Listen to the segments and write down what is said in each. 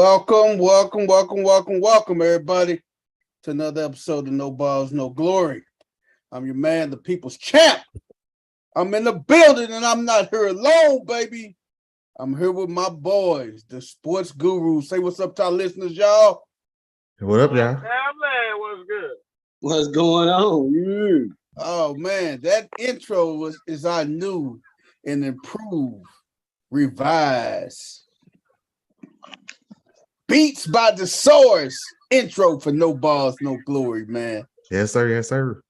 Welcome, everybody, to another episode of No Balls, No Glory. I'm your man, the people's champ. I'm in the building, and I'm not here alone, baby. I'm here with my boys, the sports gurus. Say what's up to our listeners, y'all. What up, y'all? What's good? What's going on? Oh, man, that intro is our new and improved, revised Beats by the Source intro for No Balls, No Glory, man. Yes, sir. Yes, sir.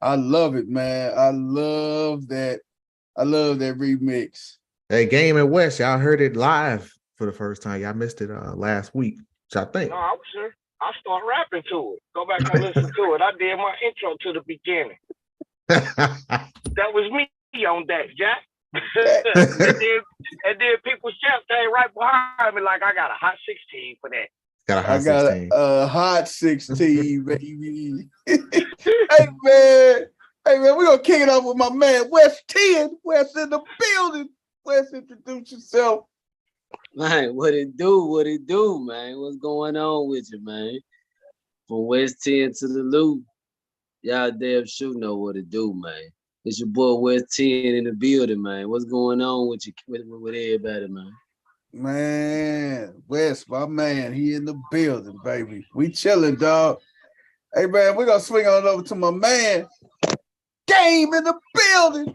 I love it, man. I love that remix. Hey, Game and West, y'all heard it live for the first time. Y'all missed it last week, which I think. No, I was sure. I start rapping to it. Go back and listen to it. I did my intro to the beginning. That was me on that, Jack. and then people's champ came right behind me like I got a hot 16 for that. I got a hot 16, baby. Hey man, we're gonna kick it off with my man West 10. West in the building. West, introduce yourself. Man, what it do, man? What's going on with you, man? From West 10 to the Loop. Y'all damn sure know what it do, man. It's your boy West 10 in the building, man. What's going on with you with everybody, man? Man, West, my man, he in the building, baby. We chilling, dog. Hey man, we're gonna swing on over to my man. Game in the building.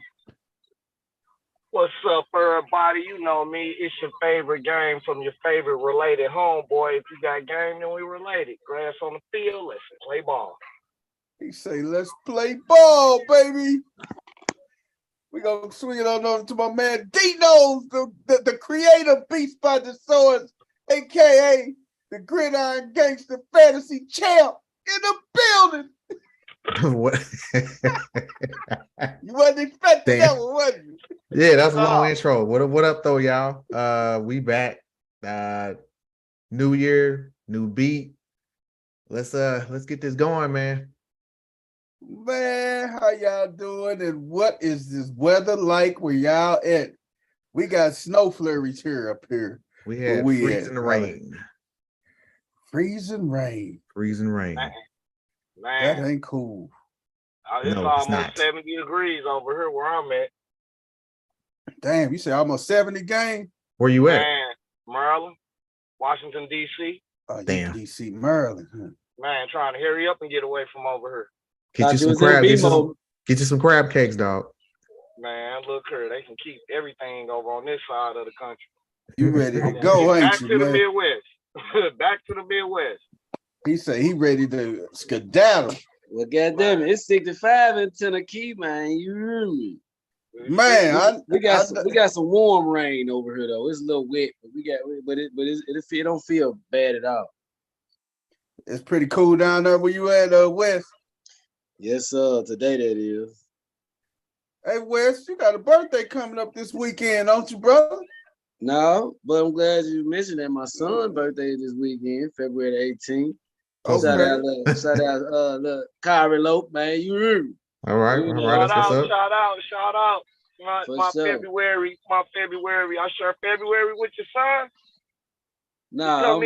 What's up, everybody? You know me. It's your favorite game from your favorite related homeboy. If you got game, then we related. Grass on the field, let's play ball. He say, let's play ball, baby. We gonna swing it on over to my man D-Nose, the creator Beats by the Source, aka the Gridiron Gangster Fantasy Champ in the building. What? You wasn't expecting that one, was you? Yeah, that's a long intro. What up though, y'all? We back. New year, new beat. Let's get this going, man. Man, how y'all doing? And what is this weather like where y'all at? We got snow flurries here up here. We had freezing rain. Freezing rain. Freezing rain. Man. That ain't cool. It's almost 70 degrees over here where I'm at. Damn, you say almost 70 game? Where you at? Man, Maryland, Washington, D.C. Oh, damn. D.C., Maryland. Huh? Man, trying to hurry up and get away from over here. Get you some crab. Get you some crab cakes, dog. Man, look here, they can keep everything over on this side of the country. You ready to go, ain't you, man? Back to the Midwest. Back to the Midwest. He said he ready to skedaddle. Well, goddamn it, it's 65 in Tennessee, man. You hear me? Man, we got some warm rain over here though. It's a little wet, but it don't feel bad at all. It's pretty cool down there where you at, West. Yes, sir. Today that is. Hey, Wes, you got a birthday coming up this weekend, don't you, brother? No, but I'm glad you mentioned that. My son's birthday is this weekend, February 18th. Okay. Shout out, look, Kyrie Lope, man. You heard me. All right. Shout out. My February. I share February with your son. Nah,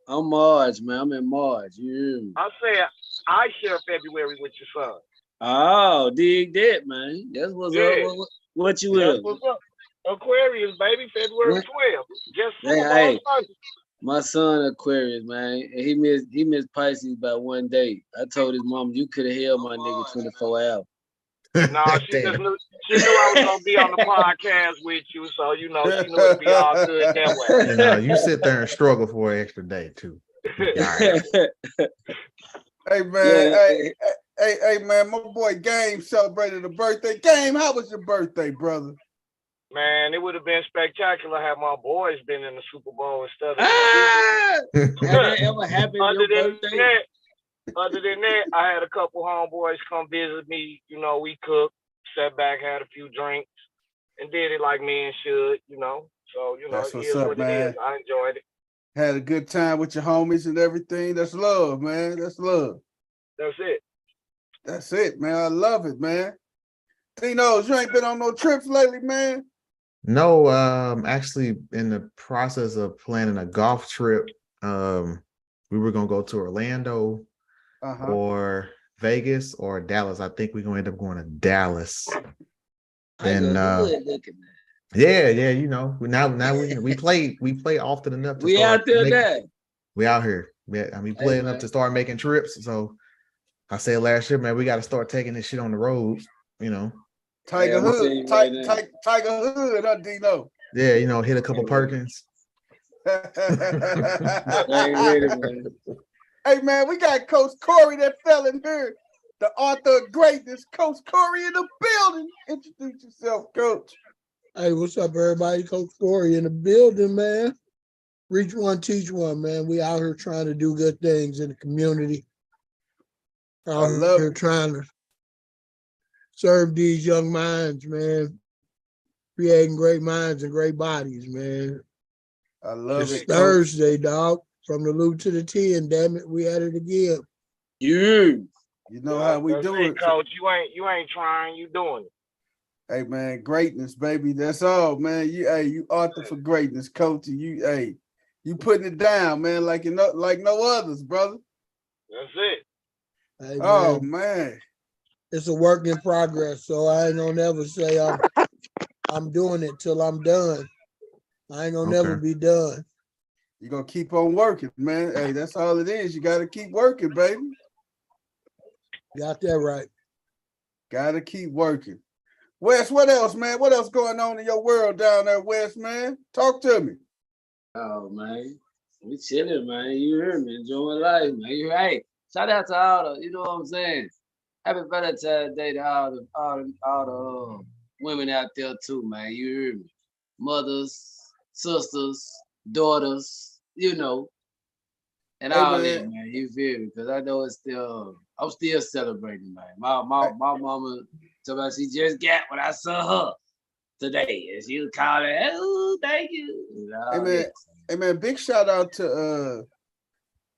I'm March, man. I'm in March. You hear me? I said I share February with your son. Oh, dig that, man. That's what's up. What you is? What's up? Aquarius, baby, February 12th. Just hey, my son Aquarius, man. And he missed Pisces by one day. I told his mom, you could have held my nigga 24 hours. No, she knew I was gonna be on the podcast with you, so she knew it'd be all good that way. You sit there and struggle for an extra day too. Hey man, hey man, my boy Game celebrated a birthday. Game, how was your birthday, brother? Man, it would have been spectacular had my boys been in the Super Bowl instead of Other than that, I had a couple homeboys come visit me. You know, we cooked, sat back, had a few drinks, and did it like men should, So, that's it what's is up, what man. it is. I enjoyed it. Had a good time with your homies and everything. That's love, man. That's love. That's it. That's it, man. I love it, man. D-Nose, you ain't been on no trips lately, man? No, actually in the process of planning a golf trip. We were gonna go to Orlando or Vegas or Dallas. I think we're gonna end up going to Dallas. And looking, man. yeah, you know, now we play often enough to We start out there now. we out here. I mean, playing enough to start making trips. So I said last year, man, we got to start taking this shit on the road, you know. Tiger Hood, Tiger Hood, Dino. Yeah, you know, hit a couple Perkins. Hey man, we got Coach Corey that fell in here. The author of greatness, Coach Corey in the building. Introduce yourself, Coach. Hey, what's up, everybody? Coach Corey in the building, man. Reach one, teach one, man. We out here trying to do good things in the community. Out here trying to serve these young minds, man. Creating great minds and great bodies, man. I love it's it. Thursday, dog. From the loop to the 10, damn it, we at it again. You know how we do it, Coach. You ain't trying, you doing it. Hey man, greatness, baby. That's all, man. You author for greatness, Coach. You putting it down, man, like no others, brother. That's it. Hey, oh man. It's a work in progress, so I ain't gonna never say I'm doing it till I'm done. I ain't gonna never be done. You're gonna keep on working, man. Hey, that's all it is. You gotta keep working, baby. Got that right. Gotta keep working. Wes, what else, man? What else going on in your world down there, Wes, man? Talk to me. Oh, man. We chilling, man. You hear me? Enjoying life, man. You right. Shout out to all the, you know what I'm saying? Happy Valentine's Day to all the women out there too, man. You hear me? Mothers, sisters, daughters, you know, and all that, man. You feel me? Because I know it's still, I'm still celebrating, man. My mama told me she just got what I saw her today, and she was calling, "Oh, thank you." Hey man, big shout out to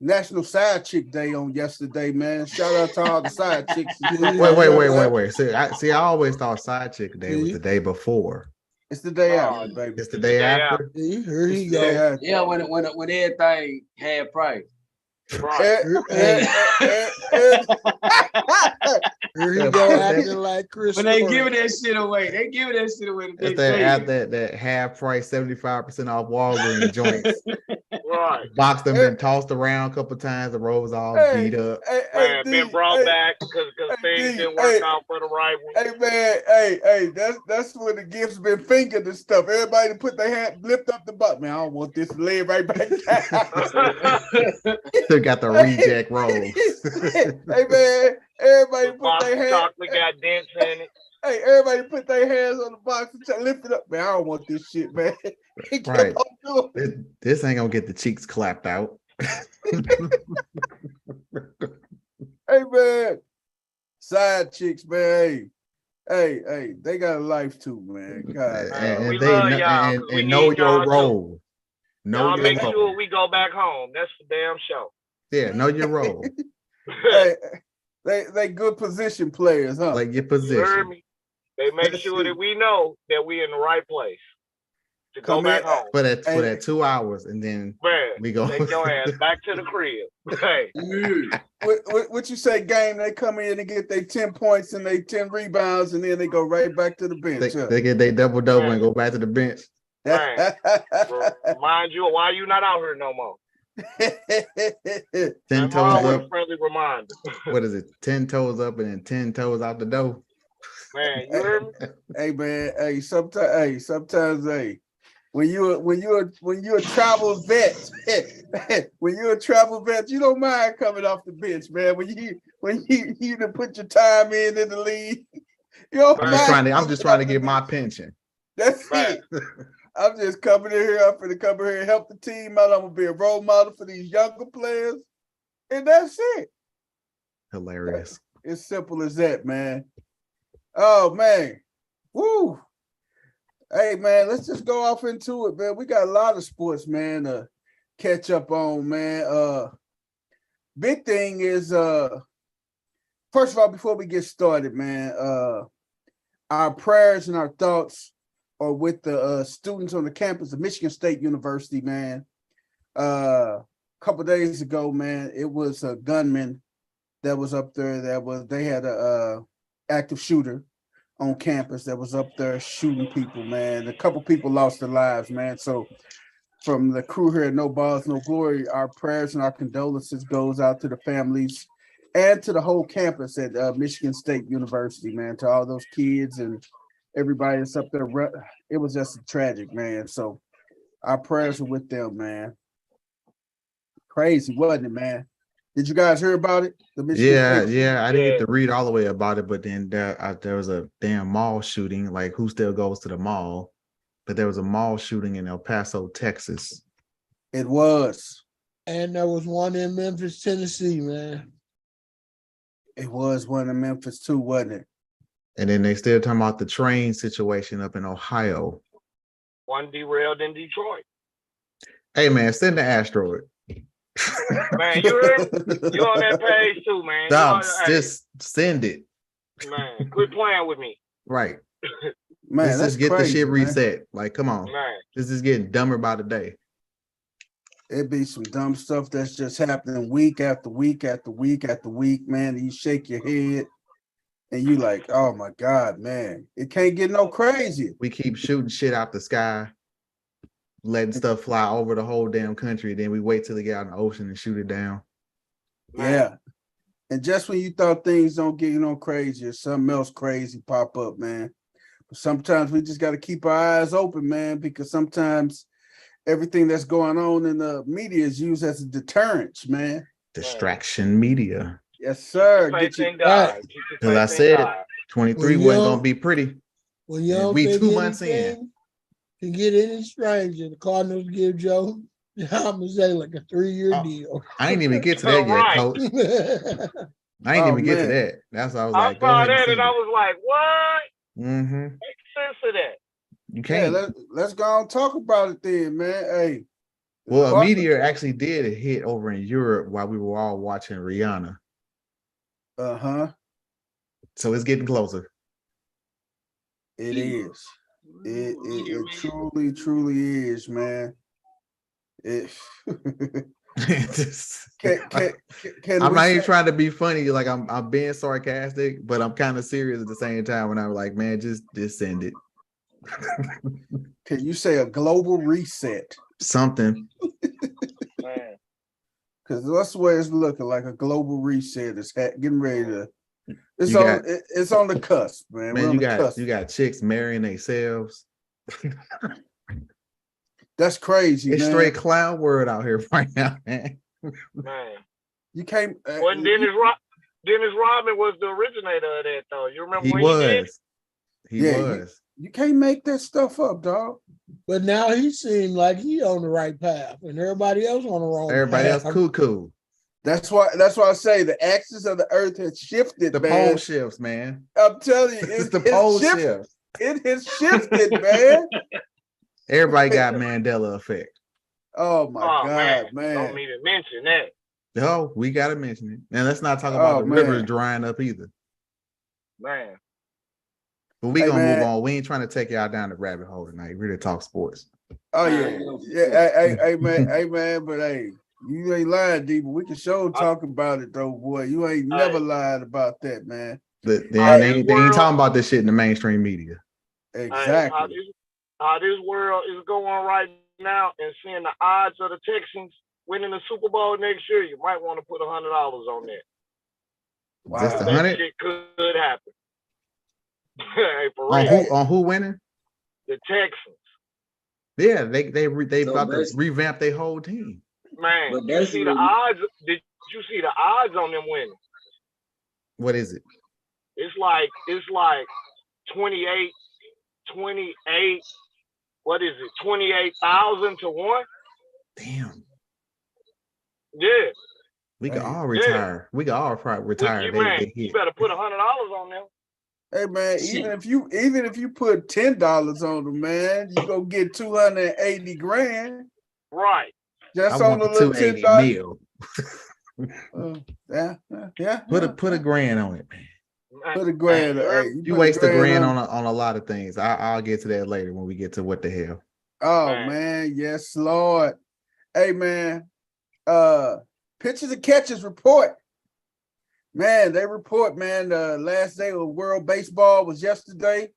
National Side Chick Day on yesterday, man. Shout out to all the side chicks. Wait. See, I always thought Side Chick Day was the day before. It's the day after, baby. It's the day after. Here he go. Yeah, when everything had price. Right. Here he go acting like Chris. When they giving that shit away, they giving that shit away. It's that half price, 75% off Walgreens joints. Right. Box them been tossed around a couple times. The road was all beat up. Been brought back because things didn't work out for the right one. Hey, that's when the gifts been fingered and stuff. Everybody put their hand, lift up the butt. Man, I don't want this to lay right back down. Still got the reject rolls. Hey man, everybody put their hands. Chocolate got dents in it. Hey, everybody put their hands on the box and lift it up. Man, I don't want this shit, man. Right. This ain't gonna get the cheeks clapped out. Hey man, side chicks, man. Hey, they got a life too, man. God, and know your role. Y'all make sure we go back home. That's for damn sure. Yeah, know your role. Hey, they good position players, huh? Like your You position. heard me? They make sure that we know that we in the right place to go back home. For that 2 hours, and then we go. Take your ass back to the crib. Hey. What you say, game? They come in and get their 10 points and they 10 rebounds, and then they go right back to the bench. They get their double and go back to the bench. Remind you, why you not out here no more? 10 toes up. Friendly reminder. What is it? 10 toes up and then 10 toes out the door. Man, you heard me? Hey man, sometimes, when you're a travel vet, when you're a travel vet, you don't mind coming off the bench, man. When you done put your time in the league, you know. I'm just trying to get my pension. That's it. I'm just coming in here. I'm gonna come in here and help the team out. I'm gonna be a role model for these younger players, and that's it. Hilarious. It's simple as that, man. Oh man, woo! Hey man, let's just go off into it, man. We got a lot of sports, man, to catch up on, man. Big thing is, first of all, before we get started, man, our prayers and our thoughts or with the students on the campus of Michigan State University, man. A couple of days ago, man, it was a gunman that was up there. They had a active shooter on campus that was up there shooting people, man. A couple people lost their lives, man. So from the crew here at No Balls, No Glory, our prayers and our condolences goes out to the families and to the whole campus at Michigan State University, man, to all those kids and everybody that's up there. It was just tragic, man. So our prayers are with them, man. Crazy, wasn't it, man? Did you guys hear about it? Yeah. I didn't get to read all the way about it, but then there was a damn mall shooting. Like, who still goes to the mall? But there was a mall shooting in El Paso, Texas. It was. And there was one in Memphis, Tennessee, man. It was one in Memphis too, wasn't it? And then they still talking about the train situation up in Ohio. One derailed in Detroit. Hey, man, send the asteroid. Man, you heard? You on that page too, man. Stop, just send it. Man, quit playing with me. Right. Man, let's just get crazy, the shit man. reset. Like, come on. Man. This is getting dumber by the day. It'd be some dumb stuff that's just happening week after week after week after week, man. And you shake your head and you like, oh my God, man. It can't get no crazier. We keep shooting shit out the sky, letting stuff fly over the whole damn country. Then we wait till they get out in the ocean and shoot it down. Yeah. And just when you thought things don't get no crazier, something else crazy pop up, man. But sometimes we just got to keep our eyes open, man, because sometimes everything that's going on in the media is used as a deterrent, man. Distraction media. Yes, sir. Because I said 23 wasn't going to be pretty. When you don't we think 2 months in. To get any stranger, the Cardinals give Joe Jose like a 3-year deal. I ain't even get to that yet, Coach. I ain't even get to that. That's what I was like. I saw that and I was like, what? Mm-hmm. Make sense of that. You can't. Yeah, let's go and talk about it then, man. Hey. Well, a meteor actually did hit over in Europe while we were all watching Rihanna. Uh-huh. So it's getting closer. It is. It truly is, man. I'm not even trying to be funny. Like I'm being sarcastic, but I'm kind of serious at the same time. When I'm like, man, just send it. Can you say a global reset? Something. Because that's the way it's looking, like a global reset is getting ready to. It's on the cusp, man. Man, you got chicks marrying themselves. That's crazy. It's man. Straight clown word out here right now, man. Man, you can't. Well, Dennis Rodman was the originator of that, though. You remember when he did? He was. You can't make that stuff up, dog. But now he seemed like he on the right path, and everybody else on the wrong. Everybody path. else cuckoo. That's why I say the axis of the earth has shifted. The man. pole shifts, man. I'm telling you, it's the pole shift. It has shifted, man. Everybody got Mandela effect. Oh my God, man! Don't even mention that. No, we gotta mention it. And let's not talk about the rivers drying up either. Man. But we gonna move on. We ain't trying to take y'all down the rabbit hole tonight. We're to talk sports. Oh yeah. Hey man, but hey, you ain't lying, D, but we can talk about it though, boy. You ain't never lied about that, man. They ain't talking about this shit in the mainstream media. Exactly. How this world is going right now, and seeing the odds of the Texans winning the Super Bowl next year, you might want to put $100 on that. Wow. Just 100? That shit could happen. Hey, for real. On who winning? The Texans. Yeah, they about to revamp their whole team. Man, did you see the odds? Did you see the odds on them winning? What is it? It's like 28. What is it? 28,000 to 1. Damn. Yeah. We could all retire. We could all probably retire. You better put $100 on them. Hey man, even if you put $10 on them, man, you gonna get 280 grand. Right. Just on the little $10 meal. Yeah. Put a grand on it, man. Put a grand. Hey, You waste a grand on a lot of things. I'll get to that later when we get to what the hell. Oh man, yes, Lord. Hey man, pitches and catches report. Man, they report, man, the last day of World Baseball was yesterday.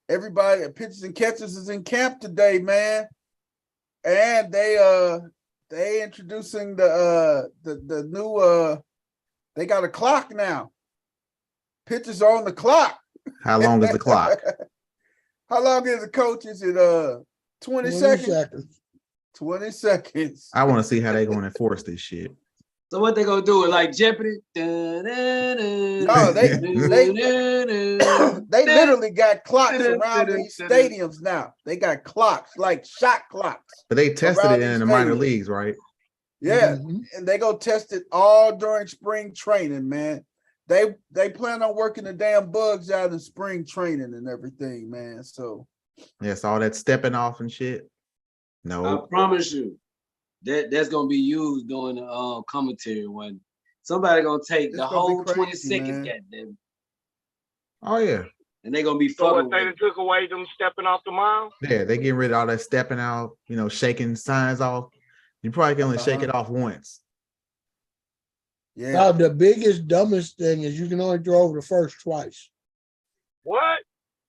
Everybody at pitches and catches is in camp today, man. And they introducing the new they got a clock now. Pitches are on the clock. How long is the clock? How long is the coach? Is it 20 seconds? 20 seconds. I want to see how they going to enforce this shit. So what they gonna do? Like Jeopardy? No, they literally got clocks around these stadiums now. They got clocks, like shot clocks. But they tested it in the minor leagues, right? Yeah, and they go test it all during spring training, man. They plan on working the damn bugs out in spring training and everything, man. So yes, all that stepping off and shit. No, I promise you. That's gonna be used during the commentary when somebody gonna take the whole 20 seconds, goddamn. Oh yeah. And they're gonna be so what they took away them stepping off the mound? Yeah, they getting rid of all that stepping out, shaking signs off. You probably can only shake it off once. Yeah. Now the biggest, dumbest thing is you can only throw over the first twice. What?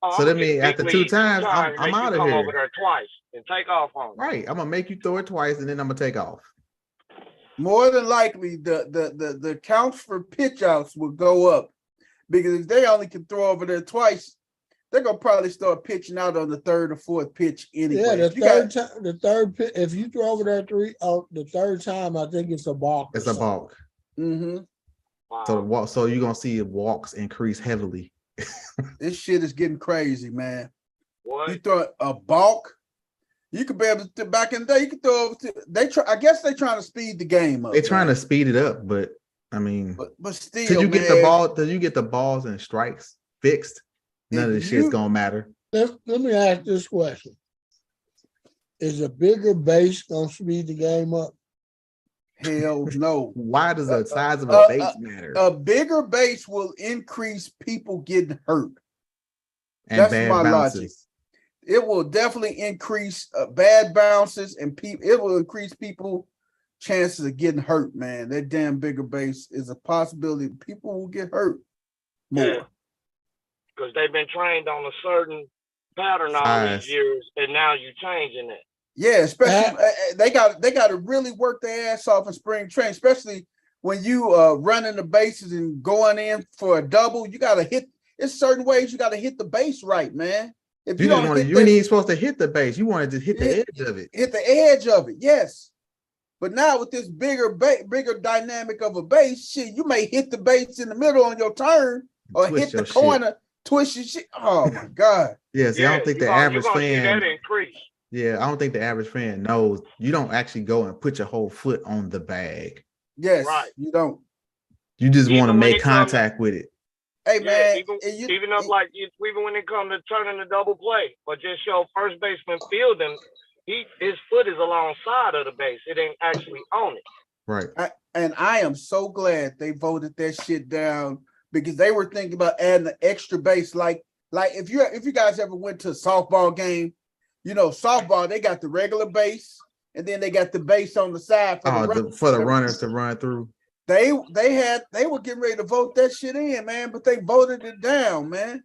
Oh, so that means after 2 times, I'm out of here. Come over there twice and take off on it. Right, I'm gonna make you throw it twice, and then I'm gonna take off. More than likely, the counts for pitch outs will go up because if they only can throw over there twice, they're gonna probably start pitching out on the third or fourth pitch anyway. Yeah, the third pitch. If you throw over there the third time, I think it's a balk. It's a balk. Mm-hmm. Wow. So you're gonna see walks increase heavily. This shit is getting crazy, man. What? You throw a balk, you could be able to back in the day. You could throw over. I guess they're trying to speed the game up. They're trying to speed it up, but I mean, but still, did you get the ball? Did you get the balls and strikes fixed? None of this shit's gonna matter. Let me ask this question: is a bigger base gonna speed the game up? Hell no. Why does the size of a base matter? A bigger base will increase people getting hurt. And that's bad my bounces. Logic. It will definitely increase bad bounces and it will increase people chances of getting hurt, man. That damn bigger base is a possibility people will get hurt more. Because they've been trained on a certain pattern all these years, and now you're changing it. Yeah, especially they got to really work their ass off in spring training, especially when you running the bases and going in for a double. You got to hit. It's certain ways you got to hit the base right, man. If you ain't supposed to hit the base. You wanted to hit the edge of it. Hit the edge of it, yes. But now with this bigger dynamic of a base, shit, you may hit the base in the middle on your turn or hit the corner, twist your shit. Oh my God. Yes, I don't think the average fan. Yeah, I don't think the average fan knows you don't actually go and put your whole foot on the bag. Yes, right. You don't. You just want to make contact with it. Hey man, even when it comes to turning the double play, or just your first baseman fielding, his foot is alongside of the base. It ain't actually on it. Right. I am so glad they voted that shit down because they were thinking about adding an extra base. Like if you guys ever went to a softball game. Softball, they got the regular base, and then they got the base on the side for the runners to run through. They were getting ready to vote that shit in, man, but they voted it down, man.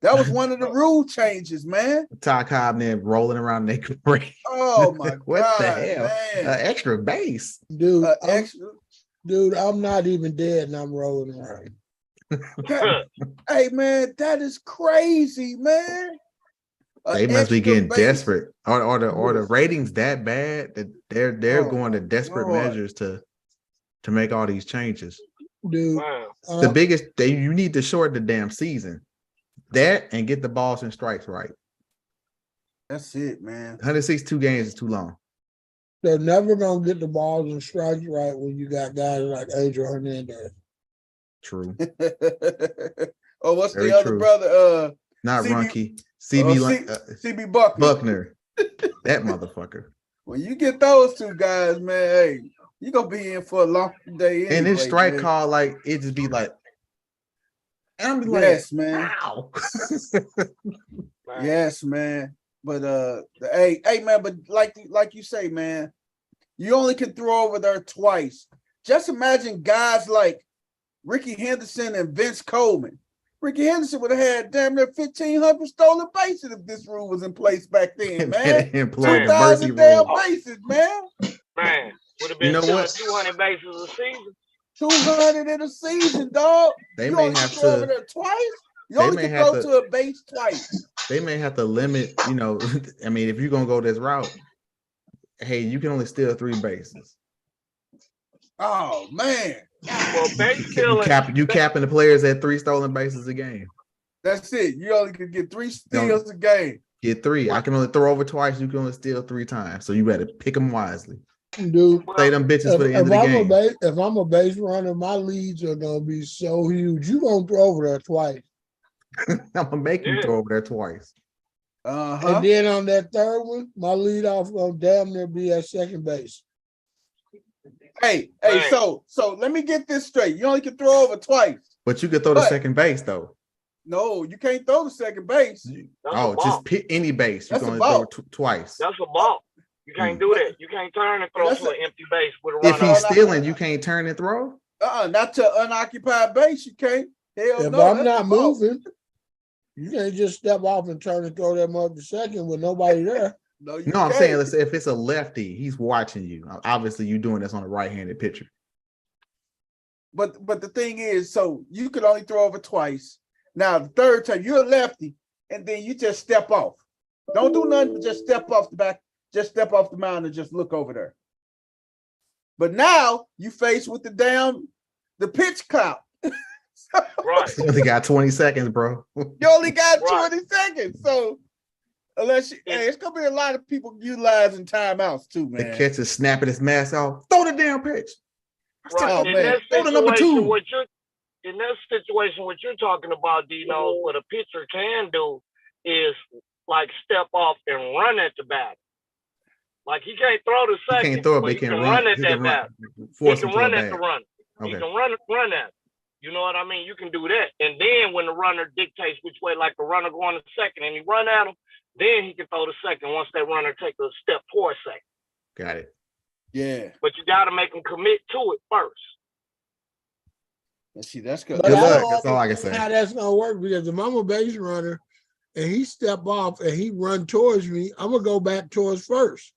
That was one of the rule changes, man. Ty Cobb then rolling around their brain. Oh my God. What the hell? Extra base. Dude, I'm not even dead and I'm rolling around. Hey man, that is crazy, man. They must be getting desperate, or the ratings that bad that they're going to desperate measures to make all these changes. Dude, the biggest you need to shorten the damn season. That and get the balls and strikes right. That's it, man. 162 games is too long. They're never gonna get the balls and strikes right when you got guys like Adrian Hernandez. True. What's the other brother? Not Runke. CB Buckner. That motherfucker. When you get those two guys, man, hey, you're going to be in for a long day anyway. And this strike call, like, it just be like, And I'm like, yes, man. wow. Yes, man. But hey, man, but like you say, man, you only can throw over there twice. Just imagine guys like Ricky Henderson and Vince Coleman. Ricky Henderson would have had damn near 1,500 stolen bases if this rule was in place back then, man. Employed the mercy 2,000 damn rule. bases, man. Man, would have been You know what? 200 bases a season. 200 in a season, dog. They you may only have can throw to. over there twice. You They only may can have throw to. to a base twice. They may have to limit. You know, I mean, if you're gonna go this route, hey, you can only steal 3 bases. Oh man. Well, base stealing. You capping the players at 3 stolen bases a game. That's it. You only can get 3 steals a game. Get 3. I can only throw over twice. You can only steal 3 times. So you better pick them wisely. Dude, Play them bitches for the end of the game. If I'm a base runner, my leads are gonna be so huge. You gonna throw over there twice. I'm gonna make you throw over there twice. And then on that third one, my lead off gonna damn near be at second base. Hey, so let me get this straight. You only can throw over twice. But you could throw the second base though. No, you can't throw the second base. Just pick any base. You can only throw it twice. That's a ball. You can't do that. You can't turn and throw to an empty base with a runner. If he's stealing, you can't turn and throw? Not to unoccupied base, you can't. Hell if no, I'm not moving, you can't just step off and turn and throw them up to second with nobody there. No, I'm saying if it's a lefty, he's watching you. Obviously, you're doing this on a right-handed pitcher. But the thing is, so you could only throw over twice. Now, the third time, you're a lefty, and then you just step off. Don't do nothing but just step off the back. Just step off the mound and just look over there. But now you face with the pitch clock. Right. You only got 20 seconds, bro. You only got 20 seconds. So unless it's gonna be a lot of people utilizing timeouts too, man. The catcher snapping his mask off. Throw the damn pitch. Right. Man. Throw the number 2. In that situation, what you're talking about, Dino, what a pitcher can do is like step off and run at the bat. Like he can't throw the second, he can't throw it, but he can run at that bat. He can run at the runner. Okay. He can run at it. You know what I mean? You can do that. And then when the runner dictates which way, like the runner going to second and he run at him, then he can throw the second once that runner take a step toward second. Got it. Yeah. But you got to make him commit to it first. Let's see, that's good. Good luck. That's all I can say. How that's gonna work, because if I'm a base runner and he step off and he run towards me, I'm gonna go back towards first.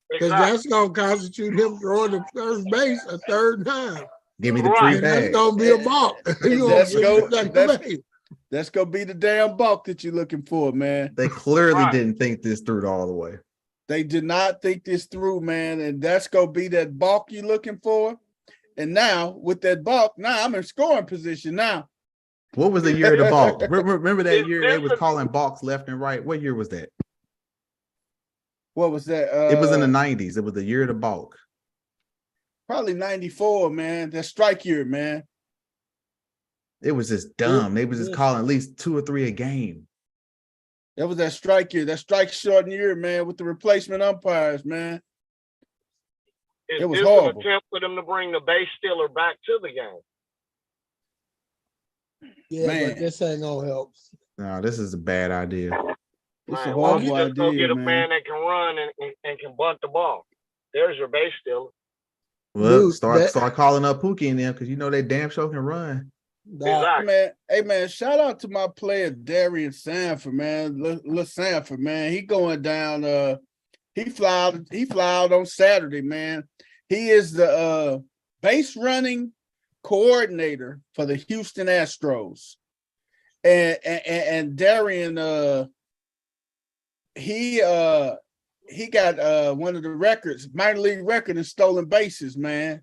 Because that's gonna constitute him throwing the first base a third time. Give me the 3 bags. That's gonna be a balk. That's gonna be the damn balk that you're looking for, man. They clearly didn't think this through all the way. They did not think this through, man, and that's gonna be that balk you're looking for. And now with that balk, now I'm in scoring position now. What was the year of the balk? Remember that year they was calling balks left and right? What year was that? What was that? It was in the 90s. It was the year of the balk. Probably 94, man. That strike year, man. It was just dumb. They was just calling at least 2 or 3 a game. That was that strike year. That strike shortened year, man, with the replacement umpires, man. Is it was this horrible. an attempt for them to bring the base stealer back to the game? Yeah, man. But this ain't gonna help. No, this is a bad idea. It's a Why don't horrible you just go idea, get a man. man that can run and can bunt the ball? There's your base stealer. Well, start calling up Pookie in them, because you know they damn sure can run. Exactly. Man, hey man, shout out to my player Darian Sanford, man. Lil Sanford, man. He going down. He flied on Saturday, man. He is the base running coordinator for the Houston Astros. And Darian, he got one of the records, minor league record in stolen bases, man.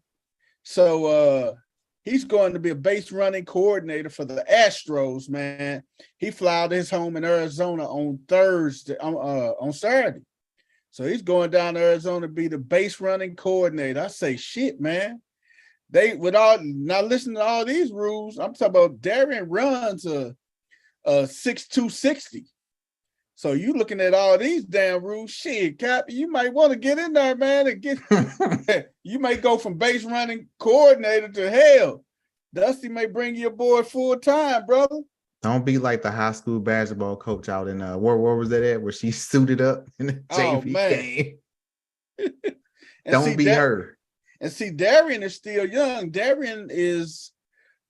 So he's going to be a base running coordinator for the Astros, man. He flew out his home in Arizona on Saturday. So he's going down to Arizona to be the base running coordinator. I say, shit, man. Now listen to all these rules. I'm talking about Darian runs a 6'2", 60. So you looking at all these damn rules, shit, Cap, you might want to get in there, man, and get you may go from base running coordinator to hell. Dusty may bring you aboard full time, brother. Don't be like the high school basketball coach out in where was that at? Where she suited up in the JV game. Don't be her. And see, Darian is still young. Darian is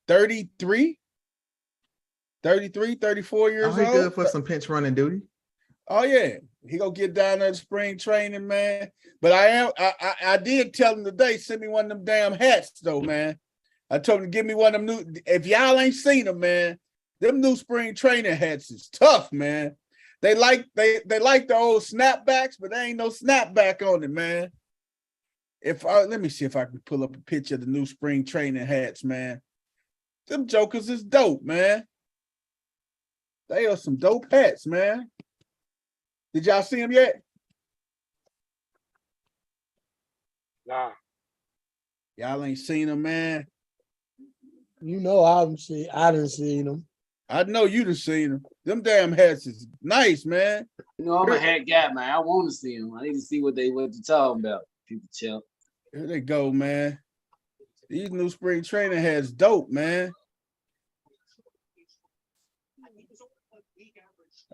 33, 34 years old. He good for some pinch running duty. Oh yeah, he gonna get down there to spring training, man. But I did tell him today, send me one of them damn hats, though, man. I told him to give me one of them new. If y'all ain't seen them, man, them new spring training hats is tough, man. They like the old snapbacks, but there ain't no snapback on it, man. Let me see if I can pull up a picture of the new spring training hats, man. Them jokers is dope, man. They are some dope hats, man. Did y'all see them yet? Nah. Y'all ain't seen them, man. You know I didn't see them. I know you done seen them. Them damn hats is nice, man. You know, I'm a hat guy, man. I want to see them. I need to see what they're talking about. People chill. Here they go, man. These new spring training hats dope, man.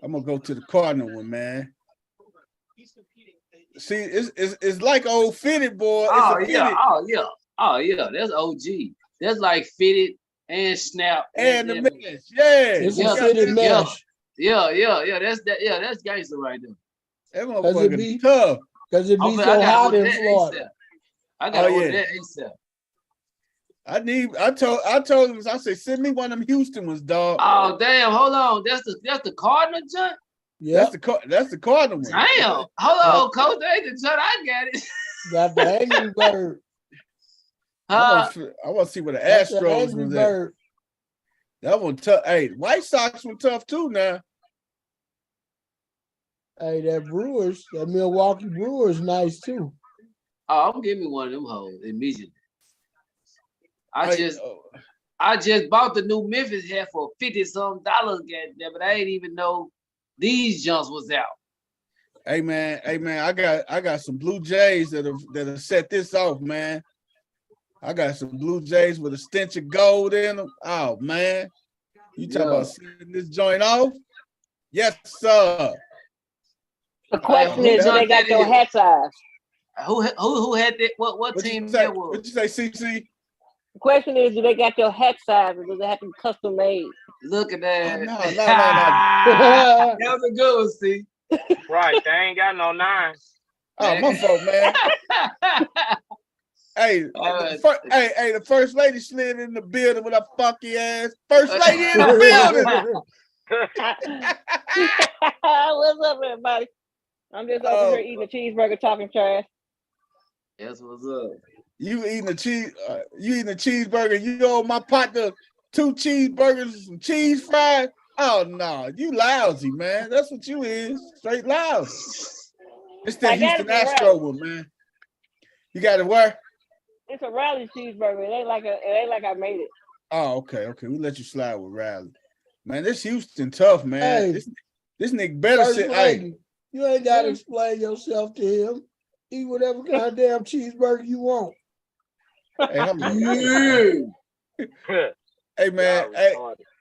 I'm gonna go to the Cardinal one, man. See, it's like old fitted, boy. Oh yeah. That's OG. That's like fitted and snap and the mesh. Yeah, it's a fitted mesh. Yeah. That's gangster right there. That motherfucker tough. Because it be so hot in Florida. I gotta order that ASAP. I told him, I said, send me one of them Houston ones, dog. Oh damn, hold on. That's the Cardinal joint? Yeah. That's the Cardinal one. Damn. Hold on, coach. That ain't the joint. I got it. Got the Angry Bird. I want to see what the Astros was at. That one tough. Hey, White Sox were tough too now. Hey, that Milwaukee Brewers nice too. Oh, I'm giving me one of them hoes immediately. I just bought the new Memphis hat for $50-something, goddamn, but I ain't even know these junks was out. Hey man, I got some Blue Jays that'll set this off, man. I got some Blue Jays with a stench of gold in them. Oh man, you talking about setting this joint off? Yes, sir. The question is, do they got your hat size? Who had that? What team that was? What you say, CC? The question is, do they got your hat size, or does it have to be custom made? Look at that. Oh, no. That was a good one, see. Right, they ain't got no 9. Oh, my fault, man. Hey, the first lady slid in the building with a funky ass. First lady in the building. What's up, everybody? I'm just over here eating a cheeseburger, talking trash. That's what's up. You eating a cheeseburger. You owe my partner 2 cheeseburgers and some cheese fries. Oh no, you lousy, man. That's what you is. Straight lousy. It's that Houston Astro one, man. You got it where? It's a Raleigh cheeseburger. It ain't like I made it. Oh, okay. We let you slide with Raleigh. Man, this Houston tough, man. Hey, this nigga better sit. Hey, you ain't gotta explain yourself to him. Eat whatever goddamn cheeseburger you want. Hey, man.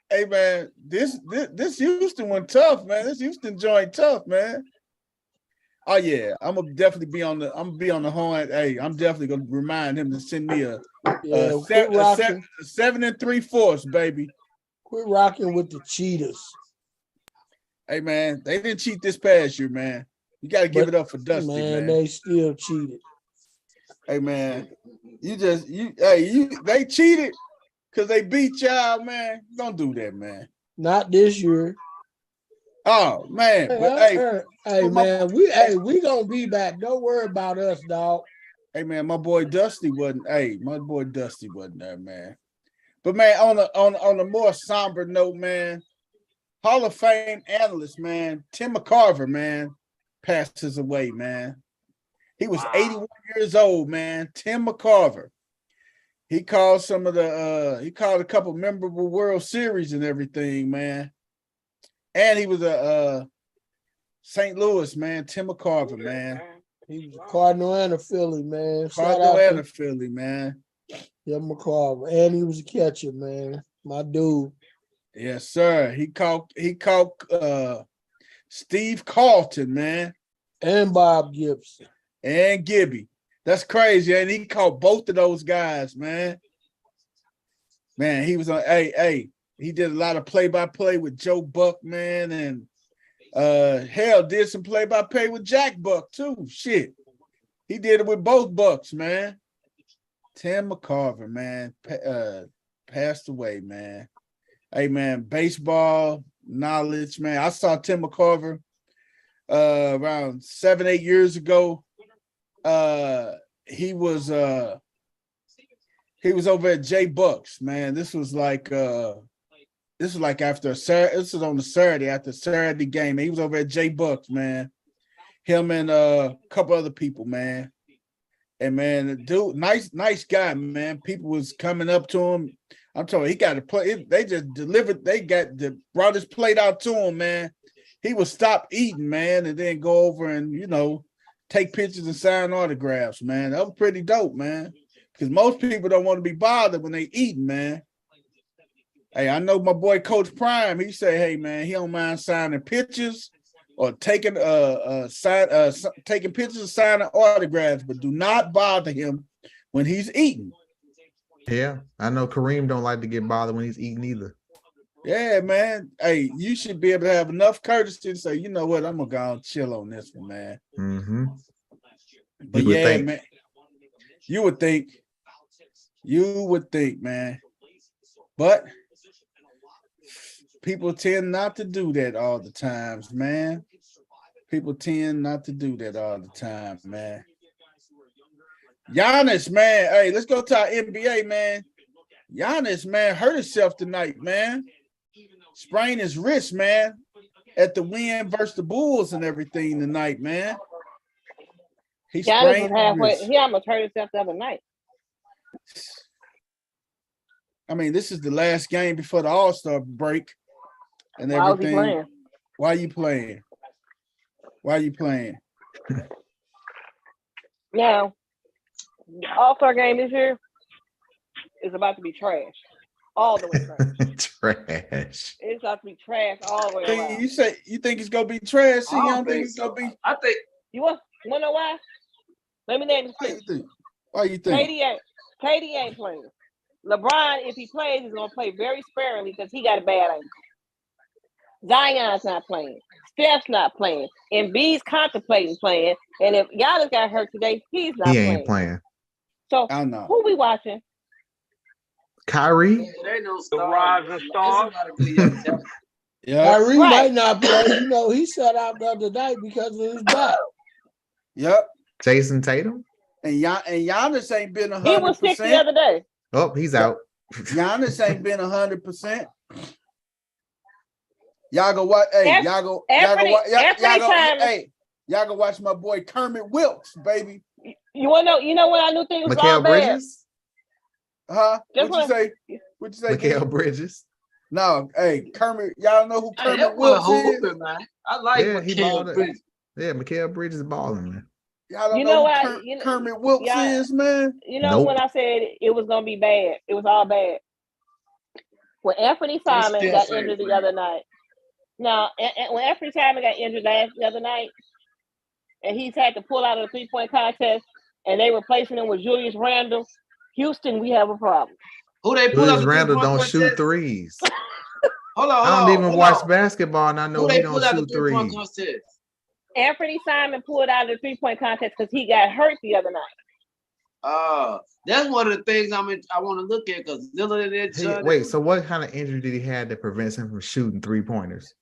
Hey, man. This Houston one tough, man. This Houston joint tough, man. Oh yeah, I'm gonna definitely be on the horn. Hey, I'm definitely gonna remind him to send me a 7 3/4, baby. Quit rocking with the cheaters. Hey man, they didn't cheat this past year, man. You got to give it up for Dusty, man. They still cheated. Hey man, they cheated because they beat y'all, man. Don't do that, man. Not this year. Oh man, man, we gonna be back. Don't worry about us, dog. Hey man, my boy Dusty wasn't there, man. But man, on a more somber note, man, Hall of Fame analyst, man, Tim McCarver, man, passes away, man. He was 81 years old, man. Tim McCarver. He called a couple memorable World Series and everything, man. And he was a St. Louis, man. Tim McCarver, man. He was a Cardinal and a Philly, man. Philly, man. Yeah, McCarver. And he was a catcher, man. My dude. Yes, sir. He caught Steve Carlton, man. And Bob Gibson. And Gibby. That's crazy. And he caught both of those guys, man. Man, he was on he did a lot of play-by-play with Joe Buck, man, and hell, did some play-by-play with Jack Buck too. Shit. He did it with both Bucks, man. Tim McCarver, man, passed away, man. Hey, man, baseball knowledge, man. I saw Tim McCarver around 7-8 years ago. He was over at J Bucks, man. This was like after this was on the Saturday after Saturday game. He was over at J Bucks, man. Him and a couple other people, man. And man, the dude, nice guy, man. People was coming up to him. I'm telling you, he got to play. They just delivered. They brought his plate out to him, man. He would stop eating, man, and then go over and take pictures and sign autographs, man. That was pretty dope, man. Because most people don't want to be bothered when they eating, man. Hey, I know my boy Coach Prime. He say, hey, man, he don't mind signing pictures or taking pictures and signing autographs, but do not bother him when he's eating. Yeah, I know Kareem don't like to get bothered when he's eating either. Yeah, man. Hey, you should be able to have enough courtesy to say, you know what, I'm gonna go and chill on this one, man. Mm-hmm. But man, you would think, man. But people tend not to do that all the times, man. People tend not to do that all the time, man. Giannis, man. Hey, let's go to our NBA, man. Giannis, man, hurt himself tonight, man. Sprained his wrist, man, at the win versus the Bulls and everything tonight, man. He sprained his wrist. He almost hurt himself the other night. I mean, this is the last game before the All-Star break and everything. Why are you playing? Now, the All-Star game this year is about to be trash. All the way trash. It's about to be trash all the way around. You think it's gonna be trash? You don't think it's gonna be? I think you want to know why? Let me name it. Why you think? KD ain't playing. LeBron, if he plays, he's gonna play very sparingly because he got a bad ankle. Zion's not playing. Steph's not playing. Embiid's contemplating playing. And if Giannis got hurt today, he's not playing. He ain't playing. So who we watching? Kyrie? The rising star. Yeah. Kyrie might not play. He sat out the other night because of his back. Yep. Jason Tatum? And Giannis ain't been 100%. He was sick the other day. Oh, he's out. Giannis ain't been 100%. Y'all go watch. Hey, y'all go watch my boy Kermit Wilkes, baby. You want to know? You know what I knew things was all bad. Bridges? Huh? What'd you say? Mikal Bridges. No, hey, Kermit. Y'all know who Kermit Wilkes is? Man. I like Mikal Bridges. Yeah, Mikal Bridges is balling, man. Y'all don't know who Kermit Wilkes is, man? When I said it was gonna be bad, it was all bad. When Anthony Simon got injured the other night. Now, when Anthony Simon got injured the other night, and he's had to pull out of the 3-point contest, and they replacing him with Julius Randle, Houston, we have a problem. Who they pull Julius Randle don't shoot threes. Hold on. I don't even watch basketball, and I know he don't shoot threes. Anthony Simon pulled out of the 3-point contest because he got hurt the other night. That's one of the things I want to look at because Lillard. Wait, so what kind of injury did he have that prevents him from shooting 3-pointers?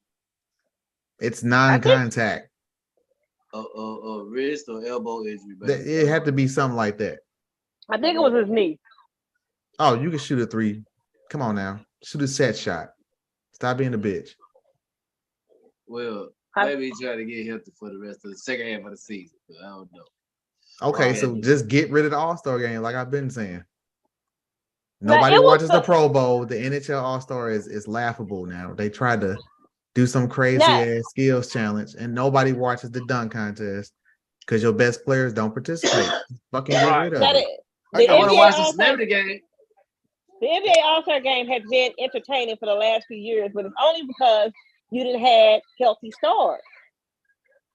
It's non-contact. Wrist or elbow injury. It had to be something like that. I think it was his knee. Oh, you can shoot a 3. Come on now. Shoot a set shot. Stop being a bitch. Well, maybe he tried to get healthy for the rest of the second half of the season. But I don't know. Okay, so just get rid of the All-Star game, like I've been saying. Nobody watches the Pro Bowl. The NHL All-Star is laughable now. They tried to do some crazy ass skills challenge, and nobody watches the dunk contest because your best players don't participate. Fucking get rid of it. I want to watch the celebrity game. The NBA All-Star game has been entertaining for the last few years, but it's only because you didn't have healthy stars.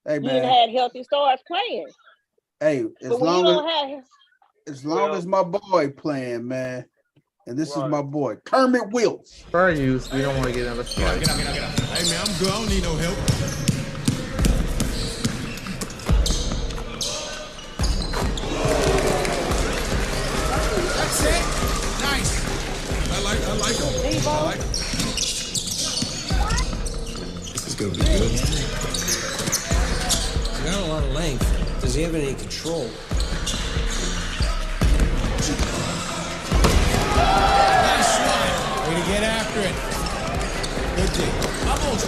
Hey, You man. didn't have healthy stars playing. Hey, But when you don't have, as long as my boy playing, man, and this is my boy Kermit Wilkes. Fair use. We don't want to get another strike. Get up. Hey man, I'm good. I don't need no help. That's it. Nice. I like it. I like it. This is gonna be good. He's got a lot of length. Does he have any control? Nice shot. Way to get after it. Good D. Vamos.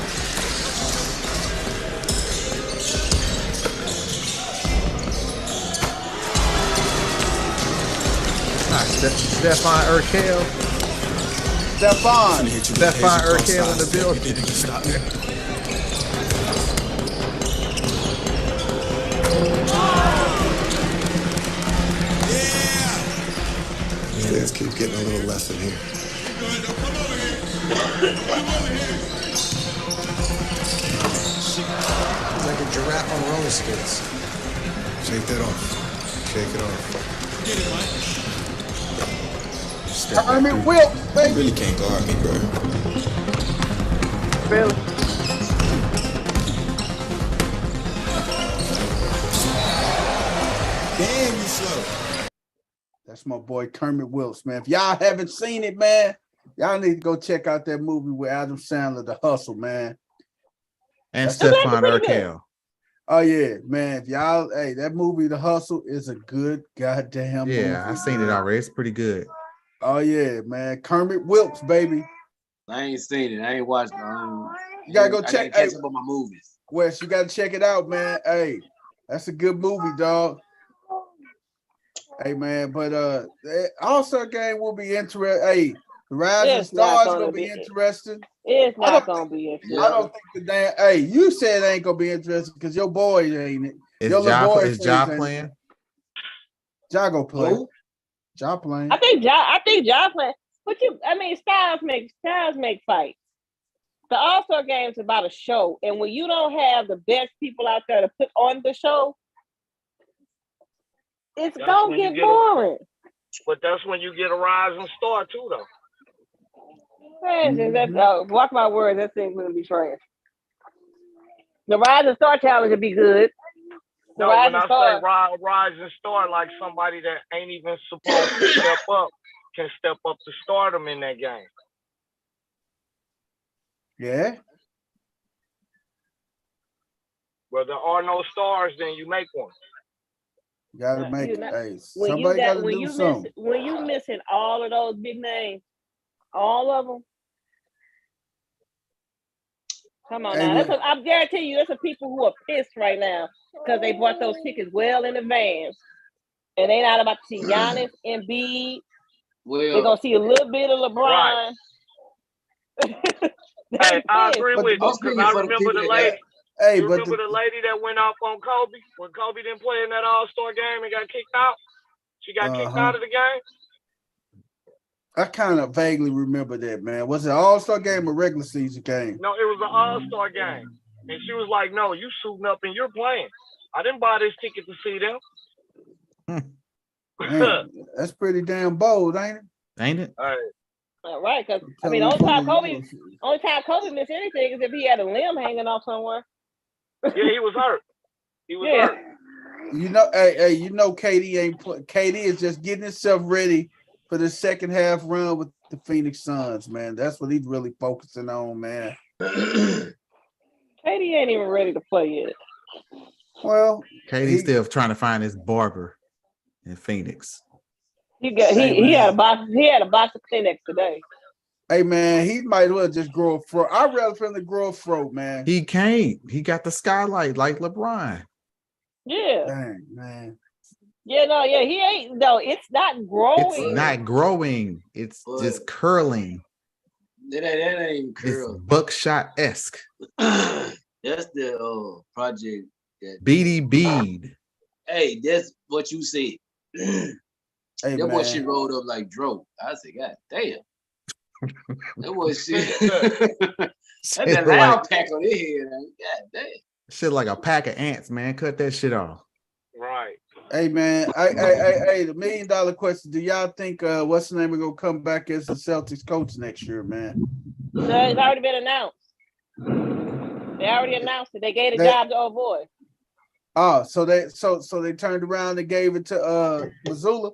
Stephon Urkel. Stephon Urkel in the building. Stop there. Yeah. Let's keep getting a little lesson here. Come over here. He's like a giraffe on roller skates. Shake that off. Shake it off. Get it, Mike. Step back Kermit through. Wilkes, You baby. really can't guard me, bro. Really? Damn, you slow. That's my boy Kermit Wilkes, man. If y'all haven't seen it, man, y'all need to go check out that movie with Adam Sandler, The Hustle, man. And Stephon Urkel. Oh yeah, man. If y'all, hey, that movie, The Hustle, is a good goddamn movie. Yeah, I've seen it already. It's pretty good. Oh yeah, man. Kermit Wilkes, baby. I ain't seen it. I ain't watched it. You gotta go check. Catch up on my movies. Wes, you gotta check it out, man. Hey, that's a good movie, dog. Hey, man, but the All-Star game will be interesting. Hey, the Rising Stars gonna be interesting. It's not gonna be interesting. I don't think the damn. Hey, you said it ain't gonna be interesting because your boy ain't it. Is Your little boy Ja playing? Ja go play. Who? Ja playing. I think Ja playing. But styles make fights. The All-Star game is about a show, and when you don't have the best people out there to put on the show, it's gonna get boring. But that's when you get a rising star too, though. Watch my words. That thing's gonna be trash. The Rising Star Challenge would be good. No, when I say rising star, like somebody that ain't even supposed to step up can step up to stardom in that game. Yeah. Where there are no stars, then you make one. You gotta make it. Hey, somebody gotta do something. When you missing all of those big names, all of them. Come on now. I guarantee you, there's some people who are pissed right now because they bought those tickets well in advance, and they not about to see Giannis, Embiid. They're gonna see a little bit of LeBron. Right. Hey, I agree with you because I remember the lady. Hey, you remember the lady that went off on Kobe when Kobe didn't play in that All-Star game and got kicked out? She got kicked out of the game. I kind of vaguely remember that, man. Was it an All-Star game or regular season game? No, it was an All-Star game. And she was like, no, you suiting up and you're playing. I didn't buy this ticket to see them. Man, that's pretty damn bold, ain't it? Ain't it? All right, because only time Kobe missed anything is if he had a limb hanging off somewhere. Yeah, he was hurt. He was hurt. You know, hey, KD ain't KD is just getting himself ready for the second half run with the Phoenix Suns, man. That's what he's really focusing on, man. KD ain't even ready to play yet. Well, KD's still trying to find his barber in Phoenix. He had a box of Kleenex today. Hey man, he might as well just grow a fro. I'd rather for him to grow a fro, man. He can't. He got the skylight like LeBron. Yeah. Dang, man. Yeah, he ain't. No, it's not growing. It's not growing. It's just curling. That ain't curl. It's buckshot-esque. That's the project. Beady Bead. Hey, that's what you said. Hey, that man. boy shit rolled up like Dro. I said, God damn. That boy shit. That's that loud pack on his head. God damn. Shit like a pack of ants, man. Cut that shit off. Right. Hey, man. Hey, the $1 million question. Do y'all think what's the name is gonna come back as the Celtics coach next year, man? It's already been announced. They already announced it. They gave the job to old boy. Oh, so they turned around and gave it to Missoula.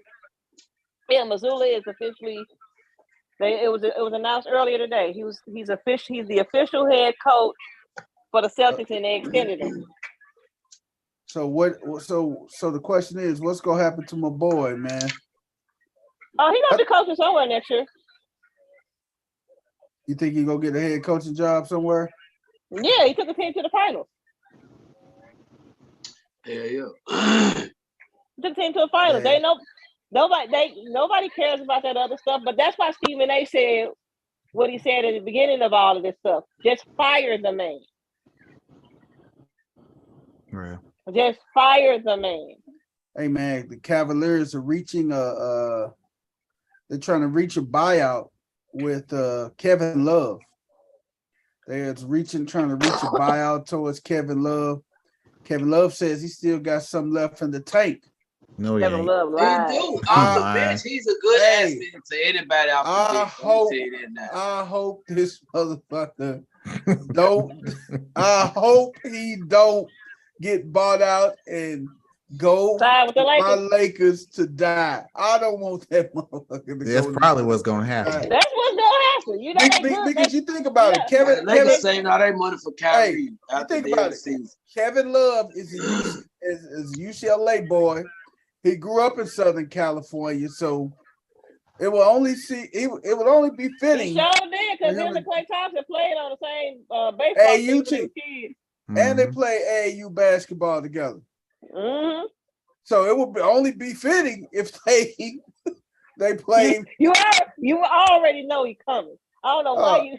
Yeah, Missoula is officially. It was announced earlier today. He's the official head coach for the Celtics, and they extended him. So So the question is, what's gonna happen to my boy, man? Oh, he's gonna be coaching somewhere next year. You think he gonna get a head coaching job somewhere? Yeah, he took the team to the finals. Yeah. He took the team to the finals. Yeah. They know nobody cares about that other stuff. But that's why Stephen A. said what he said at the beginning of all of this stuff. Just fire the man. Right. Just fire the man. Hey man, the Cavaliers are reaching they're trying to reach a buyout with Kevin Love. They're trying to reach a buyout towards Kevin Love. Kevin Love says he still got some left in the tank. No, he Kevin ain't. Love lied. He do. Off the bench, he's a good asset to anybody off the bench. I hope this motherfucker don't. I hope he don't get bought out and go with the my Lakers to die. I don't want that motherfucker to go. That's probably what's gonna happen. That's what's gonna happen. You know, because you think about it, Kevin. Lakers saying all that money for Kyrie. You think about it. Kevin Love is a UCLA boy. He grew up in Southern California, so it will only be fitting. He sure did, because him and Klay Thompson played on the same baseball team with them kids. And they play AAU basketball together. Mm-hmm. So it would only be fitting if they play. You already know he's coming. I don't know why you.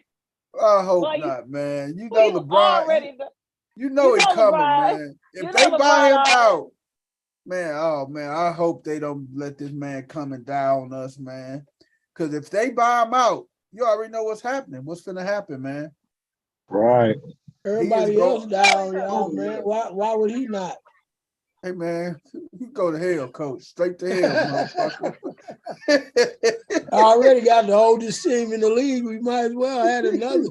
I hope not, man. You know LeBron. You know he's coming, man. If they buy him out, man, I hope they don't let this man come and die on us, man. Because if they buy him out, you already know what's happening. What's gonna happen, man? Right. Everybody else die on y'all, man. Why would he not? Hey, man, you go to hell, coach. Straight to hell, motherfucker. I already got the oldest team in the league. We might as well add another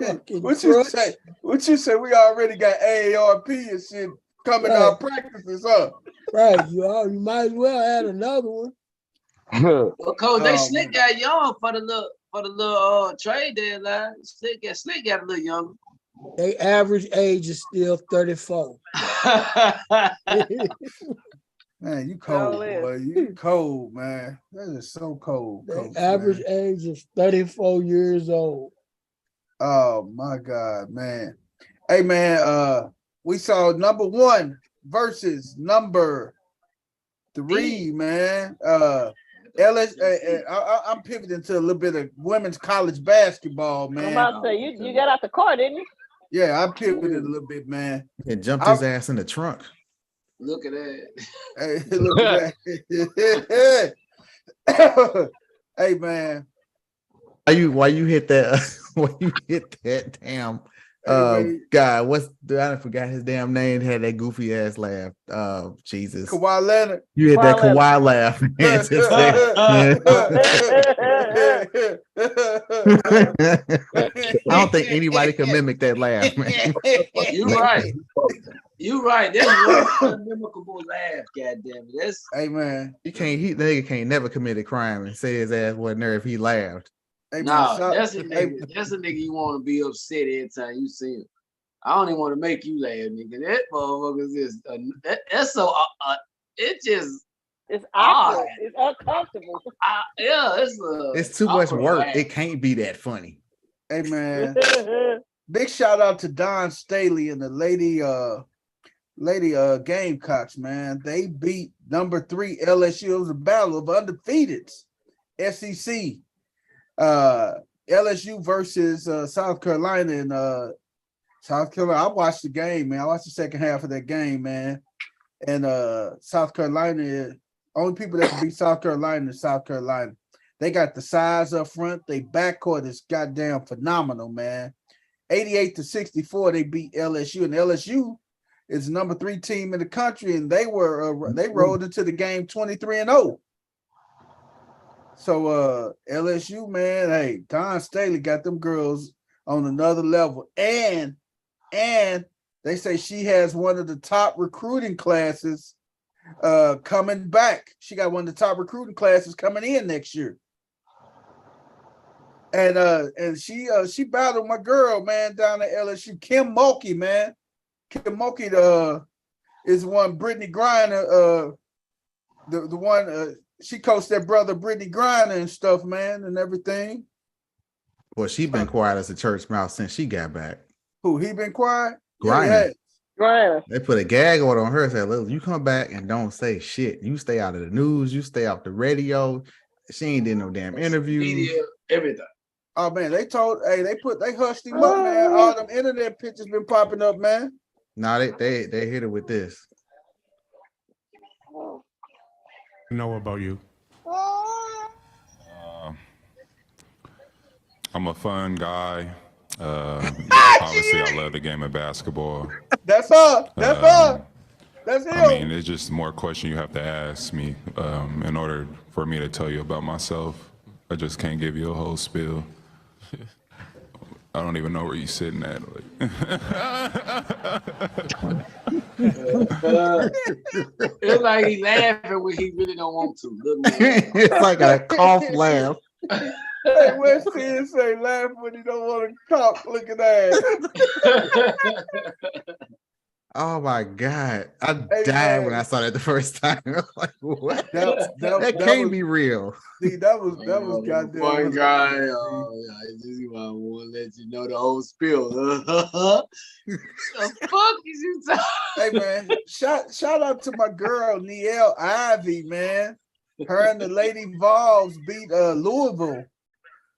fucking What you say? We already got AARP and shit coming out practices, huh? Right. You might as well add another one. Well, coach, they Slick got young for the little trade deadline. Slick got a little younger. Their average age is still 34. Man, you cold, boy. You cold, man. That is so cold. Their average age is 34 years old. Oh my God, man. Hey, man, we saw number 1 versus number 3, man. I'm pivoting to a little bit of women's college basketball, man. I'm about to say, you got out the car, didn't you? Yeah, I pivoted a little bit, man. And jumped his ass in the trunk. Look at that. Hey, look at that. Hey, man. Why you hit that? Why you hit that damn guy? I forgot his damn name. Had that goofy ass laugh. Jesus. Kawhi Leonard. You hit that Kawhi laugh, man. I don't think anybody can mimic that laugh, man. You're right. That's one unmimicable laugh, goddamn it. Hey, man. The nigga can't never commit a crime and say his ass wasn't there if he laughed. Hey, that's a nigga you want to be upset every time you see him. I don't even want to make you laugh, nigga. That motherfucker is that's so it's awkward. It's uncomfortable. It's too much work. Laugh. It can't be that funny. Hey, man. Big shout out to Don Staley and the lady Gamecocks, man. They beat number 3 LSU. It was a battle of undefeateds. SEC. LSU versus South Carolina, and South Carolina. I watched the game, man. I watched the second half of that game, man. And South Carolina Only people that can beat South Carolina is South Carolina. They got the size up front. They backcourt is goddamn phenomenal, man. 88-64, they beat LSU, and LSU is number 3 team in the country, and they rolled into the game 23-0. So LSU, man, hey, Don Staley got them girls on another level, and they say she has one of the top recruiting classes coming back. She got one of the top recruiting classes coming in next year. And she battled my girl, man, down at LSU, Kim Mulkey, man. Kim Mulkey is one Brittany Griner, the one she coached their brother Brittany Griner and stuff, man, and everything. Well, she been quiet as a church mouse since she got back. Who, he been quiet? Griner. Right. They put a gag order on her and said, "Look, you come back and don't say shit. You stay out of the news. You stay off the radio." She ain't did no damn interviews. Media, everything. Oh man, they hushed him up, man. All them internet pictures been popping up, man. Nah, they hit her with this. Know about you? I'm a fun guy. Obviously, I love the game of basketball. That's her. That's her. That's him. I mean, it's just more question you have to ask me in order for me to tell you about myself. I just can't give you a whole spiel. I don't even know where you're sitting at. It's like he laughing when he really don't want to. It's like a cough laugh. Hey, West End say laugh when you don't want to talk. Look at that. Oh my God. I died when I saw that the first time. I was like, what? That can't be real. See, that was goddamn. One guy, I just want to let you know the whole spill. The fuck is you talking? Hey man, shout out to my girl Niele Ivy, man. Her and the Lady Vols beat Louisville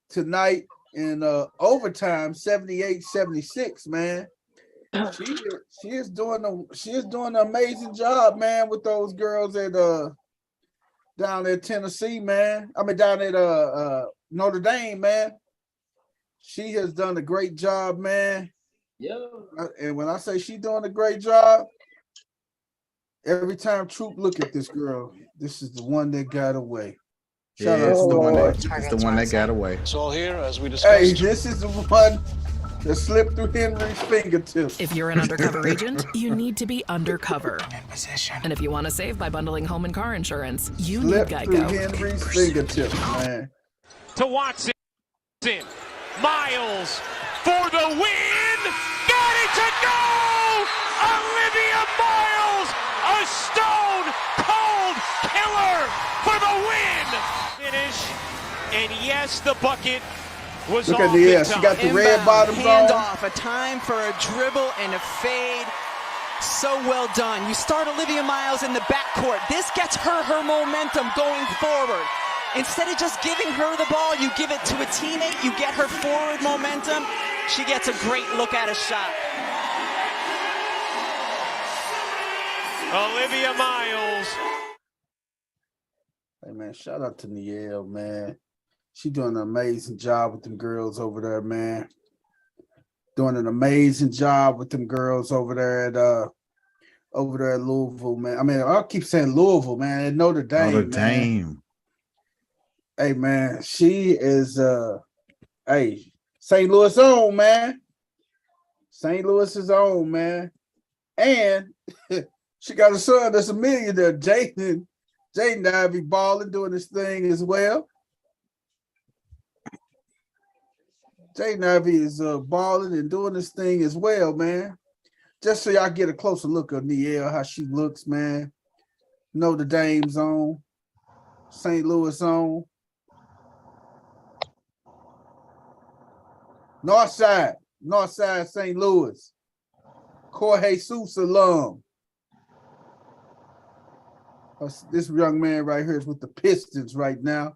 tonight in overtime, 78-76, man. She is doing an amazing job, man, with those girls at down at Tennessee, man. I mean down at Notre Dame, man. She has done a great job, man. Yeah. And when I say she's doing a great job, every time Troop look at this girl, this is the one that got away. Shout out to the one that got away. It's all here as we discussed. Hey, this is the one that slipped through Henry's fingertips. If you're an undercover agent, you need to be undercover. And if you want to save by bundling home and car insurance, you need Geico. Through Henry's fingertips, man. To Watson. Miles for the win. Got it to go! Olivia Miles, a stone cold killer for the win. Finish. And yes, the bucket was Look at the she got the red bottoms on. Handoff, a time for a dribble and a fade. So well done. You start Olivia Miles in the backcourt. This gets her momentum going forward. Instead of just giving her the ball, you give it to a teammate. You get her forward momentum. She gets a great look at a shot. Olivia Miles. Hey man, shout out to Niele, man. She doing an amazing job with them girls over there, man. Doing an amazing job with them girls over there at Louisville, man. I mean, I keep saying Louisville, man. At Notre Dame. Notre Dame. Hey man, she is St. Louis own, man. St. Louis's own, man. And she got a son that's a millionaire, Jaden Ivey balling, doing his thing as well. Jaden Ivey is balling and doing this thing as well, man. Just so y'all get a closer look at Niele, how she looks, man. Notre Dame's on, St. Louis on. Northside St. Louis. Jorge Jesus alum. This young man right here is with the Pistons right now.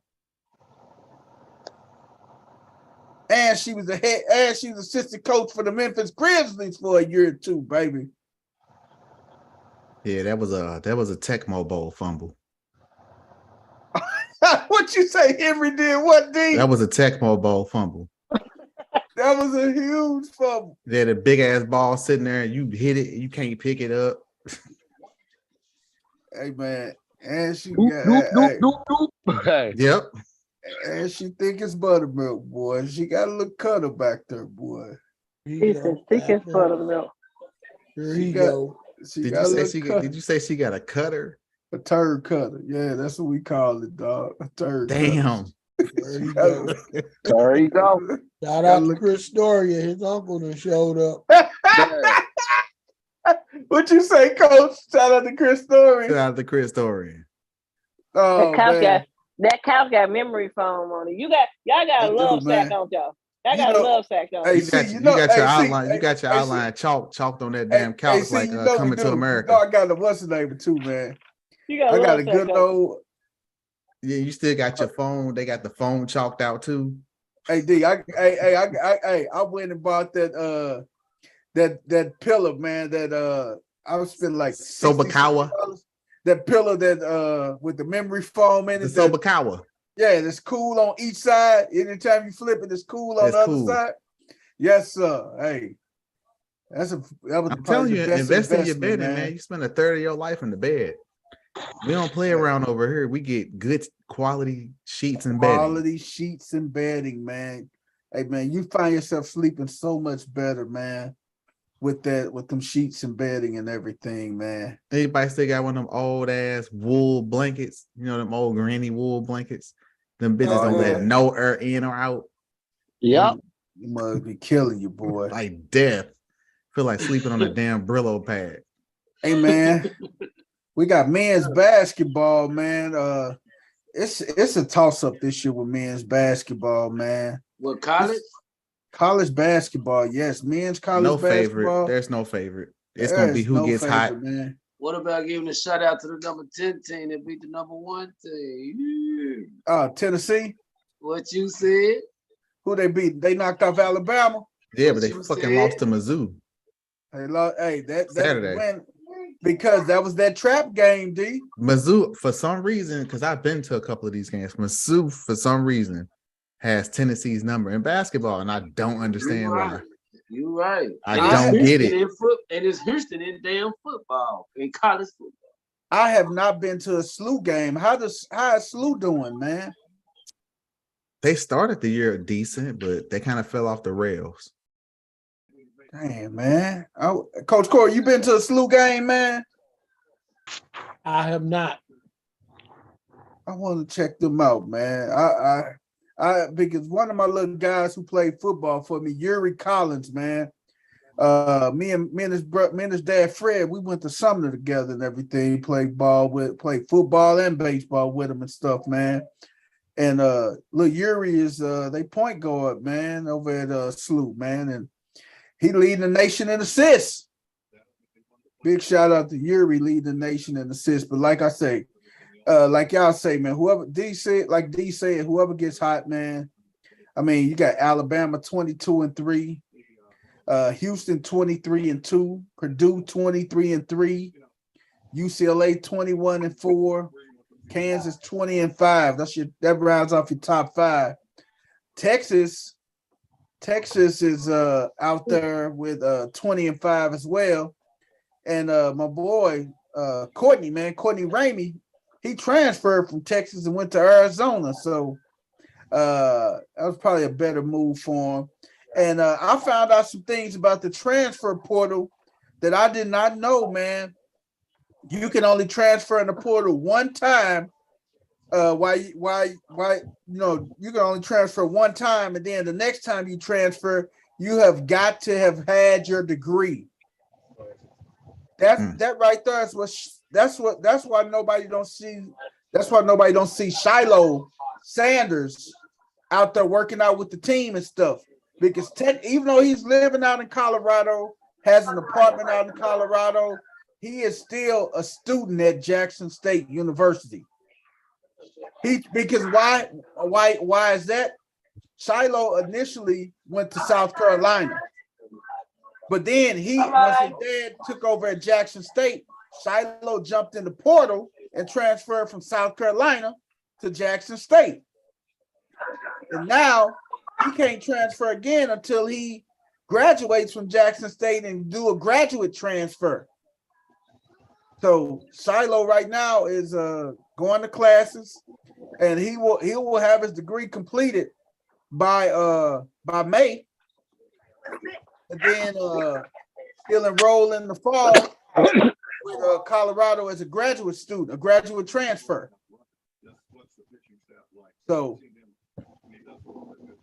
And she was assistant coach for the Memphis Grizzlies for a year or two, baby. Yeah, that was a Tecmo Bowl fumble. What you say, Henry did what, D? That was a Tecmo Bowl fumble. That was a huge fumble. They had a big ass ball sitting there, and you hit it, you can't pick it up. Hey man, and she got Yep. And she think it's buttermilk, boy. She got a little cutter back there, boy. He said thick as buttermilk. She got a little cutter. Did you say she got a cutter? A turd cutter. Yeah, that's what we call it, dog. A turd Damn. There you go. There you go. Shout out to Chris Storia. His uncle done showed up. What you say, Coach? Shout out to Chris Story. Shout out to Chris Story. Oh, that couch got memory foam on it. Y'all got a love sack, don't y'all? Y'all got a love sack, don't you? You got your outline. You got your outline chalked on that damn couch like Coming to America. I got the what's the name too, man. I got a good old. Yeah, you still got your phone. They got the phone chalked out too. Hey D, I went and bought that pillow, man. That I was spending like Sobakawa. That pillow that with the memory foam in it. The Sobakawa. Yeah, it's cool on each side. Anytime you flip it, it's cool on the other side. Yes, sir. Hey, I'm telling you, invest in your bedding, man. You spend a third of your life in the bed. We don't play around over here. We get good quality sheets and bedding. Quality sheets and bedding, man. Hey, man, you find yourself sleeping so much better, man, with them sheets and bedding and everything, man. Anybody still got one of them old ass wool blankets? You know, them old granny wool blankets? Them bitches don't let no air in or out. Yep. You must be killing you, boy. Like death. Feel like sleeping on a damn Brillo pad. Hey, man. We got men's basketball, man. It's a toss-up this year with men's basketball, man. What, college? College basketball, yes. Men's college basketball. Favorite. There's no favorite. It's gonna be who gets hot. Man. What about giving a shout out to the number 10 team that beat the number 1 team? Tennessee. What you said? Who they beat? They knocked off Alabama. Yeah, but they fucking lost to Mizzou. They lost. Hey, that Saturday. Win because that was that trap game, D. Mizzou, for some reason, because I've been to a couple of these games, Mizzou, for some reason, has Tennessee's number in basketball, and I don't understand why. You're right. I don't get it. And it's Houston in damn football, in college football. I have not been to a SLU game. How is SLU doing, man? They started the year decent, but they kind of fell off the rails. Damn, man. Coach Corey, you been to a SLU game, man? I have not. I want to check them out, man. I because one of my little guys who played football for me, Yuri Collins, man. Me and his dad Fred, we went to Sumner together and everything. Played football and baseball with him and stuff, man. And little Yuri is they point guard, man, over at SLU, man, and he leading the nation in assists. Big shout out to Yuri leading the nation in assists. But like I say, like y'all say, man, whoever D said, whoever gets hot, man. I mean, you got Alabama 22-3, Houston 23-2, Purdue 23-3, UCLA 21-4, Kansas 20-5. That rounds off your top 5. Texas is out there with 20-5 as well. And my boy Courtney Ramey, he transferred from Texas and went to Arizona. So that was probably a better move for him. And I found out some things about the transfer portal that I did not know, man. You can only transfer in the portal one time. Why you can only transfer one time, and then the next time you transfer, you have got to have had your degree. That right there is that's why nobody don't see Shiloh Sanders out there working out with the team and stuff. Because even though he's living out in Colorado, has an apartment out in Colorado, he is still a student at Jackson State University. Because why is that? Shiloh initially went to South Carolina, but then once his dad took over at Jackson State, Shiloh jumped in the portal and transferred from South Carolina to Jackson State. And now he can't transfer again until he graduates from Jackson State and do a graduate transfer. So Shiloh right now is going to classes, and he will have his degree completed by May, and then he'll enroll in the fall with Colorado as a graduate student, a graduate transfer. So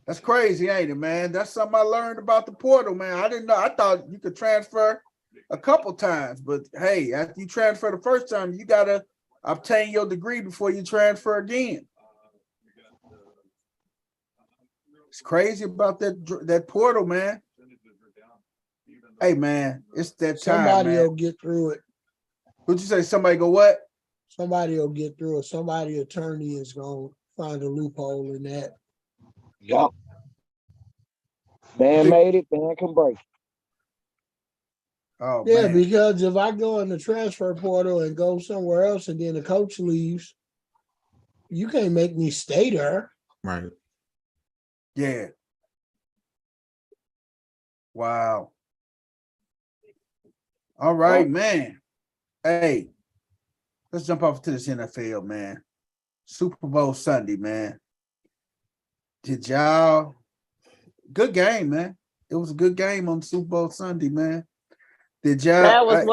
that's crazy, ain't it, man? That's something I learned about the portal, man. I didn't know. I thought you could transfer a couple times, but hey, after you transfer the first time, you gotta obtain your degree before you transfer again. It's crazy about that portal, man. Hey, man, it's that time. Somebody will get through it. What'd you say? Somebody go what? Somebody will get through it. Somebody attorney is gonna find a loophole in that. Yup. Man made it, man can break. Oh, yeah, man. because if I go in the transfer portal and go somewhere else and then the coach leaves, you can't make me stay there. Right. Yeah. Wow. All right, man. Hey, let's jump off to this NFL, man. Super Bowl Sunday, man. Did y'all? Good game, man. It was a good game on Super Bowl Sunday, man. Did y'all? That was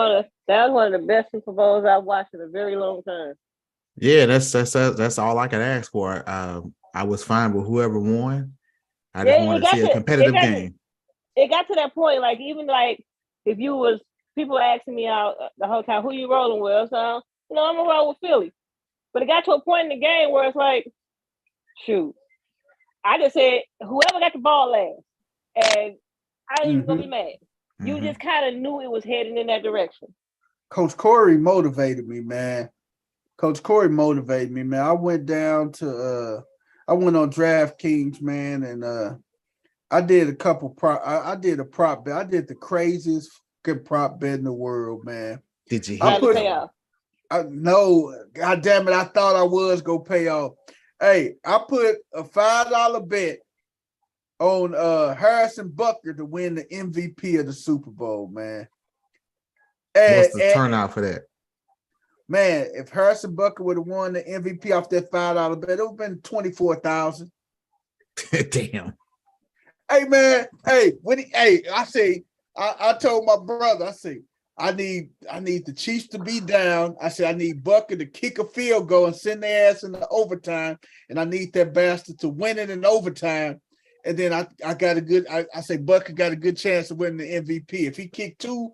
one of the best Super Bowls I've watched in a very long time. Yeah, that's all I could ask for. I was fine with whoever won. I just wanted to see a competitive game. It got to that point, like even like if you was people asking me out the whole time, who you rolling with? So I'm gonna roll with Philly. But it got to a point in the game where it's like, shoot, I just said whoever got the ball last, and I ain't even gonna be mad. You just kind of knew it was heading in that direction. Coach Corey motivated me, man. I went down to I went on DraftKings, man, and I did a couple I did a prop bet. I did the craziest good prop bet in the world, man. Did you pay off? No, God damn it, I thought I was gonna pay off. Hey, I put a $5 bet on Harrison Butker to win the MVP of the Super Bowl, man. What's the turnout for that? Man, if Harrison Butker would have won the MVP off that $5 bet, it would have been 24,000. Damn. Hey, man. Hey, I told my brother, I say, I need the Chiefs to be down. I said, I need Butker to kick a field goal and send their ass into overtime, and I need that bastard to win it in overtime. And then I say Butker got a good chance of winning the MVP. If he kicked 2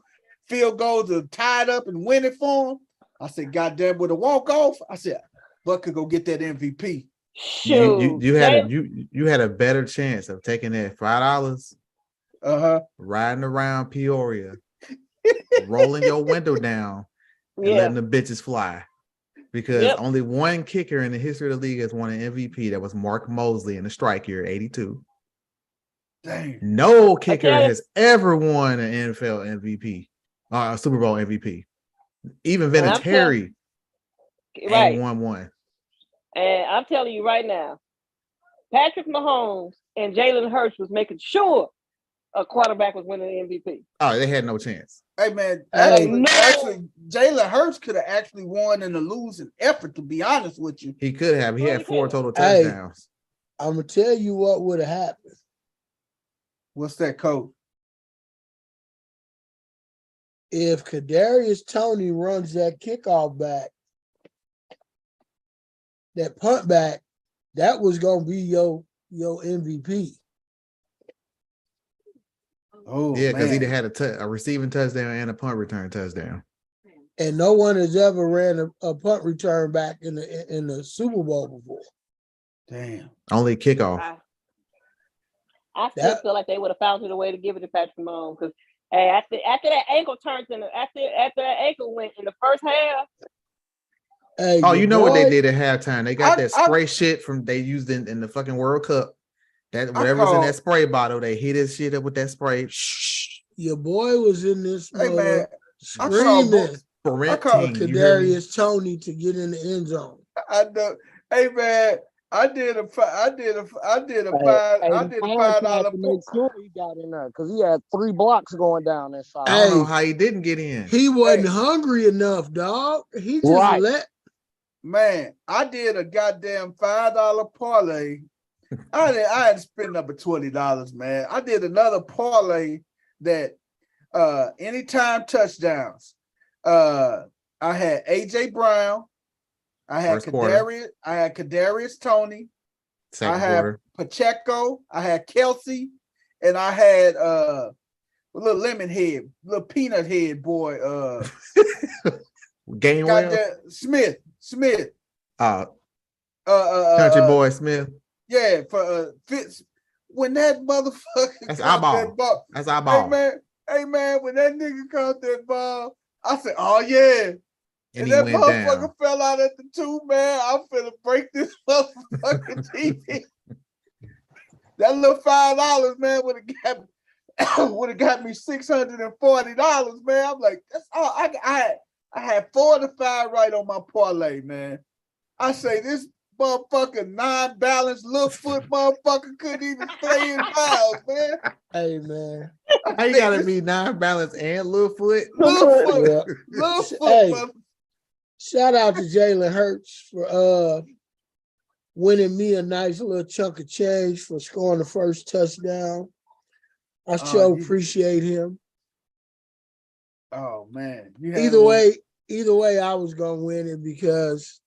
field goals to tie it up and win it for him, I said, goddamn, with a walk-off, I said, Butker go get that MVP. You had a better chance of taking that $5, riding around Peoria, rolling your window down, and letting the bitches fly. Because only one kicker in the history of the league has won an MVP. That was Mark Mosley in the strike year, 82. Dang. No kicker has ever won an NFL MVP, Super Bowl MVP. Even Vinatieri ain't won one. And I'm telling you right now, Patrick Mahomes and Jalen Hurts was making sure a quarterback was winning the MVP. Oh, they had no chance. Hey, man, actually Jalen Hurts could have actually won in a losing effort, to be honest with you. He could have. He had 4 total touchdowns. I'm going to tell you what would have happened. What's that, Coach? If Kadarius Toney runs that kickoff back, that punt back, that was going to be your MVP. Oh, yeah, because he'd had a receiving touchdown and a punt return touchdown. And no one has ever ran a punt return back in the Super Bowl before. Damn. Only kickoff. I still feel like they would have found a way to give it to Patrick Mahomes because after that ankle turns in after that ankle went in the first half. Hey, you know what they did at halftime? They got that spray shit from they used in the fucking World Cup. That whatever's in that spray bottle, they hit his shit up with that spray. Your boy was in this man, screaming I called Kadarius Toney to get in the end zone. I know. Hey man, I did a $5 to make sure he got in there because he had 3 blocks going down that side. I don't know how he didn't get in. He wasn't hungry enough, dog. He just let. Man, I did a goddamn $5 parlay. I had to spend up to $20, man. I did another parlay that anytime touchdowns. I had AJ Brown. I had Kadarius Toney. Second I had quarter. Pacheco. I had Kelsey, and I had a little lemon head, little peanut head boy. Gainwell. Smith. Country boy Smith. Yeah, for Fitz. When that motherfucker caught that ball. That's our ball. Hey man, when that nigga caught that ball, I said, "Oh yeah." And that motherfucker fell out at the 2, man. I'm finna break this motherfucking TV. That little $5, man, would have got me $640, man. I'm like, that's all I had 4 to 5 right on my parlay, man. I say this motherfucker non-balanced little foot motherfucker couldn't even stay in bounds, man. Hey man. How you gotta be non-balanced and little foot? Little foot. Hey, shout out to Jalen Hurts for winning me a nice little chunk of change for scoring the first touchdown. I sure appreciate him. Oh man. Either way, I was gonna win it because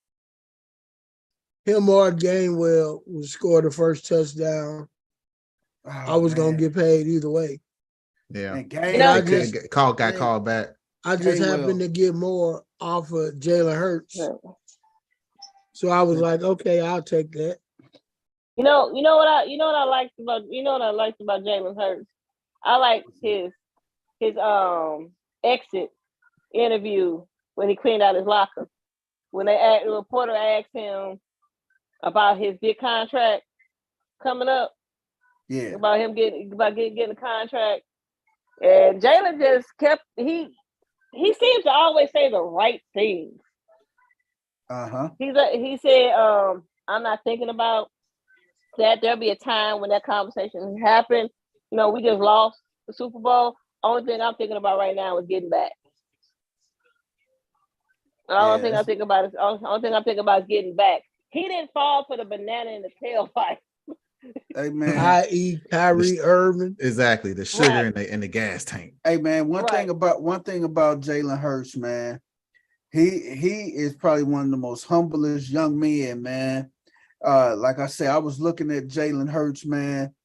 him or Gainwell would score the first touchdown. I was gonna get paid either way. Yeah. Got called back. I just happened to get more off of Jalen Hurts. So I was like, okay, I'll take that. You know what I liked about Jalen Hurts? I liked his exit interview when he cleaned out his locker. When the reporter asked him about his big contract coming up. Yeah. About him getting a contract. And Jalen just kept he seems to always say the right things. He said, I'm not thinking about that. There'll be a time when that conversation happened. You know, we just lost the Super Bowl. Only thing I'm thinking about right now is getting back. Only thing I'm thinking about is getting back. He didn't fall for the banana in the tailpipe. Hey man, i.e. Kyrie Irving. Exactly, the sugar in the gas tank. Hey man, one thing about Jalen Hurts, man, he is probably one of the most humblest young men, man. Like I said, I was looking at Jalen Hurts, man.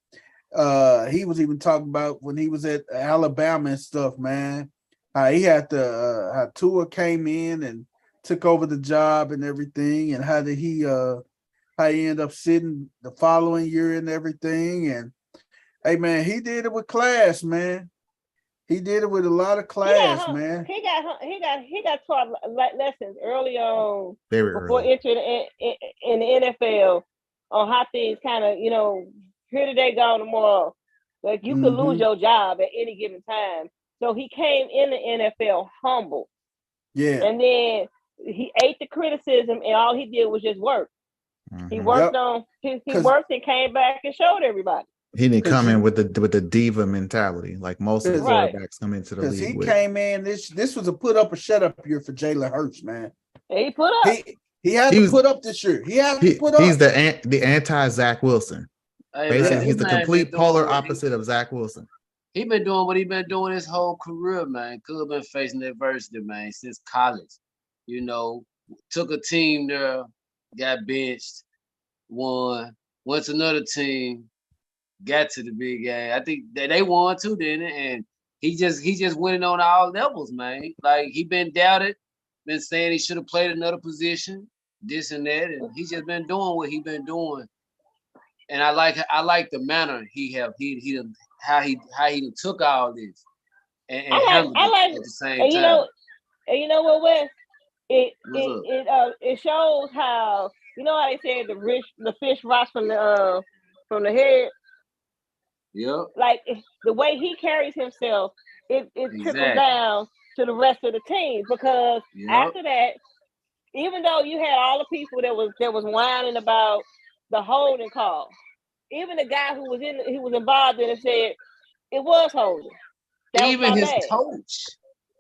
He was even talking about when he was at Alabama and stuff, man. He had how Tua came in and took over the job and everything, and how he ended up sitting the following year and everything. And hey man, he did it with class, man. He did it with a lot of class, man. He got taught lessons early on before early. entering in the NFL on how things kind of, here today, gone tomorrow. Like you could lose your job at any given time. So he came in the NFL humble. Yeah. And then he ate the criticism and all he did was just work. He worked he worked and came back and showed everybody. He didn't come in with the diva mentality like most of the quarterbacks come into the league. Because he came in, this was a put up or shut up year for Jalen Hurts, man. He put up. He had to put up this year. He had to put up. He's the anti Zach Wilson. Basically, he's the complete polar opposite of Zach Wilson. He been doing what he been doing his whole career, man. Could have been facing adversity, man, since college. Took a team there, got benched, won, went to another team, got to the big game. I think they won too, didn't it? And he just winning on all levels, man. Like he been doubted, been saying he should have played another position, this and that, and he just been doing what he been doing. And I like the manner how he took all this and handled it at the same time. You know what, Wes? It shows how how they said the fish rots from the head. Yep. Like the way he carries himself, it trickles down to the rest of the team because after that, even though you had all the people that was whining about the holding call, even the guy who was involved in it said it was holding. That even his bad. coach,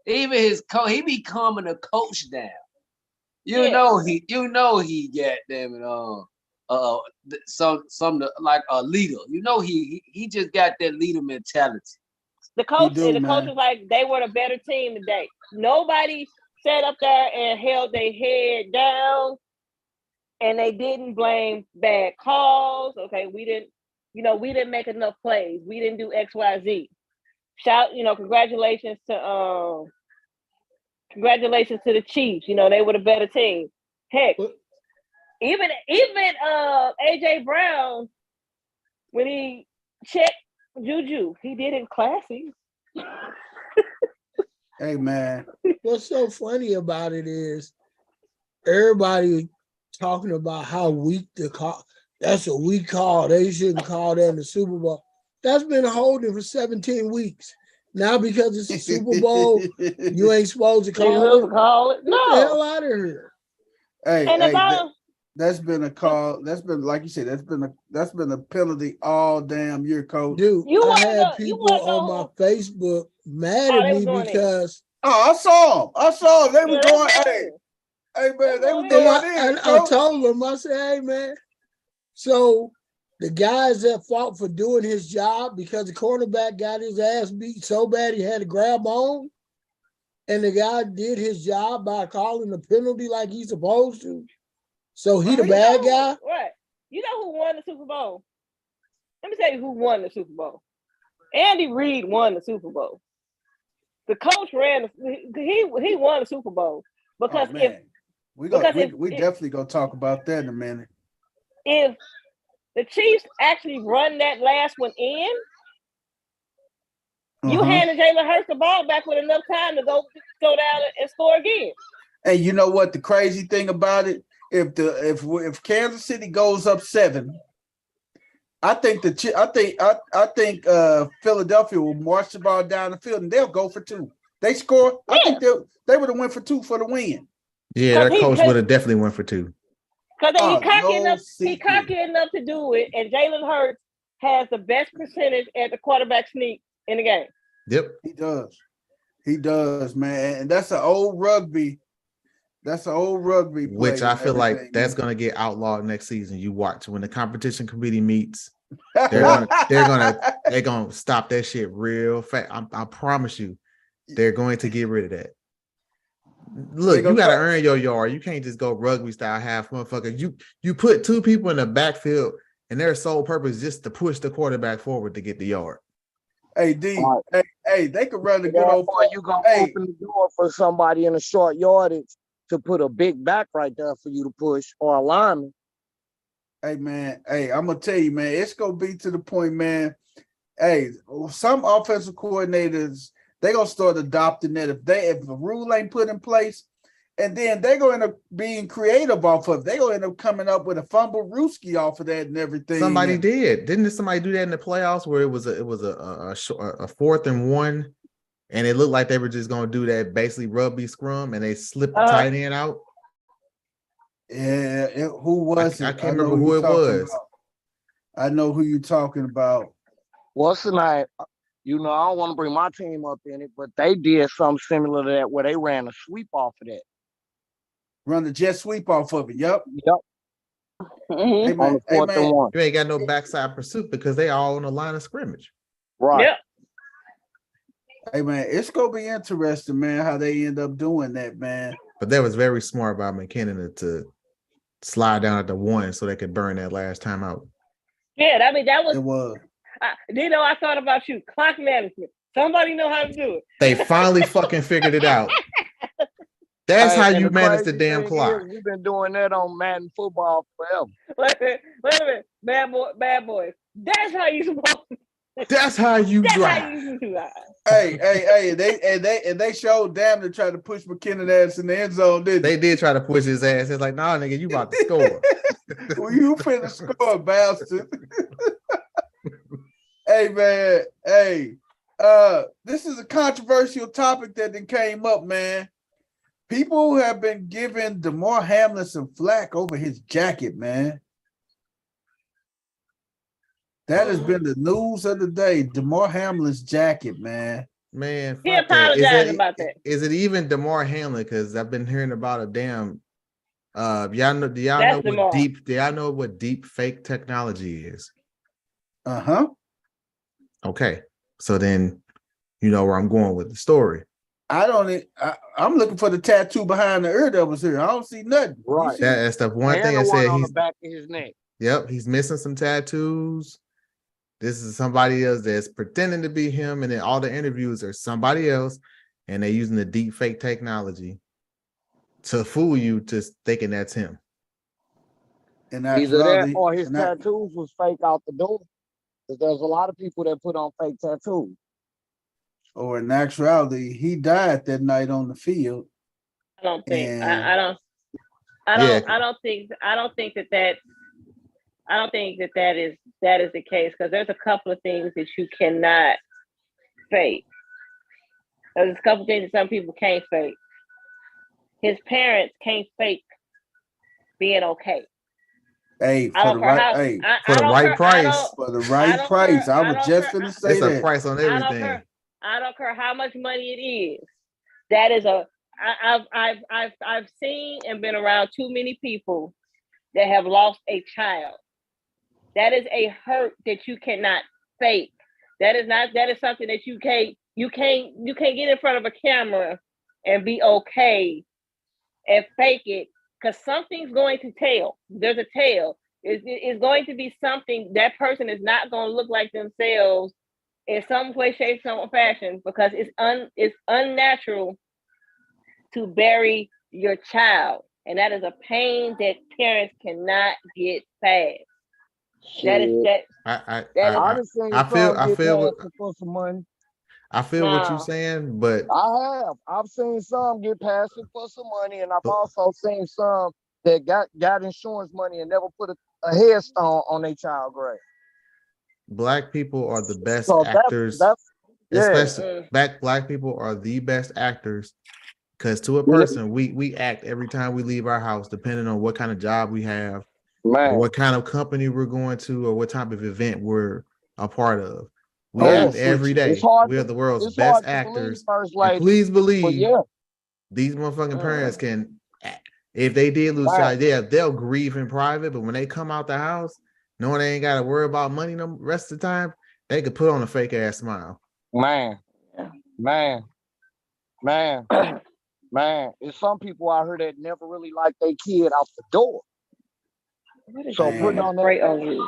he be calming the coach down. You Yeah. know he got them some like a leader. You know he just got that leader mentality. The coach coach was like they were the better team today. Nobody sat up there and held their head down, and they didn't blame bad calls. Okay, we didn't make enough plays. We didn't do X, Y, Z. Congratulations to the Chiefs. They were the better team. Heck, even AJ Brown, when he checked Juju, he did it classy. Hey man, what's so funny about it is everybody talking about how weak the call. That's a weak call. They shouldn't call that in the Super Bowl. That's been holding for 17 weeks. Now because it's a Super Bowl, you ain't supposed to call it. No. Get the hell out of here. That's been a call. That's been, like you said, that's been a penalty all damn year, coach. Dude, I had people on my Facebook mad at me because I saw them. They were going, hey man, they were going in. I told them, I said, hey man. So the guys that fought for doing his job because the cornerback got his ass beat so bad he had to grab on, and the guy did his job by calling the penalty like he's supposed to. So he the bad guy? Right. You know who won the Super Bowl? Let me tell you who won the Super Bowl. Andy Reid won the Super Bowl. The coach he won the Super Bowl because we definitely gonna talk about that in a minute. If the Chiefs actually run that last one in, you handed Jalen Hurts the ball back with enough time to go down and score again. And you know what the crazy thing about it? If Kansas City goes up 7, I think Philadelphia will march the ball down the field and they'll go for 2. They score. Yeah. I think they would have went for 2 for the win. Yeah, their coach would have definitely went for 2. Because he cocky enough to do it, and Jalen Hurts has the best percentage at the quarterback sneak in the game. Yep, he does, man, and that's an old rugby. Play, which I feel like that's gonna get outlawed next season. You watch when the competition committee meets, they're gonna stop that shit real fast. I promise you, they're going to get rid of that. Look, you gotta earn your yard. You can't just go rugby style half motherfucker. You put 2 people in the backfield and their sole purpose is just to push the quarterback forward to get the yard. Hey D, hey, they could run the good old. You gonna open the door for somebody in a short yardage to put a big back right there for you to push or a lineman. Hey man, I'm gonna tell you, man, it's gonna be to the point, man. Hey, some offensive coordinators, they gonna start adopting that if the rule ain't put in place, and then they're gonna end up being creative off of it. They're gonna end up coming up with a fumble rooski off of that and everything. Somebody didn't somebody do that in the playoffs where it was a 4th and 1, and it looked like they were just gonna do that basically rugby scrum, and they slipped the tight end out. Yeah, who was it? I can't remember who it was. I know who you're talking about. What's the night? I don't want to bring my team up in it, but they did something similar to that where they ran a sweep off of that. Run the jet sweep off of it. Yep. Mm-hmm. Hey, man, on the 4th and 1. You ain't got no backside pursuit because they all on the line of scrimmage. Right. Yep. Hey man, it's gonna be interesting, man, how they end up doing that, man. But that was very smart by McKinnon to slide down at the 1 so they could burn that last time out. Yeah, I mean that was. It was. I thought about you. Clock management. Somebody know how to do it. They finally fucking figured it out. That's how you manage the damn clock. We've been doing that on Madden football forever. Wait a minute, bad boys. That's how you supposed to. That's how you drive. How you do that. Hey, they showed damn to try to push McKinnon ass in the end zone, didn't they? They did try to push his ass. It's like, nah, nigga, you about to score. Well, you finna score, bastard. Hey man, this is a controversial topic that then came up, man. People have been giving DeMar Hamlin some flack over his jacket, man. That has been the news of the day. DeMar Hamlin's jacket, man. Man, He fuck that. apologized about that. Is it even DeMar Hamlin? Because I've been hearing about a damn. Y'all know? Do y'all That's know DeMar. what deep? Do y'all know what deep fake technology is? Uh-huh. Okay, so then you know where I'm going with the story. I'm looking for the tattoo behind the ear that was here. I don't see nothing. Right. That's the one And thing the I one said. on He's the back of his neck. Yep, he's missing some tattoos. This is somebody else that's pretending to be him, and then all the interviews are somebody else, and they're using the deep fake technology to fool you to thinking that's him. And either that or his tattoos was fake out the door. Because there's a lot of people that put on fake tattoos. Or in actuality, he died that night on the field. I don't think. And- I don't. I Yeah. don't. I don't think. I don't think that. I don't think that is the case, because there's a couple of things that you cannot fake. There's a couple of things that some people can't fake. His parents can't fake being okay. Hey, I for don't the care right, how. hey, For the right price. for the right price. I was just gonna say It's a that. price on I don't everything. care. I don't care how much money it is. That is I've seen and been around too many people that have lost a child. That is a hurt that you cannot fake. That is something that you can't get in front of a camera and be okay and fake it, because something's going to tell. There's a tell. It's going to be something. That person is not going to look like themselves in some way, shape, or fashion, because it's unnatural to bury your child, and that is a pain that parents cannot get past. That is that. I feel for some money. I feel what you're saying, but I've seen some get past it for some money, and I've also seen some that got insurance money and never put a headstone on their child grave. Black people are the best So actors. yeah. Especially black people are the best actors, because to a person, we act every time we leave our house, depending on what kind of job we have, or what kind of company we're going to, or what type of event we're a part of. We act every day. We are the world's best actors. And please believe these motherfucking parents can, if they did lose child, they'll grieve in private, but when they come out the house, knowing they ain't got to worry about money the rest of the time, they could put on a fake ass smile. Man. There's some people out here that never really like their kid out the door. So putting on that great on you.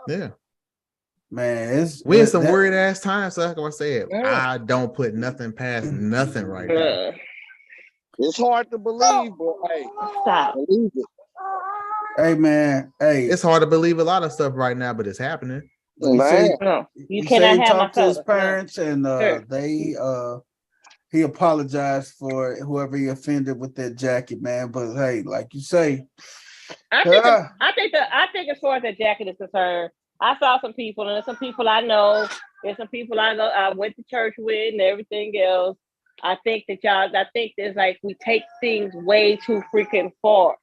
Yeah. Man, we in some weird ass times. So like I said, I don't put nothing past nothing right now. It's hard to believe, but hey, believe it. Hey man, hey, it's hard to believe a lot of stuff right now, but it's happening. He said, you he cannot said he have talked my to his soda. parents, and Sure. he apologized for whoever he offended with that jacket, man. But hey, like you say, I think as far as that jacket is concerned, I saw some people, and there's some people I know, there's some people I went to church with and everything else. I think there's like, we take things way too freaking far.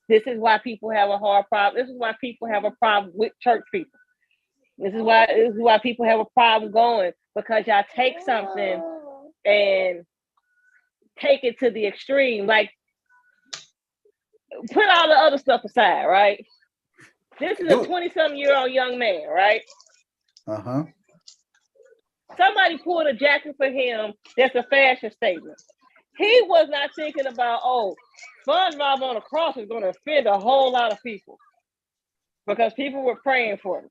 This is why people have a hard problem. This is why people have a problem with church people. This is why people have a problem going, because y'all take something and take it to the extreme. Like, put all the other stuff aside, right? This is a 20-something-year-old young man, right? Uh-huh. Somebody pulled a jacket for him that's a fashion statement. He was not thinking about, SpongeBob on the cross is going to offend a whole lot of people, because people were praying for him.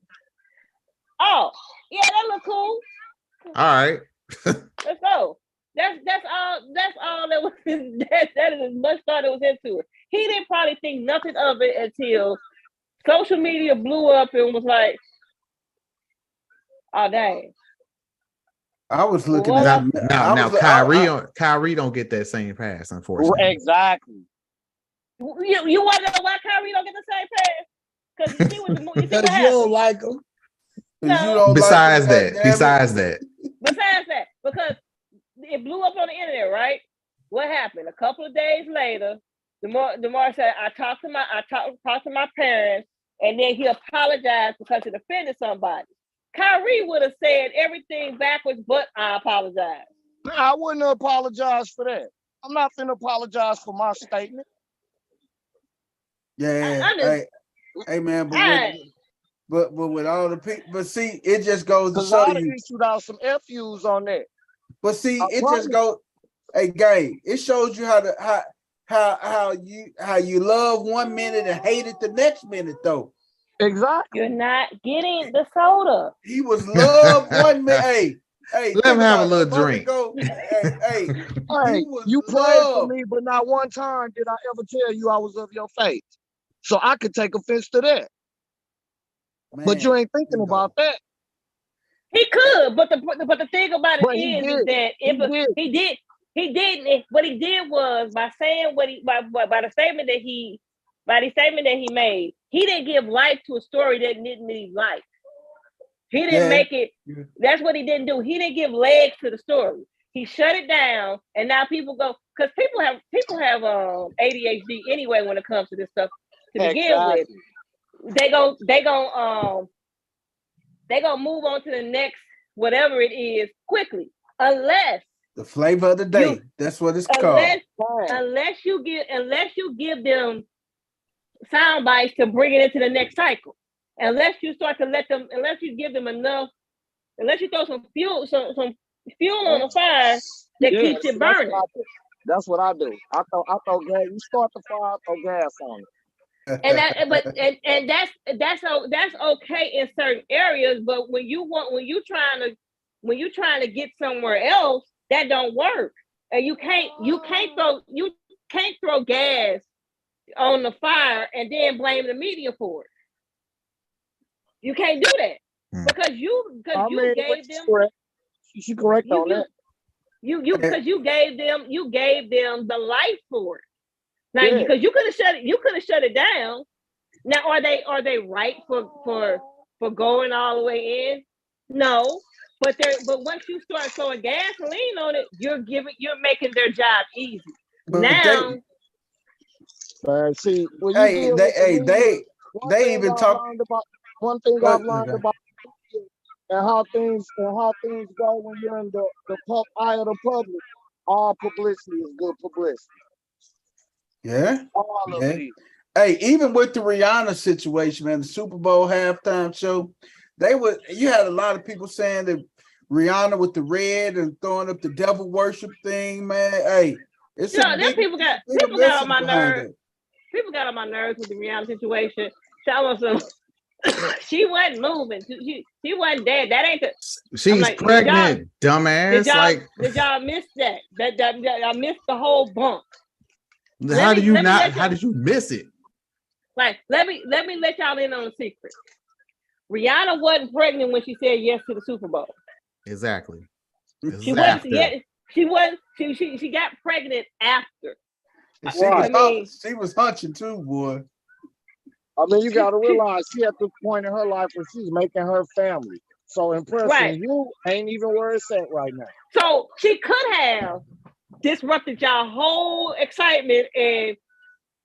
Oh, yeah, that look cool. All right. Let's go. That's all that was. That is as much thought that was into it. He didn't probably think nothing of it until social media blew up and was like, "Oh dang." I was looking at now Kyrie don't get that same pass, unfortunately. Exactly. You want to know why Kyrie don't get the same pass? Because you see what the movie. Because you don't like him. No. Besides that, because it blew up on the internet, right? what happened? A couple of days later, DeMar said, I talked to my parents, and then he apologized because it offended somebody. Kyrie would have said everything backwards, but I apologize. I wouldn't apologize for that. I'm not finna apologize for my statement. Yeah, hey man, but with all the people, but see, it just goes to show you. Issued out some FUs on that. But see, it just goes. Hey, gang, it shows you how you love 1 minute and hate it the next minute, though. Exactly. You're not getting the soda. He was loved 1 minute. Hey, let him have a little drink. Hey, you prayed for me, but not one time did I ever tell you I was of your faith. So I could take offense to that. Man, but you ain't thinking about that. He could, but the thing about it is that he didn't. What he did was by saying by the statement that he made, he didn't give life to a story that didn't need life. He didn't make it. That's what he didn't do. He didn't give legs to the story. He shut it down, and now people go because people have ADHD anyway when it comes to this stuff to begin with. They gonna move on to the next whatever it is quickly, unless the flavor of the day. That's what it's called. Unless you give them sound bites to bring it into the next cycle. Unless you start to unless you give them enough, unless you throw some fuel on the fire that keeps it burning. That's what I do. I throw gas. You start the fire, I throw gas on it. And that's okay in certain areas, but when you trying to get somewhere else, that don't work. And you can't throw gas on the fire and then blame the media for it. You can't do that because you gave them. She correct on that. Because you gave them the life for it. Now, because you could have shut it down. Now, are they right for going all the way in? No, but once you start throwing gasoline on it, you're making their job easy. But now, see, they even talk. One thing I've learned about and how things go when you're in the eye of the public. All publicity is good publicity. Yeah. Hey, even with the Rihanna situation, man, the Super Bowl halftime show, you had a lot of people saying that Rihanna with the red and throwing up the devil worship thing, man. Hey, people got on my nerves. People got on my nerves with the Rihanna situation. She wasn't moving. She wasn't dead. That ain't the. She's pregnant, dumbass. Did y'all miss that? I missed the whole bump. How did you miss it? Like, let me let y'all in on a secret. Rihanna wasn't pregnant when she said yes to the Super Bowl. Exactly. She wasn't yet. She got pregnant after. She was hunching too, boy. I mean, you got to realize she at this point in her life where she's making her family. So impressing you ain't even where it's at right now. So she could have disrupted y'all whole excitement and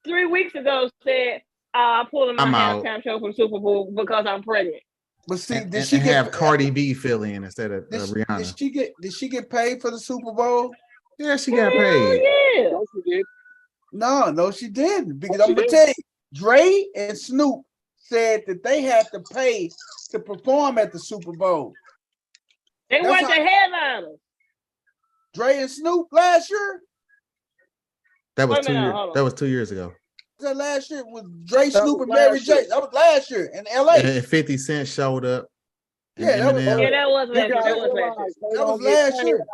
3 weeks ago said, I'm pulling my halftime show for the Super Bowl because I'm pregnant. But see, did she have Cardi B fill in instead of Rihanna? Did she get paid for the Super Bowl? Yeah, she got paid. Yeah. No, she did. No, she didn't. Because I'm gonna tell you, Dre and Snoop said that they had to pay to perform at the Super Bowl. They weren't the headliners. Dre and Snoop last year? That was 2 years. That was 2 years ago. That last year was Dre, Snoop, and Mary J. That was last year in LA. And 50 Cent showed up. Yeah, that was last year. That was last year.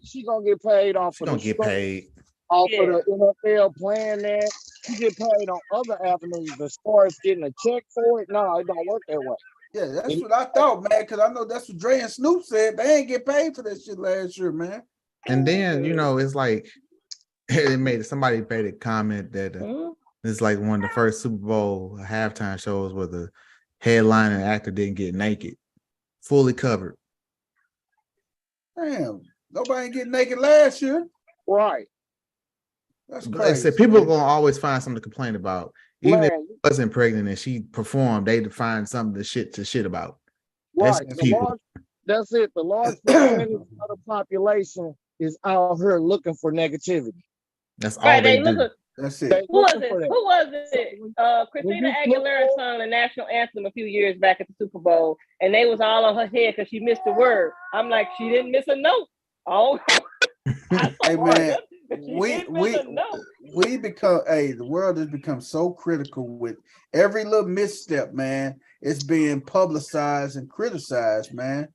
She gonna get paid off. She gonna get paid off of the NFL playing there. She get paid on other avenues. The stars getting a check for it. No, it don't work that way. Yeah, that's what I thought, man. Because I know that's what Dre and Snoop said. They ain't get paid for that shit last year, man. And then it's like somebody made a comment that it's like one of the first Super Bowl halftime shows where the headliner and actor didn't get naked, fully covered. Damn, nobody get naked last year. Right. That's Like I crazy. said, people are gonna always find something to complain about. Even if Man, she wasn't pregnant and she performed, they'd find something to shit about. right. That's The people. large, that's it. The large percentage of the population is out here looking for negativity. That's all Right, they they look do. at That's They it. who was looking it? for that. Who was So it? when Christina you look Aguilera for sung the national anthem a few years back at the Super Bowl, and they was all on her head because she missed a word. I'm like, she didn't miss a note. Oh, Hey man, she didn't miss a note. we become the world has become so critical with every little misstep, man. It's being publicized and criticized, man.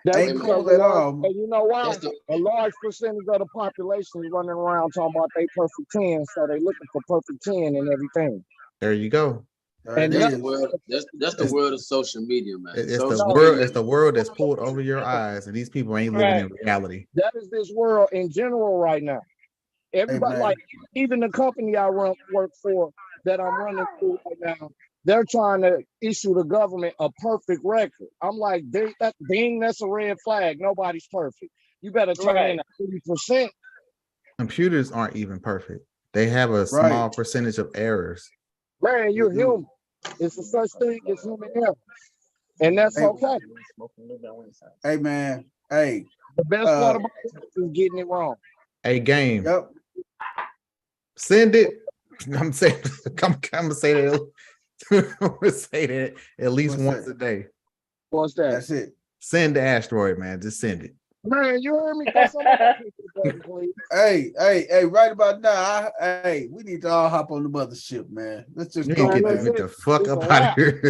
That's Ain't because cool a at large, all. and you know why? A large percentage of the population is running around talking about they perfect 10, so they looking for perfect 10 and everything. There you go. There And it That's is. the world. That's the It's, world of social media, man. it's the Social world. media. It's the world that's pulled over your eyes, and these people ain't living in reality. that is this world in general right now. Everybody, man. like even the company I work for that I'm running through right now, they're trying to issue the government a perfect record. I'm like, ding, that's a red flag. Nobody's perfect. You better turn in 80%. Computers aren't even perfect. They have a small percentage of errors. Man, you're human. It's a such thing as human error. And that's okay. Hey man, hey. The best part about it is getting it wrong. A game. Yep. Send it. I'm saying. I'm gonna say that. I'm gonna say that at least once a day. What's that? That's it. Send the asteroid, man. Just send it. Man, you heard me? Go somebody hit the button, please. Hey, right about now, we need to all hop on the mothership, man. Let's just You go, ain't man. get the fuck up out of here.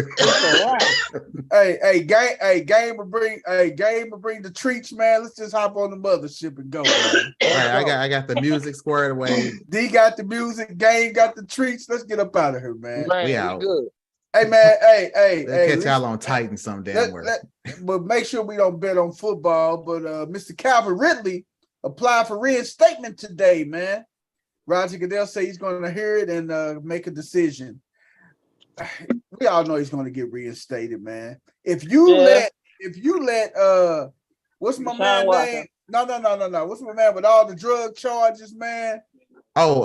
Game will bring the treats, man. Let's just hop on the mothership and go, man. All right, I got the music squared away. D got the music, Game got the treats. Let's get up out of here, man. We out. Good. Hey man, hey, catch y'all on Titan some damn where. But make sure we don't bet on football. But Mr. Calvin Ridley applied for reinstatement today, man. Roger Goodell say he's going to hear it and make a decision. We all know he's going to get reinstated, man. If you let what's my man name? No. What's my man with all the drug charges, man? Oh,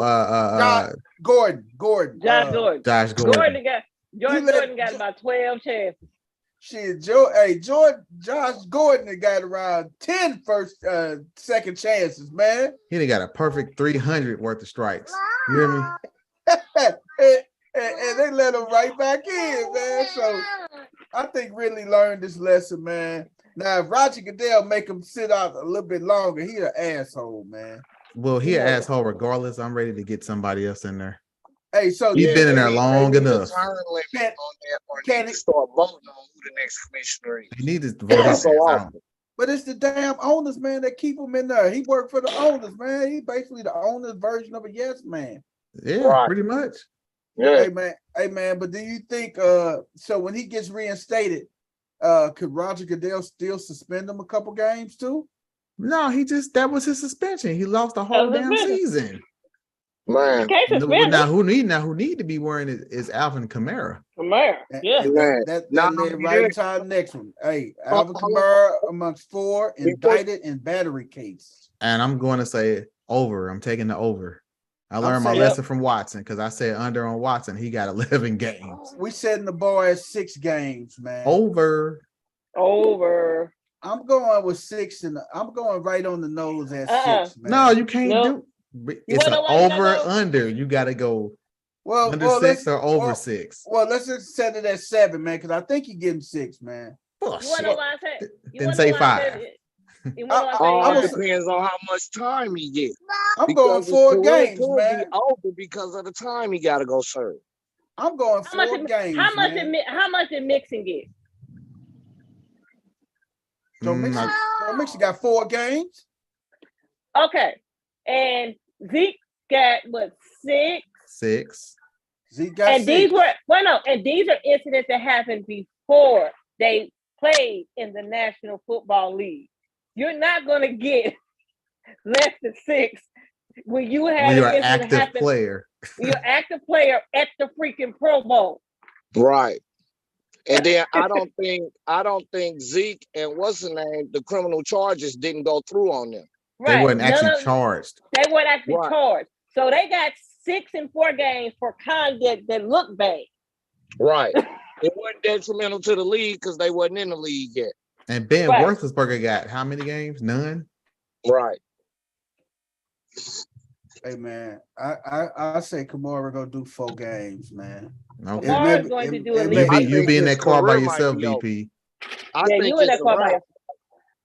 Gordon. Josh Gordon. Josh Gordon. Gordon got about 12 chances. Shit, Josh Gordon got around 10 second chances, man. He done got a perfect 300 worth of strikes. You hear me? and they let him right back in, man. So I think Ridley learned this lesson, man. Now, if Roger Goodell make him sit out a little bit longer, he an asshole, man. Well, he an asshole regardless. I'm ready to get somebody else in there. Hey, so he's been in there long enough. Can he start voting on who the next commissioner is? He needs to vote his ass out. But it's the damn owners, man, that keep him in there. He worked for the owners, man. He basically the owner's version of a yes man. Yeah, pretty much. Yeah. Hey man, but do you think so when he gets reinstated, could Roger Goodell still suspend him a couple games too? No, that was his suspension. He lost the whole damn season. Man, now who need to be wearing it is Alvin Kamara. Yeah. That led right into our next one. Hey, Alvin Kamara amongst 4 indicted in battery case. And I'm going to say over. I'm taking the over. I learned my lesson from Watson because I said under on Watson. He got 11 games. We setting the bar at 6 games, man. Over. I'm going with 6, and I'm going right on the nose at 6, man. No, you can't do. It's an over under. You got to go under 6 or over 6. Well, let's just set it at 7, man, because I think you're getting 6, man. Then say 5. It depends on how much time he gets. I'm going 4 games, man. Over because of the time he got to go serve. I'm going 4 games. How much did Mixon get? So Mixon got 4 games. Okay, and Zeke got what 6? 6. Zeke got 6. These are incidents that happened before they played in the National Football League. You're not going to get less than 6 when you have you're an active player. You're an active player at the freaking Pro Bowl. Right. And then I don't think Zeke and what's the name, the criminal charges didn't go through on them. Right. They weren't actually charged. They weren't actually charged. So they got 6 and 4 games for conduct that looked bad. Right. It wasn't detrimental to the league because they wasn't in the league yet. And Ben Roethlisberger got how many games? None. Right. Hey man, I say Kamara gonna do 4 games, man. Okay. Kamara's going to do at least. You be in that car by yourself, BP. I think it's a wrap.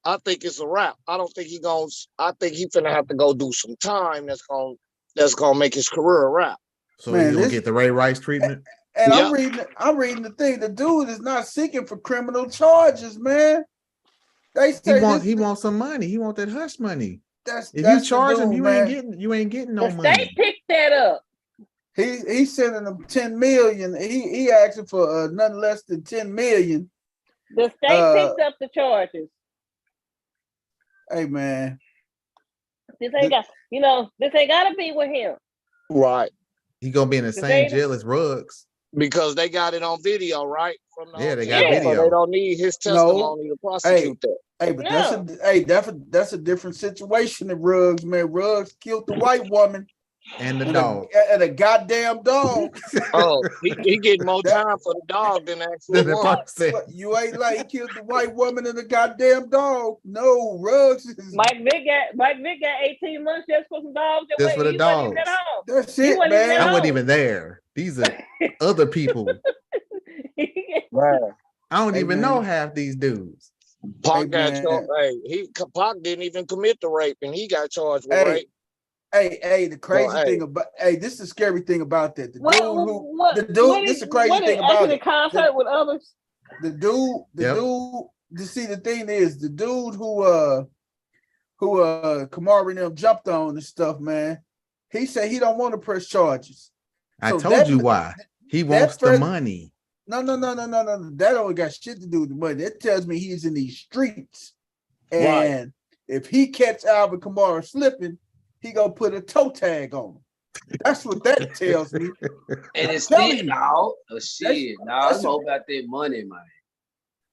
I think it's a wrap. I don't think I think he's gonna have to go do some time that's gonna make his career a wrap. So man, you gonna get the Ray Rice treatment? And I'm reading the thing. The dude is not seeking for criminal charges, man. They say he wants some money. He want that hush money. That's you charge him, you ain't getting no money. They picked that up. He's sending them 10 million. He asking for nothing less than 10 million. The state picked up the charges. Hey man, this ain't gotta be with him. Right. He gonna be in the same jail as Ruggs because they got it on video, right? They got video. So they don't need his testimony to prosecute that. Hey, but that's a different situation than Ruggs, man. Ruggs killed the white woman and the dog and a goddamn dog. Oh, he getting more time for the dog than actually one. You ain't like he killed the white woman and the goddamn dog. No, Ruggs is Mike Vick got 18 months just for some dogs. Just for the dogs. That's it, man. I wasn't even there. These are other people. Right. I don't even know half these dudes. Pac got charged. Pac didn't even commit the rape, and he got charged with rape. Hey, the crazy thing about this is the scary thing about that. This is the crazy thing about it. Concert with others. The dude. See, the thing is, the dude who Kamara and them jumped on and stuff, man. He said he don't want to press charges. I told you why. He wants the money. No. That only got shit to do with the money. That tells me he's in these streets, and if he catch Alvin Kamara slipping, he gonna put a toe tag on him. That's what that tells me. And it's still now. Oh shit! Now it's all about that money, man.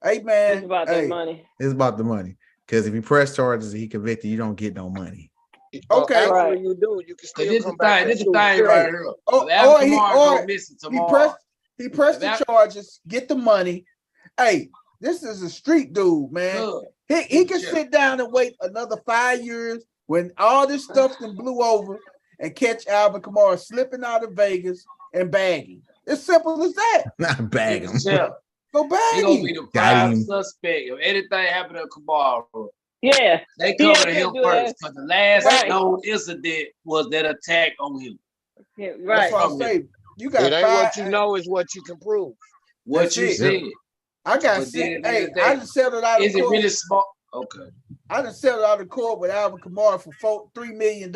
Hey man, it's about that money. It's about the money. Because if you press charges and he convicted, you don't get no money. Okay, you do. You can still come back. This is the thing right here. He pressed the charges, get the money. Hey, this is a street dude, man. He can sit down and wait another 5 years when all this stuff then blew over and catch Alvin Kamara slipping out of Vegas and bagging. It's simple as that. Not bag him. Go bag He gonna be the prime suspect if anything happened to Kamara. Yeah, they covered him first because the last known incident was that attack on him. Yeah, right. That's what I'm saying. You got it ain't what you know is what you can prove. What you said. I got sick. Hey, I just settled out of court. Is it really small? Okay. I just settled out of court with Alvin Kamara for $3 million.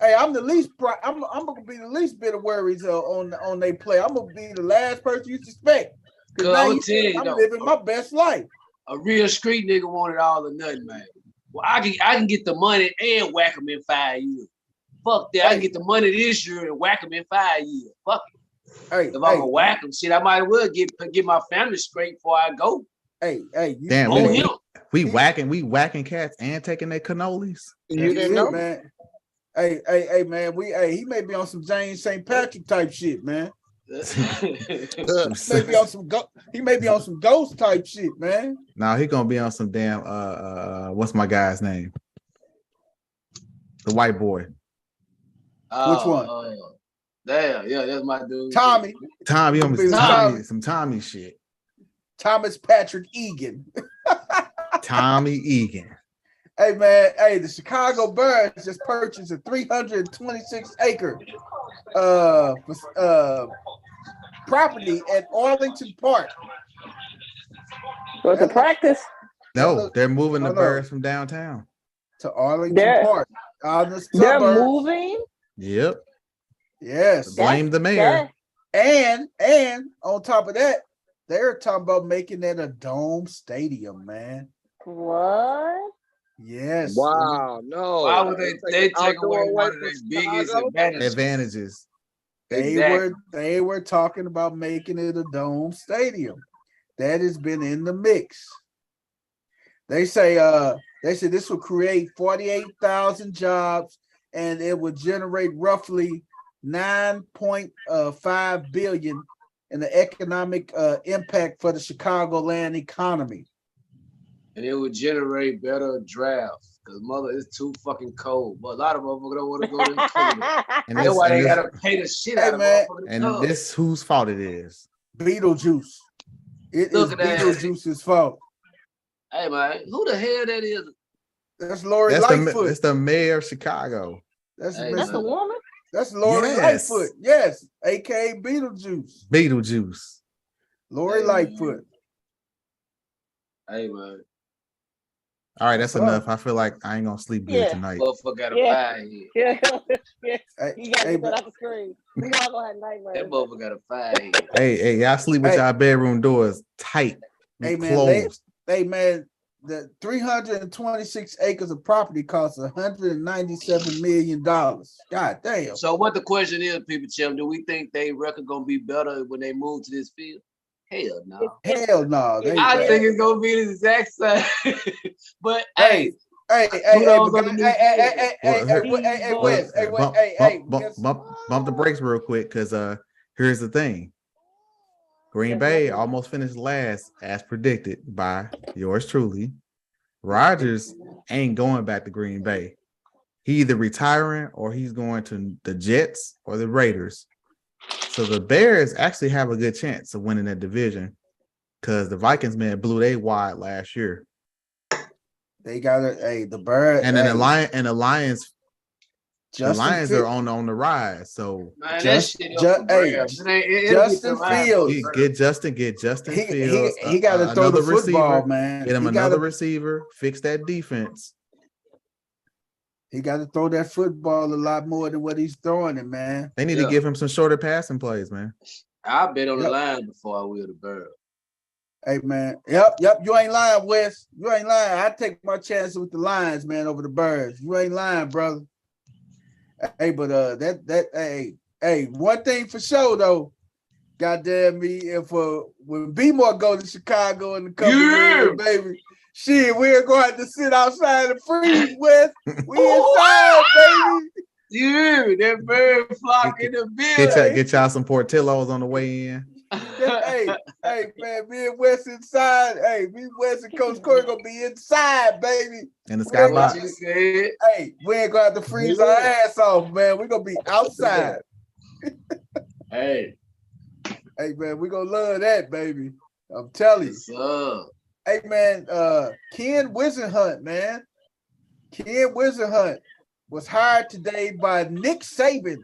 Hey, I'm the least. I'm gonna be the least bit of worries on they play. I'm gonna be the last person you suspect. I'm living my best life. A real street nigga wanted all or nothing, man. Well, I can get the money and whack him in 5 years. Fuck that. I can get the money this year and whack him in 5 years. Fuck it. Hey, if I'm gonna whack him, shit, I might as well get my family straight before I go. Hey, damn, we whacking cats and taking their cannolis. You didn't know, man. Hey, man. He may be on some James St. Patrick type shit, man. He may be on some ghost type shit, man. Now he gonna be on some damn what's my guy's name? The white boy. Which one? Damn, yeah, that's my dude. Tommy. Some Tommy shit. Thomas Patrick Egan. Tommy Egan. Hey man, the Chicago Bears just purchased a 326-acre property at Arlington Park. Was it practice? No, they're moving the Bears from downtown to Arlington Park. They're moving. Yep. Yes. Blame the mayor. And on top of that, they're talking about making that a dome stadium, man. What? Yes. Wow. No. Why would they take away one of their biggest advantages? They were talking about making it a dome stadium. That has been in the mix. They say this will create 48,000 jobs, and it would generate roughly 9.5 billion in the economic impact for the Chicagoland economy. And it would generate better drafts because mother is too fucking cold. But a lot of motherfuckers don't want to go to the cold. And that's why they gotta pay the shit out of motherfuckers. And this whose fault it is? Beetlejuice. It is Beetlejuice's fault. Hey man, who the hell that is? That's Lori Lightfoot. That's the mayor of Chicago. That's a woman. That's Lori Lightfoot. Yes, aka Beetlejuice. Beetlejuice. Lori Lightfoot. Hey man. All right, that's enough. I feel like I ain't gonna sleep good tonight. Motherfucker got a fire head. Yeah. You gotta get that off the screen. We all gonna have nightmares. That motherfucker got a fire head. Hey, y'all sleep with y'all bedroom doors tight. Hey man, closed. The 326 acres of property costs $197 million. God damn. So what the question is, people, Chim, do we think they record gonna be better when they move to this field? Hell no. Hell no. I think it's gonna be the exact same. But hey, bump the brakes real quick, because here's the thing. Green Bay almost finished last as predicted by yours truly. Rodgers ain't going back to Green Bay. He either retiring or he's going to the Jets or the Raiders. So the Bears actually have a good chance of winning that division because the Vikings blew their wad last year. They got the Bird and then the Lions. The Lions are on the rise, so man, Justin Fields. Get Justin Fields. He got to throw the football, receiver, man. Get him another receiver. Fix that defense. He got to throw that football a lot more than what he's throwing it, man. They need to give him some shorter passing plays, man. I bet on the line before I will the Bird. Hey man, yep. You ain't lying, Wes. You ain't lying. I take my chances with the Lions, man, over the Birds. You ain't lying, brother. Hey, but one thing for sure though, goddamn me, if when B-More go to Chicago in the couple years, baby, shit, we're gonna have to sit outside and freeze, Wes. We inside, baby. Yeah, that bird flock in the building. Get y'all some Portillos on the way in. hey, man, me and Wes inside. Hey, me, Wes, and Coach Corey gonna be inside, baby. In the skybox. Hey, we ain't gonna have to freeze our ass off, man. We're gonna be outside. Hey, man, we gonna love that, baby. I'm telling you. Hey, man, Ken Wisenhunt, man. Ken Wisenhunt was hired today by Nick Saban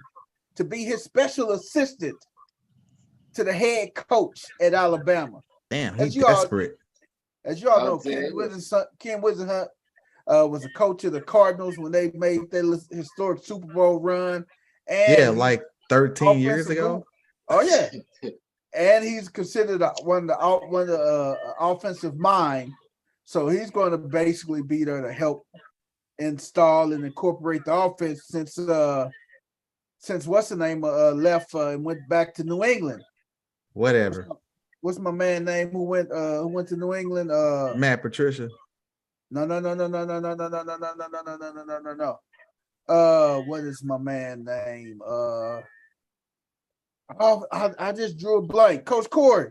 to be his special assistant to the head coach at Alabama. Damn, he's desperate. As you all know, Ken Wisenhunt was a coach of the Cardinals when they made their historic Super Bowl run. And like 13 years ago. Oh yeah, and he's considered one of the offensive mind. So he's going to basically be there to help install and incorporate the offense since what's the name left and went back to New England. Whatever. What's my man name who went to New England? Matt Patricia. No. What is my man name? I just drew a blank. Coach Corey.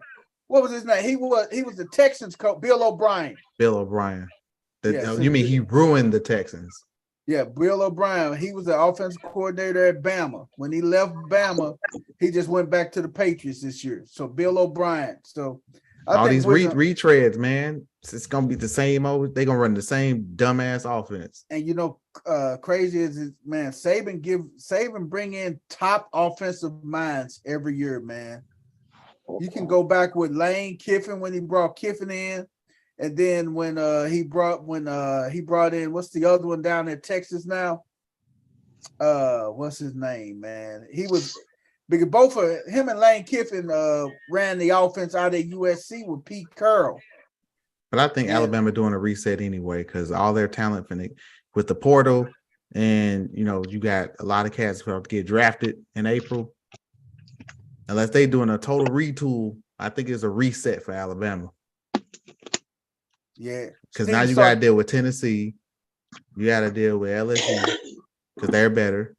What was his name? He was the Texans coach, Bill O'Brien. You mean he ruined the Texans? Yeah, Bill O'Brien. He was the offensive coordinator at Bama. When he left Bama, he just went back to the Patriots this year. So Bill O'Brien. So all these retreads, man. It's gonna be the same old. They're gonna run the same dumbass offense. And crazy is man, Saban bring in top offensive minds every year, man. You can go back with Lane Kiffin when he brought Kiffin in. And then when he brought in what's the other one down in Texas now? What's his name, man? He was because both of him and Lane Kiffin ran the offense out of USC with Pete Carroll. But I think Alabama doing a reset anyway because all their talent with the portal, and you got a lot of cats who have to get drafted in April. Unless they doing a total retool, I think it's a reset for Alabama. Yeah, because now you got to deal with Tennessee. You got to deal with LSU because they're better.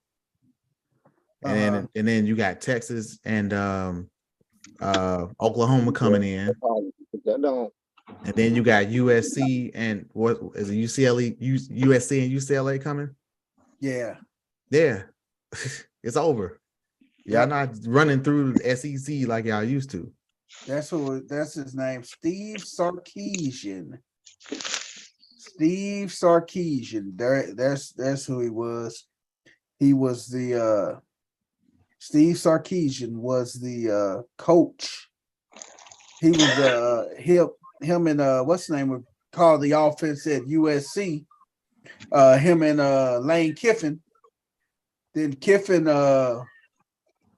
And then you got Texas and Oklahoma coming in. And then you got USC and what is it? UCLA, USC and UCLA coming? Yeah. Yeah. It's over. Y'all not running through the SEC like y'all used to. That's his name. Steve Sarkisian. Steve Sarkisian. That's who he was. He was the Steve Sarkisian was the coach. He was him and what's the name would call the offense at USC. Him and Lane Kiffin. Then Kiffin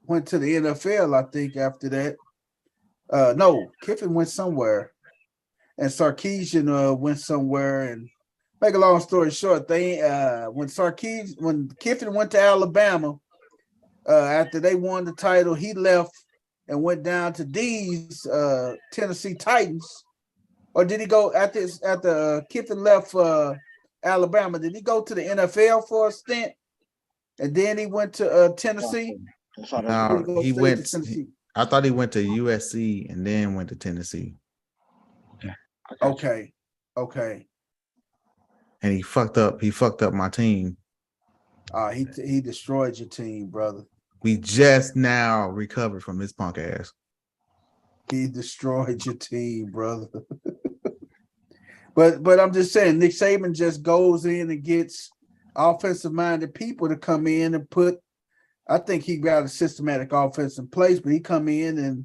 went to the NFL, I think, after that. No, Kiffin went somewhere. And Sarkisian went somewhere. And make a long story short, when Kiffin went to Alabama, after they won the title, he left and went down to D's Tennessee Titans. Or did he go after Kiffin left Alabama? Did he go to the NFL for a stint? And then he went to Tennessee. He went. I thought he went to USC and then went to Tennessee. Okay. And he fucked up. He fucked up my team. He destroyed your team, brother. We just now recovered from his punk ass. He destroyed your team, brother. But I'm just saying, Nick Saban just goes in and gets offensive-minded people to come in and put. I think he got a systematic offense in place, but he come in and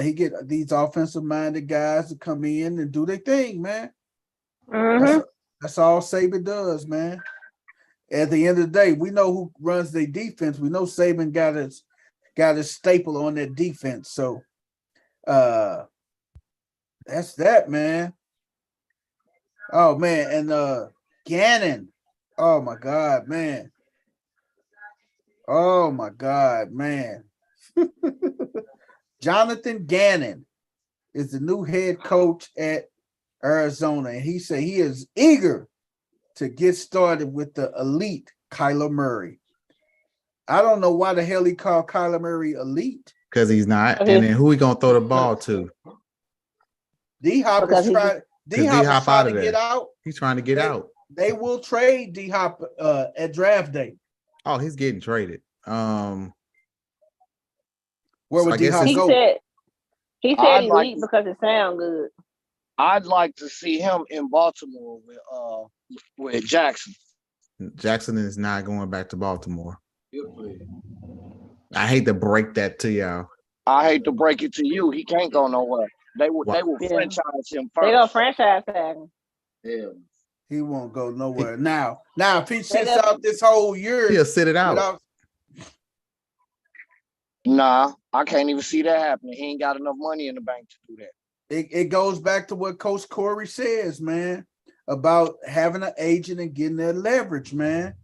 he get these offensive-minded guys to come in and do their thing, man. That's all Saban does, man. At the end of the day, we know who runs their defense. We know Saban got his staple on that defense. So that's that, man. Oh man, and Gannon. Oh my God, man. Oh my God, man. Jonathan Gannon is the new head coach at Arizona, and he said he is eager to get started with the elite Kyler Murray. I don't know why the hell he called Kyler Murray elite. Because he's not. And then who he gonna throw the ball to? D-Hop is trying. D-Hop out of to get out. He's trying to get out. They will trade D-Hop at draft day. Oh, he's getting traded. Where would D-Hop go? He said elite because it sounds good. I'd like to see him in Baltimore with Jackson. Jackson is not going back to Baltimore. I hate to break that to y'all. I hate to break it to you. He can't go nowhere. They will franchise him first. They gonna franchise him. Yeah. He won't go nowhere. Now if he sits out this whole year, he'll sit it out. Nah, I can't even see that happening. He ain't got enough money in the bank to do that. It goes back to what Coach Corey says, man, about having an agent and getting that leverage, man.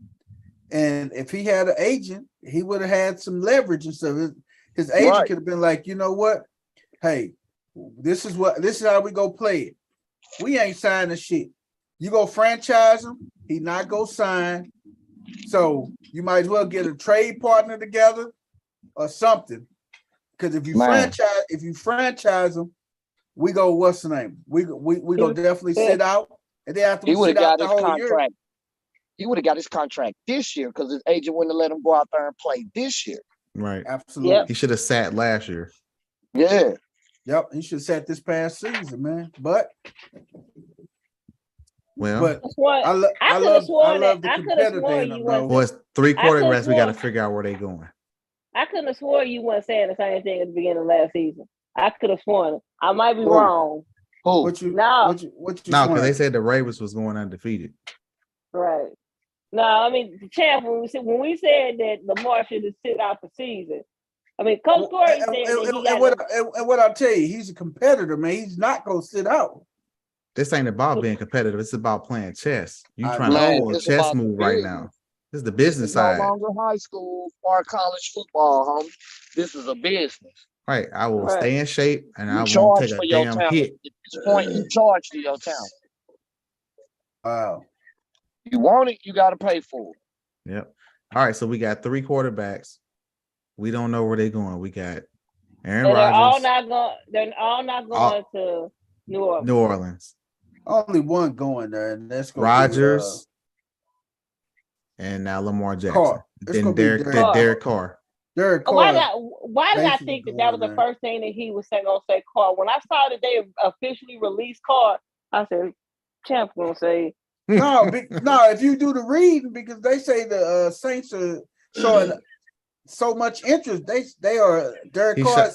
And if he had an agent, he would have had some leverage and stuff. His agent could have been like, you know what? Hey, this is how we go play it. We ain't signing shit. You go franchise him, he not go sign. So you might as well get a trade partner together or something. Because if you franchise him, we go, what's the name? We go definitely sit out. And then after we sit out the whole year. He would have got his contract this year because his agent wouldn't have let him go out there and play this year. Right. Absolutely. Yep. He should have sat last year. Yeah. Yep. He should have sat this past season, man. But I love the competitor in him, though. Well, it's 3 quarterbacks. We got to figure out where they're going. I couldn't have sworn you weren't saying the same thing at the beginning of last season. I could have sworn it. I might be wrong. Who? What you No, because they said the Ravens was going undefeated. Right. No, I mean, the champ, when we said that Lamar should have sit out the season, I mean, Coach Corey said and what I'll tell you, he's a competitor, man. He's not going to sit out. This ain't about being competitive. It's about playing chess. You trying to pull a chess move right now. This is the business side. No longer high school or college football, homie. This is a business. Right. I will stay in shape and I won't take a damn hit. At this point, you charge for your talent. Wow. You want it, you got to pay for it. Yep. All right, so we got 3 quarterbacks. We don't know where they're going. We got Aaron And Rodgers. They're all not going to New Orleans. New Orleans. Only one going there, and that's going Rodgers. And now Lamar Jackson. Carr. Then Derek Carr. Derek Carr. Why did I think that was the first thing that he was saying? Gonna say Carr. When I saw that they officially released Carr, I said, "Champ gonna say." No, if you do the reading, because they say the Saints are showing so much interest, they are Derek Carr.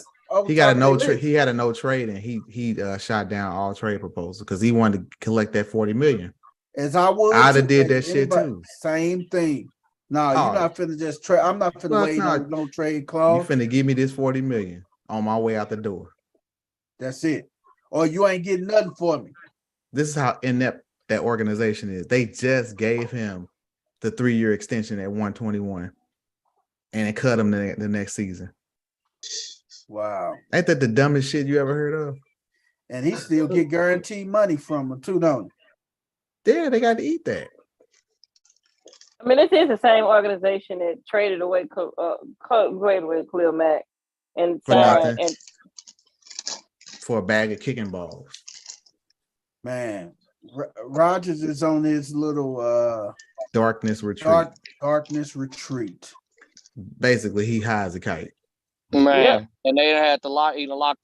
He got a no trade. He had a no trade, and he shot down all trade proposals because he wanted to collect that $40 million. As I would, I'd have did that shit too. Same thing. No, you're not finna just trade. I'm not finna wait on no trade clause. You finna give me this $40 million on my way out the door. That's it. Or you ain't getting nothing for me. This is how inept that organization is. They just gave him the 3-year extension at 121, and it cut him the next season. Wow. Ain't that the dumbest shit you ever heard of? And he still get guaranteed money from them too, don't he? Yeah, they got to eat that. I mean, this is the same organization that traded away Khalil Mack and for a bag of kicking balls. Man, Rodgers is on his little darkness retreat. Darkness retreat. Basically, he hides a kite. Man, and they had to lock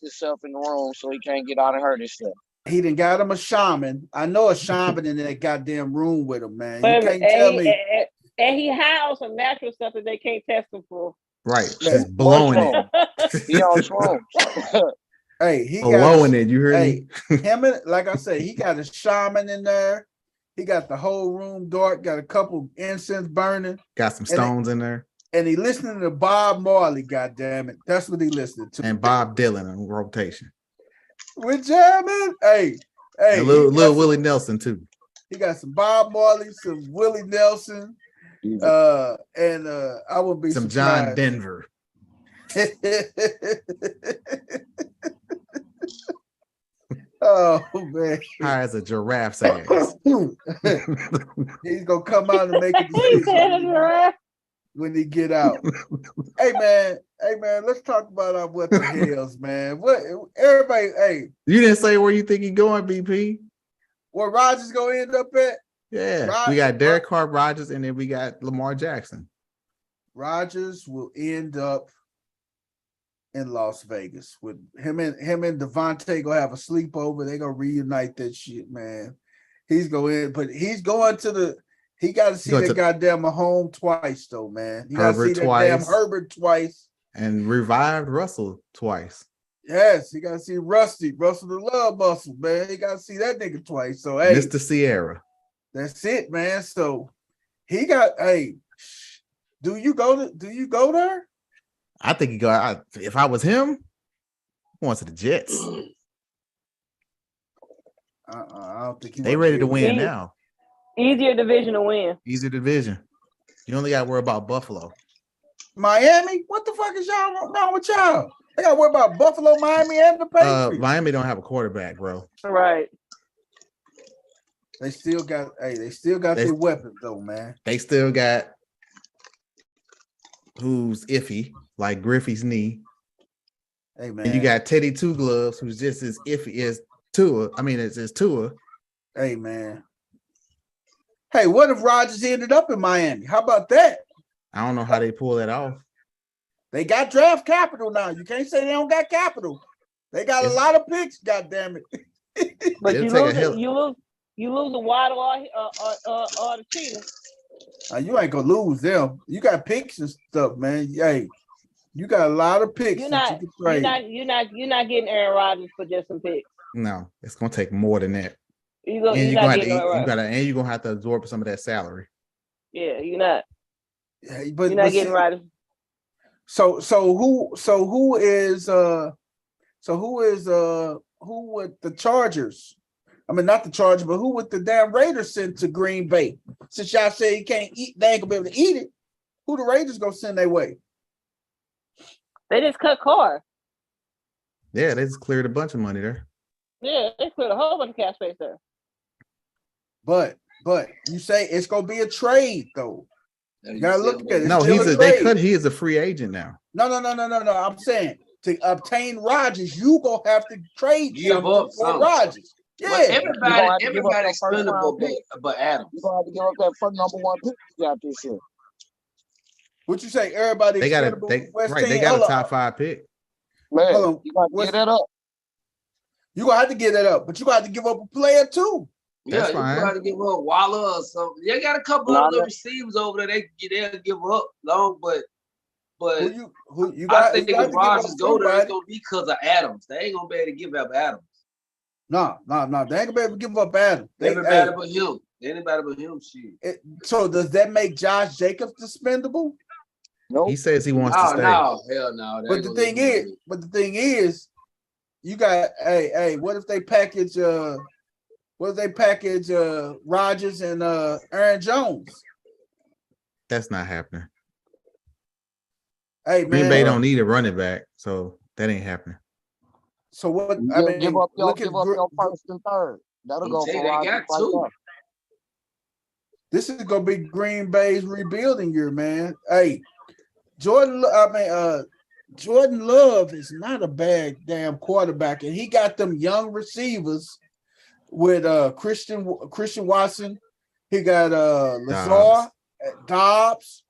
himself in the room so he can't get out and hurt himself. He done got him a shaman. I know a shaman in that goddamn room with him, man. You can't tell me. And he had some natural stuff that they can't test him for. Right, just blowing it. He on shrooms. Hey, he blowing it. You heard me? Him and, like I said, he got a shaman in there. He got the whole room dark. Got a couple incense burning. Got some stones in there. And he listening to Bob Marley. God damn it, that's what he listening to. And Bob Dylan on rotation. With jamming, hey, and little Willie Nelson too. He got some Bob Marley, some Willie Nelson, and I would be some surprised. John Denver. Oh man, high as a giraffe's ass. He's gonna come out and make a decision when he get out. Hey man, let's talk about what the hells, man. What everybody? Hey, you didn't say where you think he's going, BP. Where Rodgers gonna end up at? Yeah, we got Derek Carr, Rodgers, and then we got Lamar Jackson. Rodgers will end up in Las Vegas with him and Devontae gonna have a sleepover. They gonna reunite that shit, man. He's going to he got to see that goddamn Mahomes twice, though, man. You got to see that damn Herbert twice. And revived Russell twice. Yes, he got to see Russell the love muscle, man. He got to see that nigga twice. So, hey. Mr. Sierra. That's it, man. So, he got, do you go there? I think he go. If I was him, I want to the Jets. I don't think they ready to win now. Easier division to win. Easier division. You only got to worry about Buffalo. Miami? What the fuck is y'all wrong with y'all? They got to worry about Buffalo, Miami, and the Patriots. Miami don't have a quarterback, bro. Right. They still got their weapons though, man. They still got who's iffy, like Griffey's knee. Hey man. And you got Teddy Two Gloves, who's just as iffy as Tua. I mean, it's Tua. Hey man. Hey, what if Rodgers ended up in Miami? How about that? I don't know how they pull that off. They got draft capital now. You can't say they don't got capital. They got a lot of picks, God damn it. But you lose the Waddle or the Cheetah. You ain't gonna lose them. You got picks and stuff, man. Hey, you got a lot of picks. You're not getting Aaron Rodgers for just some picks. No, it's gonna take more than that. You're gonna have to absorb some of that salary. Yeah, you're not. Yeah, but you're not getting Rodgers. So who would the Chargers? I mean, not the Chargers, but who would the damn Raiders send to Green Bay? Since y'all say you can't eat, they ain't gonna be able to eat it. Who the Raiders gonna send their way? They just cut Carr. Yeah, they just cleared a bunch of money there. Yeah, they cleared a whole bunch of cap space there. But But you say it's gonna be a trade though. You gotta look at it. No, he is a free agent now. No. I'm saying to obtain Rodgers, you gonna have to trade something for Rodgers. Yeah, well, everybody expendable but Adams. You're gonna have to give up that first number 1 pick you got this year. What you say? Everybody they got a top 5 pick. Man, you gotta get that up. You gonna have to get that up, but you gonna have to give up a player too. Yeah, you got to give up Waller or something. They got a couple other receivers over there. They'll give up long, but I think if Rodgers go there, it's gonna be because of Adams. They ain't gonna be able to give up Adams. No. They ain't gonna be able to give up Adams. Anybody but him. Shit. So does that make Josh Jacobs dispendable? No. He says he wants to stay. No, hell no. But the thing is, you got what if they package Rodgers and Aaron Jones? That's not happening. Hey, man, Green Bay don't need a running back, so that ain't happening. So what? Give up your first and third. That'll go for Rodgers. This is gonna be Green Bay's rebuilding year, man. Hey, Jordan Love is not a bad damn quarterback, and he got them young receivers with Christian Watson. He got Lazar, Dobbs.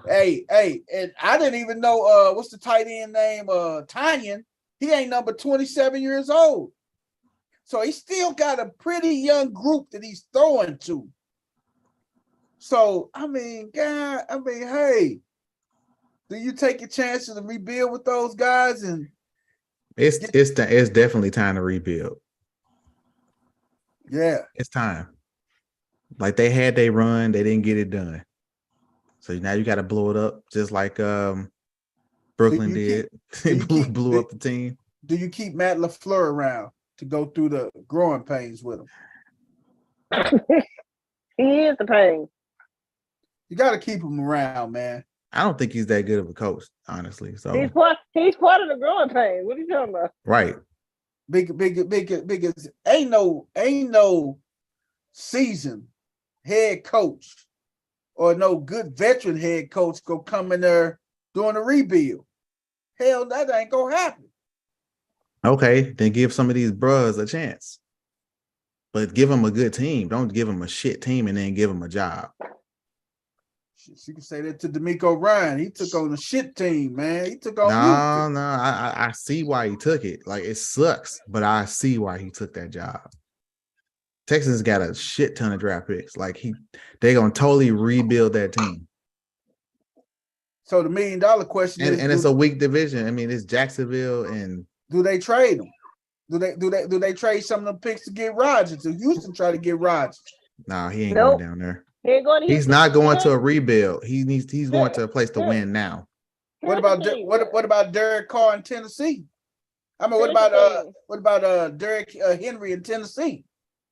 Hey, and I didn't even know what's the tight end name? Tanyan. He ain't number 27 years old. So he still got a pretty young group that he's throwing to. So hey, do you take your chances to rebuild with those guys? And it's definitely time to rebuild. Yeah, it's time. Like they had their run, they didn't get it done. So now you got to blow it up, just like Brooklyn did. They blew up the team. Do you keep Matt LaFleur around to go through the growing pains with him? He is the pain. You got to keep him around, man. I don't think he's that good of a coach, honestly. So he's part of the growing pain. What are you talking about? Right. Because ain't no seasoned head coach or no good veteran head coach go come in there doing a rebuild. Hell, that ain't gonna happen. Okay, then give some of these bros a chance. But give them a good team. Don't give them a shit team and then give them a job. You can say that to D'Amico Ryan. He took on a shit team, man. He took on No, I see why he took it. Like, it sucks, but I see why he took that job. Texans got a shit ton of draft picks. Like, they're gonna totally rebuild that team. So the $1 million question is, and it's a weak division. I mean, it's Jacksonville and do they trade them? Do they trade some of them picks to get Rodgers? Do Houston try to get Rodgers? Nah, he ain't going down there. He's not going to a rebuild. He's going to a place to win now. What about Derek Carr in Tennessee? I mean, what about Derek Henry in Tennessee?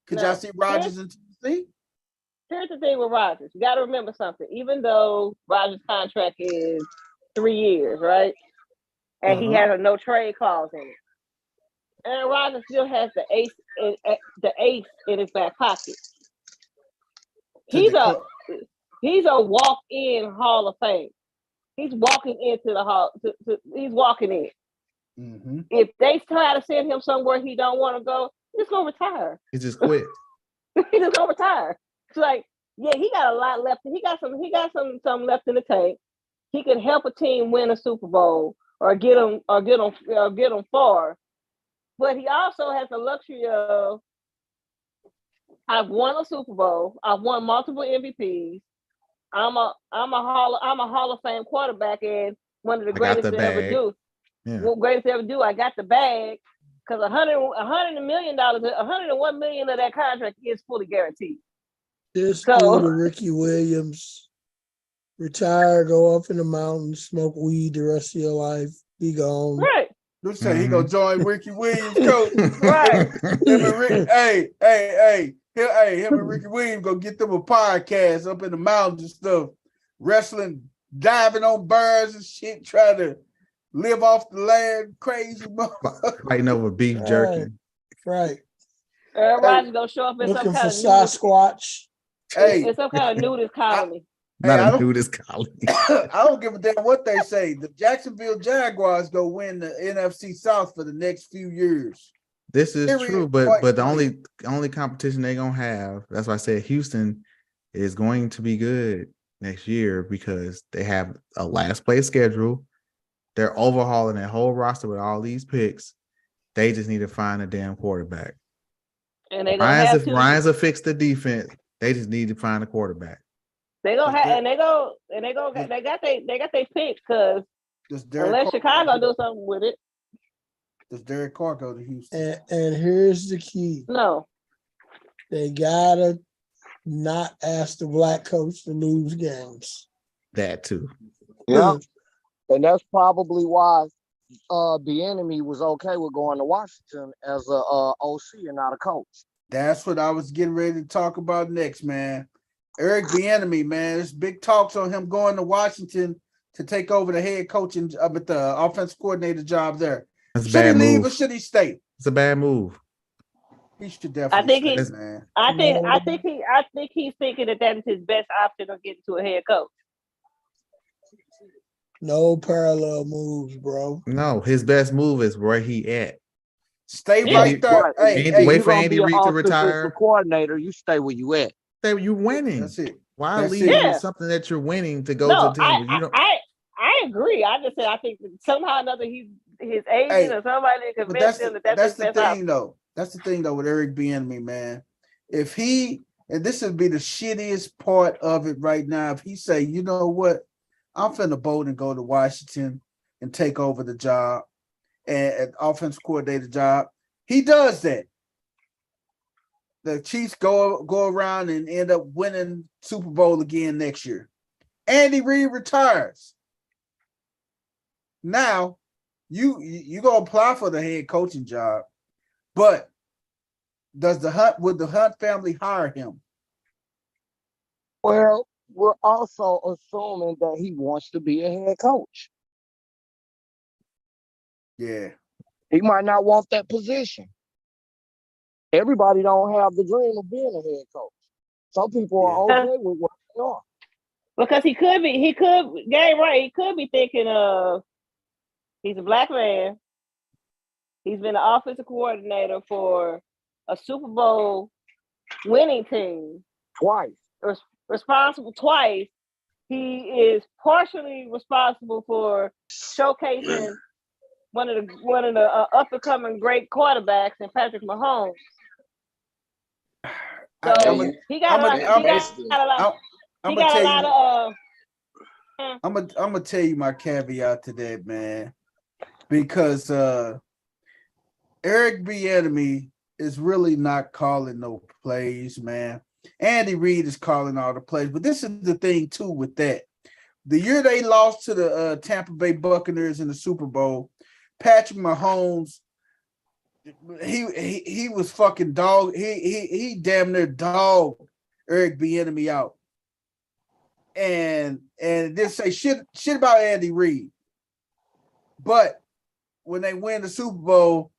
Could y'all see Rodgers in Tennessee? Here's the thing with Rodgers. You got to remember something. Even though Rodgers' contract is 3 years, right, and he has a no trade clause in it, Aaron Rodgers still has the ace in his back pocket. He's a walk-in Hall of Fame. He's walking into the hall. He's walking in. Mm-hmm. If they try to send him somewhere he don't want to go, he's just gonna retire. He just quit. He's just gonna retire. It's like, yeah, he got a lot left. He got some left in the tank. He can help a team win a Super Bowl or get them far. But he also has the luxury of, I've won a Super Bowl. I've won multiple MVPs. I'm a Hall of Fame quarterback and one of the greatest to ever do. Yeah. Greatest to ever do. I got the bag because $101 million of that contract is fully guaranteed. Just go to Ricky Williams, retire, go up in the mountains, smoke weed the rest of your life, be gone. Right. You say he gonna join Ricky Williams, coach? Right. Him and Ricky Williams gonna get them a podcast up in the mountains and stuff, wrestling, diving on birds and shit, trying to live off the land, crazy. Fighting over beef jerky. Right. Aaron Rodgers gonna show up in looking some kind for of Sasquatch. Hey, it's some kind of nudist colony. Not a nudist colony. I don't give a damn what they say. The Jacksonville Jaguars go win the NFC South for the next few years. This is Period. true, but the only competition they're gonna have, that's why I said Houston is going to be good next year because they have a last place schedule. They're overhauling that whole roster with all these picks. They just need to find a damn quarterback. And they gonna have to. Ryan's will fix the defense. They just need to find a quarterback. They gonna have, and they got their picks because unless Chicago do something with it. Does Derek Carr go to Houston? And here's the key. No. They gotta not ask the black coach to lose games. That too. Yeah. And that's probably why NBNG was okay with going to Washington as a OC and not a coach. That's what I was getting ready to talk about next, man. Eric Bieniemy, man, there's big talks on him going to Washington to take over the head coaching, but the offensive coordinator job there. Should he leave or should he stay? It's a bad move. He should definitely stay, man. I think he's thinking that is his best option of getting to a head coach. No parallel moves, bro. No, his best move is where he at. Stay right there. Hey, wait for Andy Reid to retire. Coordinator, you stay where you at. Stay where you winning. That's it. Why leave something that you're winning to go to the team? I agree. I just said I think that somehow or another his agent or somebody convinced him that's the thing though. That's the thing though with Eric Bieniemy, man. If he, and this would be the shittiest part of it right now, if he say, you know what, I'm finna bold and go to Washington and take over the job and offensive coordinator job. He does that. The Chiefs go around and end up winning Super Bowl again next year. Andy Reid retires. Now, you go apply for the head coaching job, but would the Hunt family hire him? Well, we're also assuming that he wants to be a head coach. Yeah. He might not want that position. Everybody don't have the dream of being a head coach. Some people are okay with what they are. Because he could be thinking of, he's a black man. He's been an offensive coordinator for a Super Bowl winning team. Twice. Responsible twice. He is partially responsible for showcasing one of the up and coming great quarterbacks in Patrick Mahomes. So he got a lot of. I'm gonna tell you my caveat to that, man, because Eric Bieniemy is really not calling no plays, man. Andy Reid is calling all the plays, but this is the thing too with that. The year they lost to the Tampa Bay Buccaneers in the Super Bowl, Patrick Mahomes, he was fucking dog. He damn near dogged Eric Bieniemy out, and didn't say shit about Andy Reid. But when they win the Super Bowl,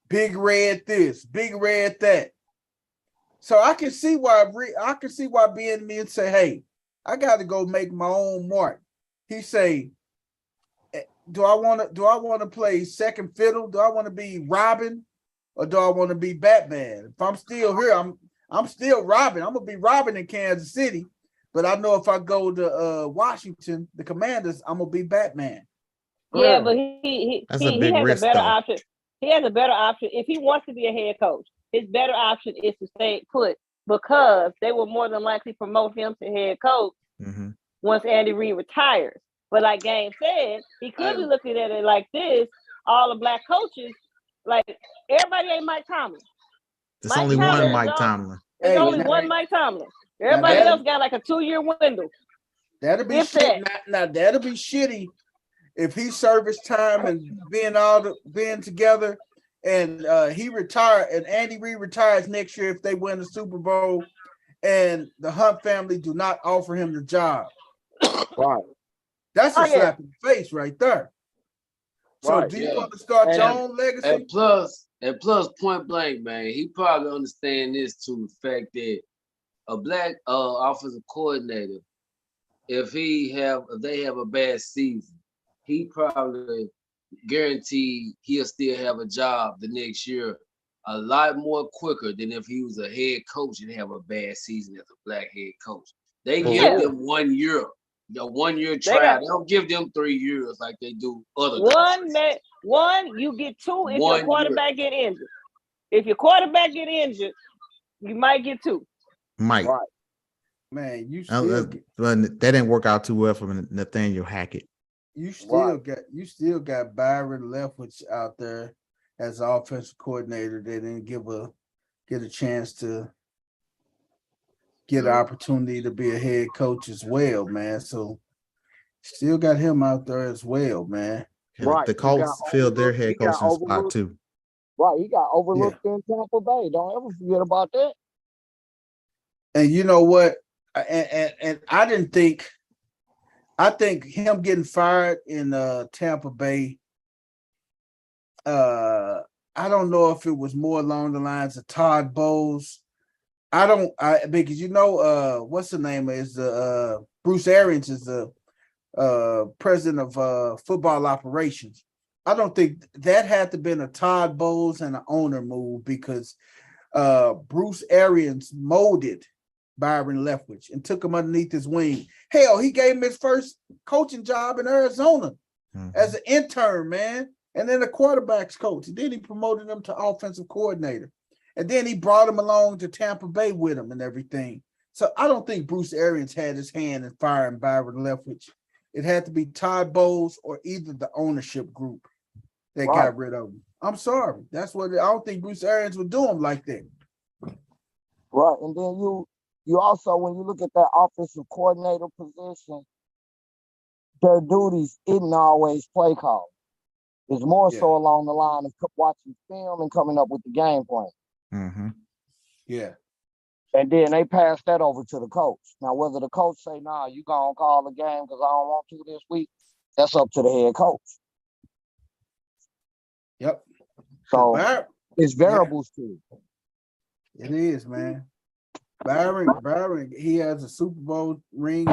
big red this, big red that. So I can see why Bieniemy say, "Hey, I got to go make my own mark." He say, Do I want to play second fiddle? Do I want to be Robin, or do I want to be Batman? If I'm still here, I'm still Robin. I'm gonna be Robin in Kansas City, but I know if I go to Washington, the Commanders, I'm gonna be Batman. Yeah, but he has a better option. He has a better option if he wants to be a head coach. His better option is to stay put because they will more than likely promote him to head coach once Andy Reid retires. But like Game said, he could be looking at it like this: all the black coaches, like everybody ain't Mike Tomlin. There's only one Mike Tomlin. There's only one Mike Tomlin. Everybody else got like a 2-year window. That'll be shit. Now that'll be shitty if he service time and being together, and he retired, and Andy Reid retires next year if they win the Super Bowl, and the Hunt family do not offer him the job. Right. That's a slap in the face right there. So do you want to start your own legacy? And plus, point blank, man, he probably understand this too, the fact that a black offensive coordinator, if they have a bad season, he probably guaranteed he'll still have a job the next year a lot more quicker than if he was a head coach and have a bad season as a black head coach. They give them 1 year, the 1 year trial. They don't give them 3 years like they do other coaches. One, you get 2 if your quarterback get injured. If your quarterback get injured, you might get 2. Might. Right. Man, you still that didn't work out too well for Nathaniel Hackett. You still got Byron Leftwich out there as an offensive coordinator. They didn't get a chance to get an opportunity to be a head coach as well, man. So still got him out there as well, man. Right. The Colts filled their head coaching spot too. Right, he got overlooked in Tampa Bay. Don't ever forget about that. And you know what? And I think him getting fired in Tampa Bay, I don't know if it was more along the lines of Todd Bowles. Because what's the name is the Bruce Arians is the president of football operations. I don't think that had to been a Todd Bowles and an owner move, because Bruce Arians molded Byron Leftwich and took him underneath his wing. Hell, he gave him his first coaching job in Arizona as an intern, man, and then a quarterbacks coach. And then he promoted him to offensive coordinator. And then he brought him along to Tampa Bay with him and everything. So I don't think Bruce Arians had his hand in firing Byron Leftwich. It had to be Todd Bowles or either the ownership group that got rid of him. I'm sorry. That's what I don't think Bruce Arians would do him like that. Right. And then you also, when you look at that offensive coordinator position, their duties isn't always play calling. It's more so along the line of watching film and coming up with the game plan. Mm-hmm. Yeah. And then they pass that over to the coach. Now, whether the coach say, nah, you gonna call the game because I don't want to this week, that's up to the head coach. Yep. So it's variables too. It is, man. Byron, he has a Super Bowl ring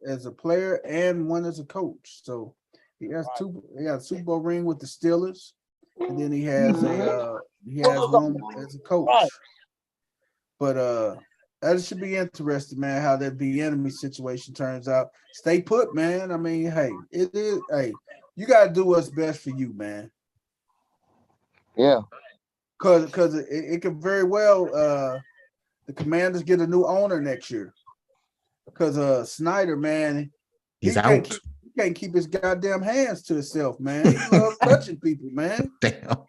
as a player and one as a coach. So he has a Super Bowl ring with the Steelers, and then he has one as a coach. But that should be interesting, man, how that Bieniemy situation turns out. Stay put, man. I mean, hey, it is. Hey, you gotta do what's best for you, man. Yeah. Because it could very well the Commanders get a new owner next year. Because Snyder, man, he's out. He can't keep his goddamn hands to himself, man. He loves touching people, man. Damn.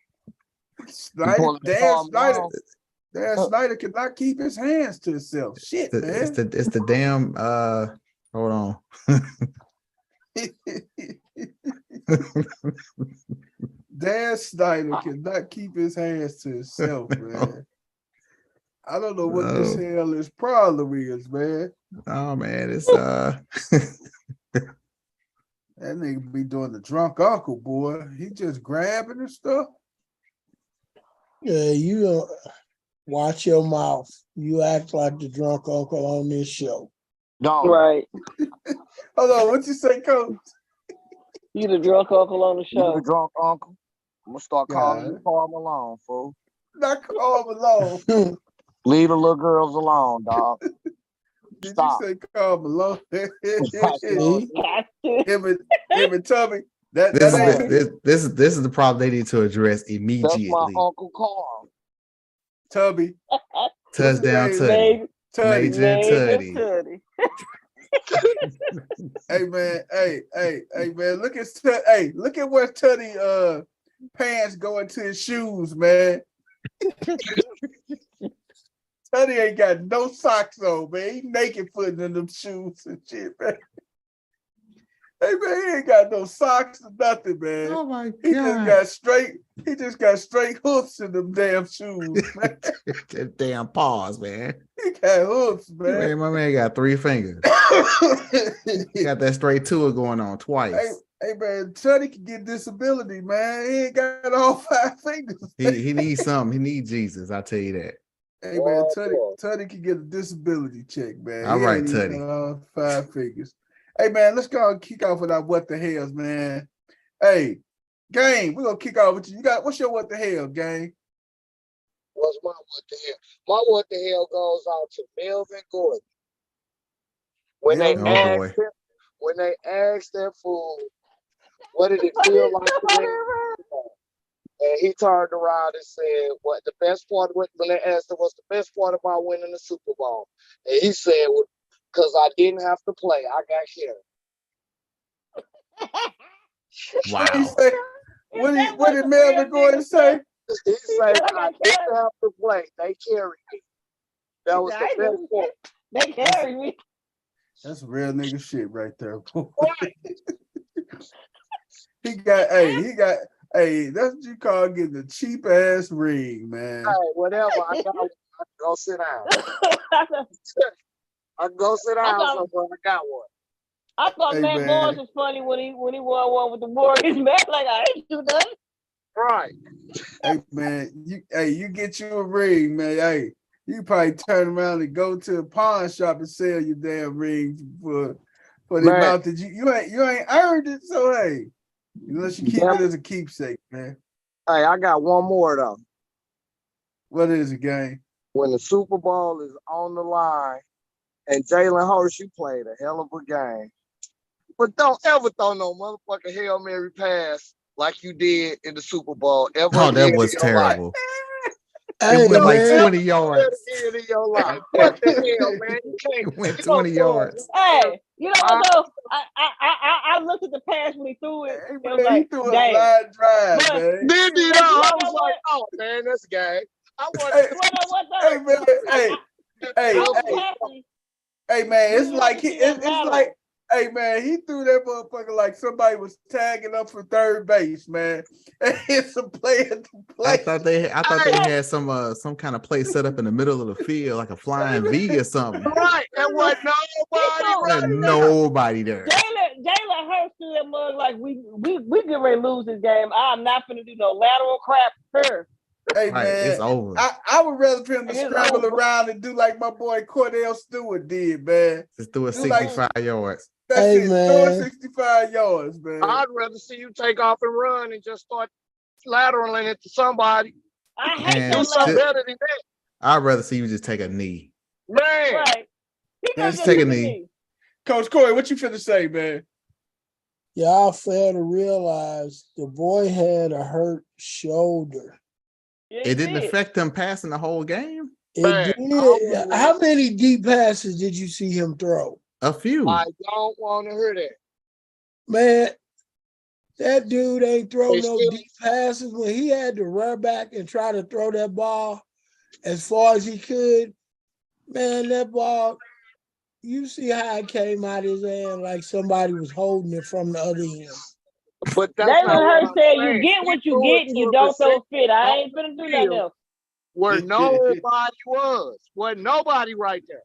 Dan Snyder cannot keep his hands to himself. Shit, man. It's the damn hold on. Dan Snyder cannot keep his hands to himself, man. I don't know what this hell his problem is, man. Oh man, it's that nigga be doing the drunk uncle, boy. He just grabbing and stuff. Yeah, you watch your mouth. You act like the drunk uncle on this show. No. Right. Hold on, what you say, Coach? You the drunk uncle on the show. You the drunk uncle. I'm gonna start calling you Carl Malone, fool. Not Carl Malone. Leave the little girls alone, dog. Did Stop. you say Carl Malone? Him and Tubby. This is the problem they need to address immediately. That's my Uncle Carl. Tubby. Touchdown Tubby. Major Tubby. Hey man, hey man, look at where Tuddy pants go into his shoes, man. Tuddy ain't got no socks on, man. He naked footing in them shoes and shit, man. Hey man, he ain't got no socks or nothing, man. Oh my God. He just got straight hoofs in them damn shoes, man. That damn paws, man. He got hoofs, man. Man, my man got 3 fingers. He got that straight tour going on twice. Hey man, Tuddy can get disability, man. He ain't got all 5 fingers. He needs something. He needs Jesus. I'll tell you that. Hey man, Tuddy can get a disability check, man. All he right, ain't even Tuddy. got all 5 figures. Hey man, let's go and kick off with our what the hells, man. Hey, Gang, we're gonna kick off with you. What's your what the hell, Gang? What's my what the hell? My what the hell goes out to Melvin Gordon. When they asked that fool, what did it feel like to win? And he turned around and said, "What the best part of when they asked him what's the best part about winning the Super Bowl?" And he said, "Well, because I didn't have to play, I got here." Wow. What did Melvin Gordon say? He said, "I didn't have to play. They carried me. That was the best part. They carried me." That's real nigga shit right there. Right. He got, that's what you call getting a cheap ass ring, man. Hey, whatever. I can go sit down. I can go sit down somewhere. I got one. I thought Matt Barnes was funny when he won one with the Warriors. Man, like I ain't do nothing. Right. Hey man, you get you a ring, man. Hey, you probably turn around and go to a pawn shop and sell your damn ring for the amount that you ain't earned it. So hey, unless you keep it as a keepsake, man. Hey, I got one more though. What is it, Gang? When the Super Bowl is on the line and Jalen Hurts, you played a hell of a game. But don't ever throw no motherfucking Hail Mary pass like you did in the Super Bowl. That was terrible. Hey, it went like man. 20 yards. In your life. What the hell, man? You can't. It went 20 yards. Hey, you know what though? I looked at the pass when he threw it. It was like, he threw a line drive, man. Did he? I was like, oh man, that's gay. I wanted Hey man, it's like hey man, he threw that motherfucker like somebody was tagging up for third base, man. It's a play at the play. I thought they had some kind of play set up in the middle of the field, like a flying V or something. Right, and what nobody there. Jalen Hurts threw that mug like we get ready to lose this game. I'm not gonna do no lateral crap here. Hey man, it's over. I would rather for him to scramble around and do like my boy Cordell Stewart did, man. Just do 65 yards. That's it. Man. 65 yards, man. I'd rather see you take off and run and just start lateraling it to somebody. I hate do something better than that. I'd rather see you just take a knee. Man. Right. Just take a knee. Coach Corey, what you finna say, man? Y'all fail to realize the boy had a hurt shoulder. It didn't affect him passing the whole game. It did. How many deep passes did you see him throw? A few. I don't want to hear that. Man, that dude ain't throw no deep passes. When he had to run back and try to throw that ball as far as he could, man, that ball, you see how it came out his hand like somebody was holding it from the other end. But that's Jalen Hurts said, "You get what you get, and you don't throw fit." I ain't finna do nothing else. Where nobody wasn't nobody right there.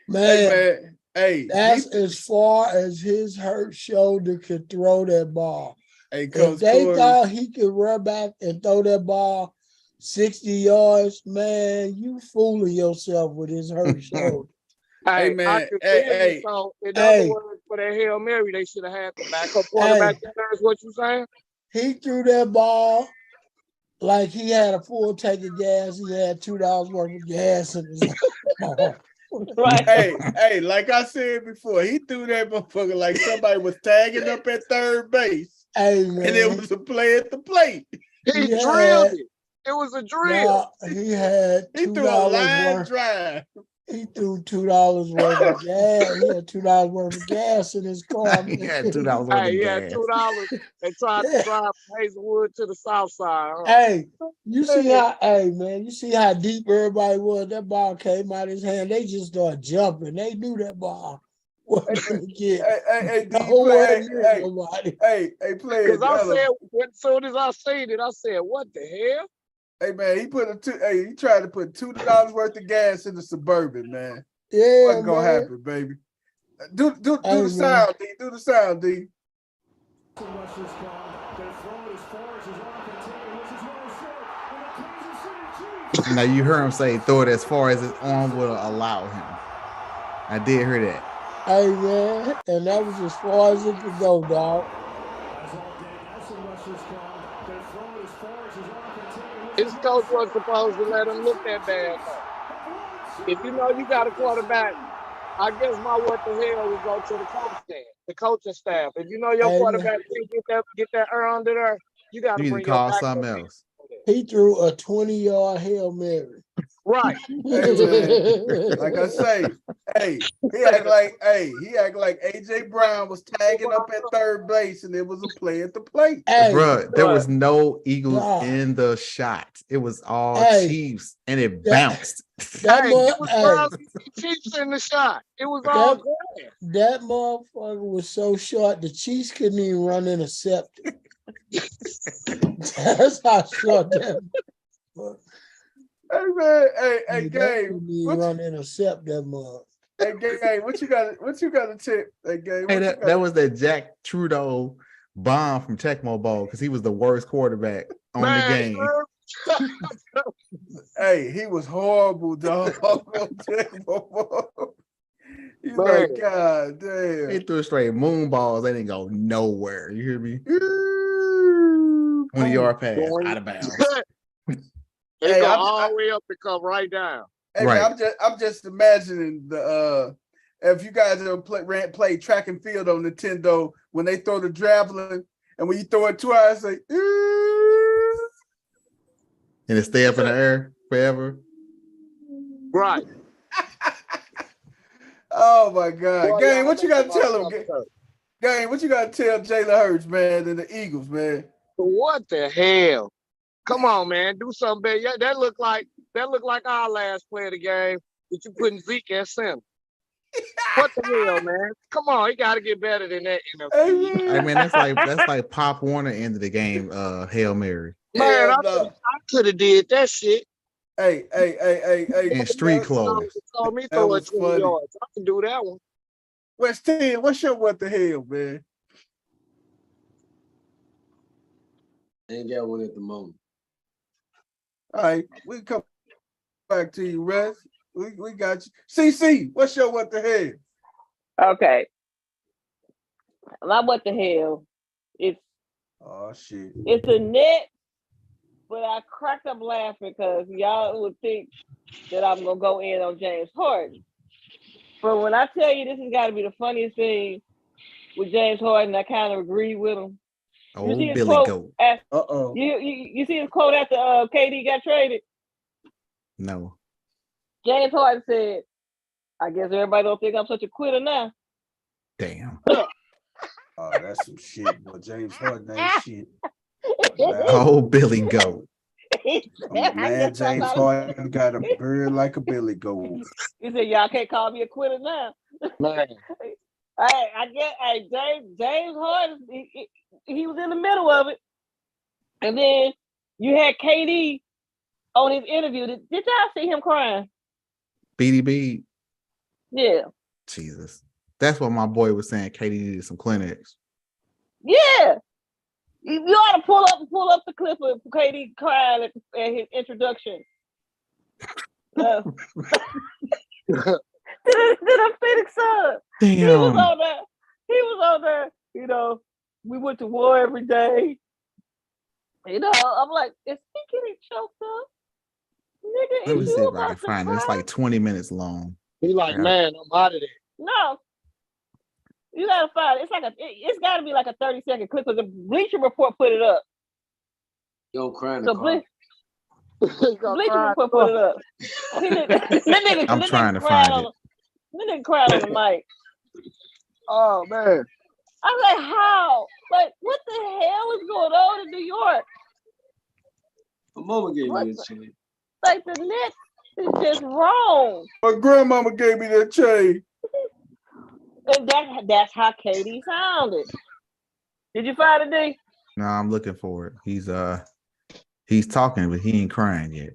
Man, hey, that's as far as his hurt shoulder could throw that ball. Hey, if they thought he could run back and throw that ball 60 yards, man, you fooling yourself with his hurt shoulder. Hey man, so in other words, for that Hail Mary, they should have had the backup quarterback there, is what you saying? He threw that ball like he had a full tank of gas. He had $2 worth of gas in his Right. Hey, like I said before, he threw that motherfucker like somebody was tagging up at third base. Hey, man. And it was a play at the plate. He drilled it. It was a drill. He had $2 threw a line worth. drive. He threw $2 worth of gas. He had $2 worth of gas in his car. He had $2 worth of gas. He had $2 and tried to drive from Hazelwood to the south side. Huh? Hey, you see how deep everybody was? That ball came out of his hand. They just started jumping. They knew that ball. Hey, play it. Because I said, as soon as I seen it, I said, what the hell? Hey man, he tried to put $2 worth of gas in the Suburban, man. Yeah, what's gonna happen, baby? Do the sound, D. Do the sound, D. Now you heard him say throw it as far as his arm will allow him. I did hear that. Hey man, and that was as far as it could go, dog. His coach was supposed to let him look that bad though. If you know you got a quarterback, I guess my what the hell would go to the coach stand, the coaching staff. If you know your quarterback can't get that under there, you got to You need bring to your call back. something else. He threw a 20-yard Hail Mary. Right. Hey man, like I say, he act like AJ Brown was tagging up at third base and it was a play at the plate. Bro, there was no Eagles in the shot. It was all Chiefs, and it bounced. It was Chiefs in the shot. It was all grand. That motherfucker was so short, the Chiefs couldn't even run intercept it. That's how short that was. Hey man, hey Gabe, run intercept that mug. Hey Gabe, what you got to tip? Hey Gabe, Hey, that was that Jack Trudeau bomb from Tecmo Bowl because he was the worst quarterback on the game. Hey, he was horrible, dog. He's like, God damn. He threw straight moon balls. They didn't go nowhere. You hear me? 20-yard pass out of bounds. They go all the way up and come right down. Hey man, I'm just imagining the if you guys ever play track and field on Nintendo when they throw the javelin and when you throw it 2 hours, say and it stay up in the air forever. Right. Oh my God. Gang, what you gotta tell him? Gang, what you gotta tell Jalen Hurts, man, and the Eagles, man? What the hell? Come on, man, do something better. Yeah, that looked like our last play of the game. That you putting Zeke at center. What the hell, man? Come on, he got to get better than that. I mean, that's like Pop Warner ended the game. Hail Mary. Man, I could have did that shit. Hey. And street clothes. Told me throw it 20 yards. I can do that one. What's your what the hell, man? Ain't got one at the moment. All right, we come back to you, Rez. We got you. CC, what's your what the hell? Okay. My what the hell? It's shit. It's a net, but I cracked up laughing because y'all would think that I'm gonna go in on James Harden. But when I tell you this has got to be the funniest thing with James Harden, I kind of agree with him. Oh, Billy Goat. You see his quote after KD got traded? No. James Harden said, I guess everybody don't think I'm such a quitter now. Damn. Oh, that's some shit, boy. James Harden ain't shit. Oh, Billy Goat. Man, James Harden got a bird like a Billy Goat. He said, y'all can't call me a quitter now. Man. I guess James Harden, he was in the middle of it. And then you had KD on his interview. Did y'all see him crying? BDB. Yeah. Jesus. That's what my boy was saying. KD needed some clinics. Yeah. You ought to pull up the clip of KD crying at his introduction. To the Phoenix Suns. Damn. He was on there. You know, we went to war every day. You know, I'm like, is he getting choked up? Nigga, Let me see if I can find it. It's like 20 minutes long. He like, man, I'm out of there. No. You gotta find it. It's gotta be like a 30-second clip because the Bleacher Report put it up. Don't cry in the the car. Bleacher Report put it up. I'm trying to find it. That nigga cried on the mic. Oh man. I'm like, how? Like, what the hell is going on in New York? My mama gave me this shit. Like, the Knicks is just wrong. My grandmama gave me that chain. And that's how Katie sounded. Did you find it, D? No, I'm looking for it. He's talking, but he ain't crying yet.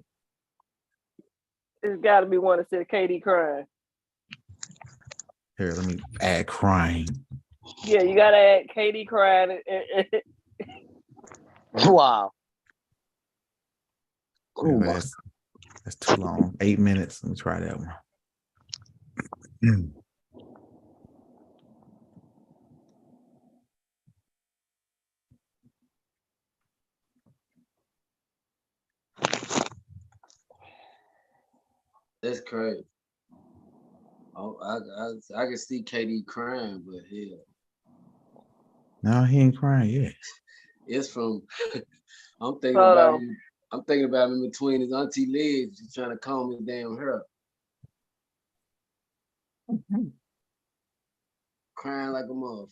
It's got to be one that said Katie crying. Here, let me add crying. Yeah, you got to add Katie crying. Wow. Ooh, That's too long. 8 minutes. Let me try that one. That's crazy. Oh, I can see KD crying, but hell, No, he ain't crying yet. it's from. I'm thinking about him. I'm thinking about him in between his auntie legs, just trying to comb his damn hair, crying like a motherfucker.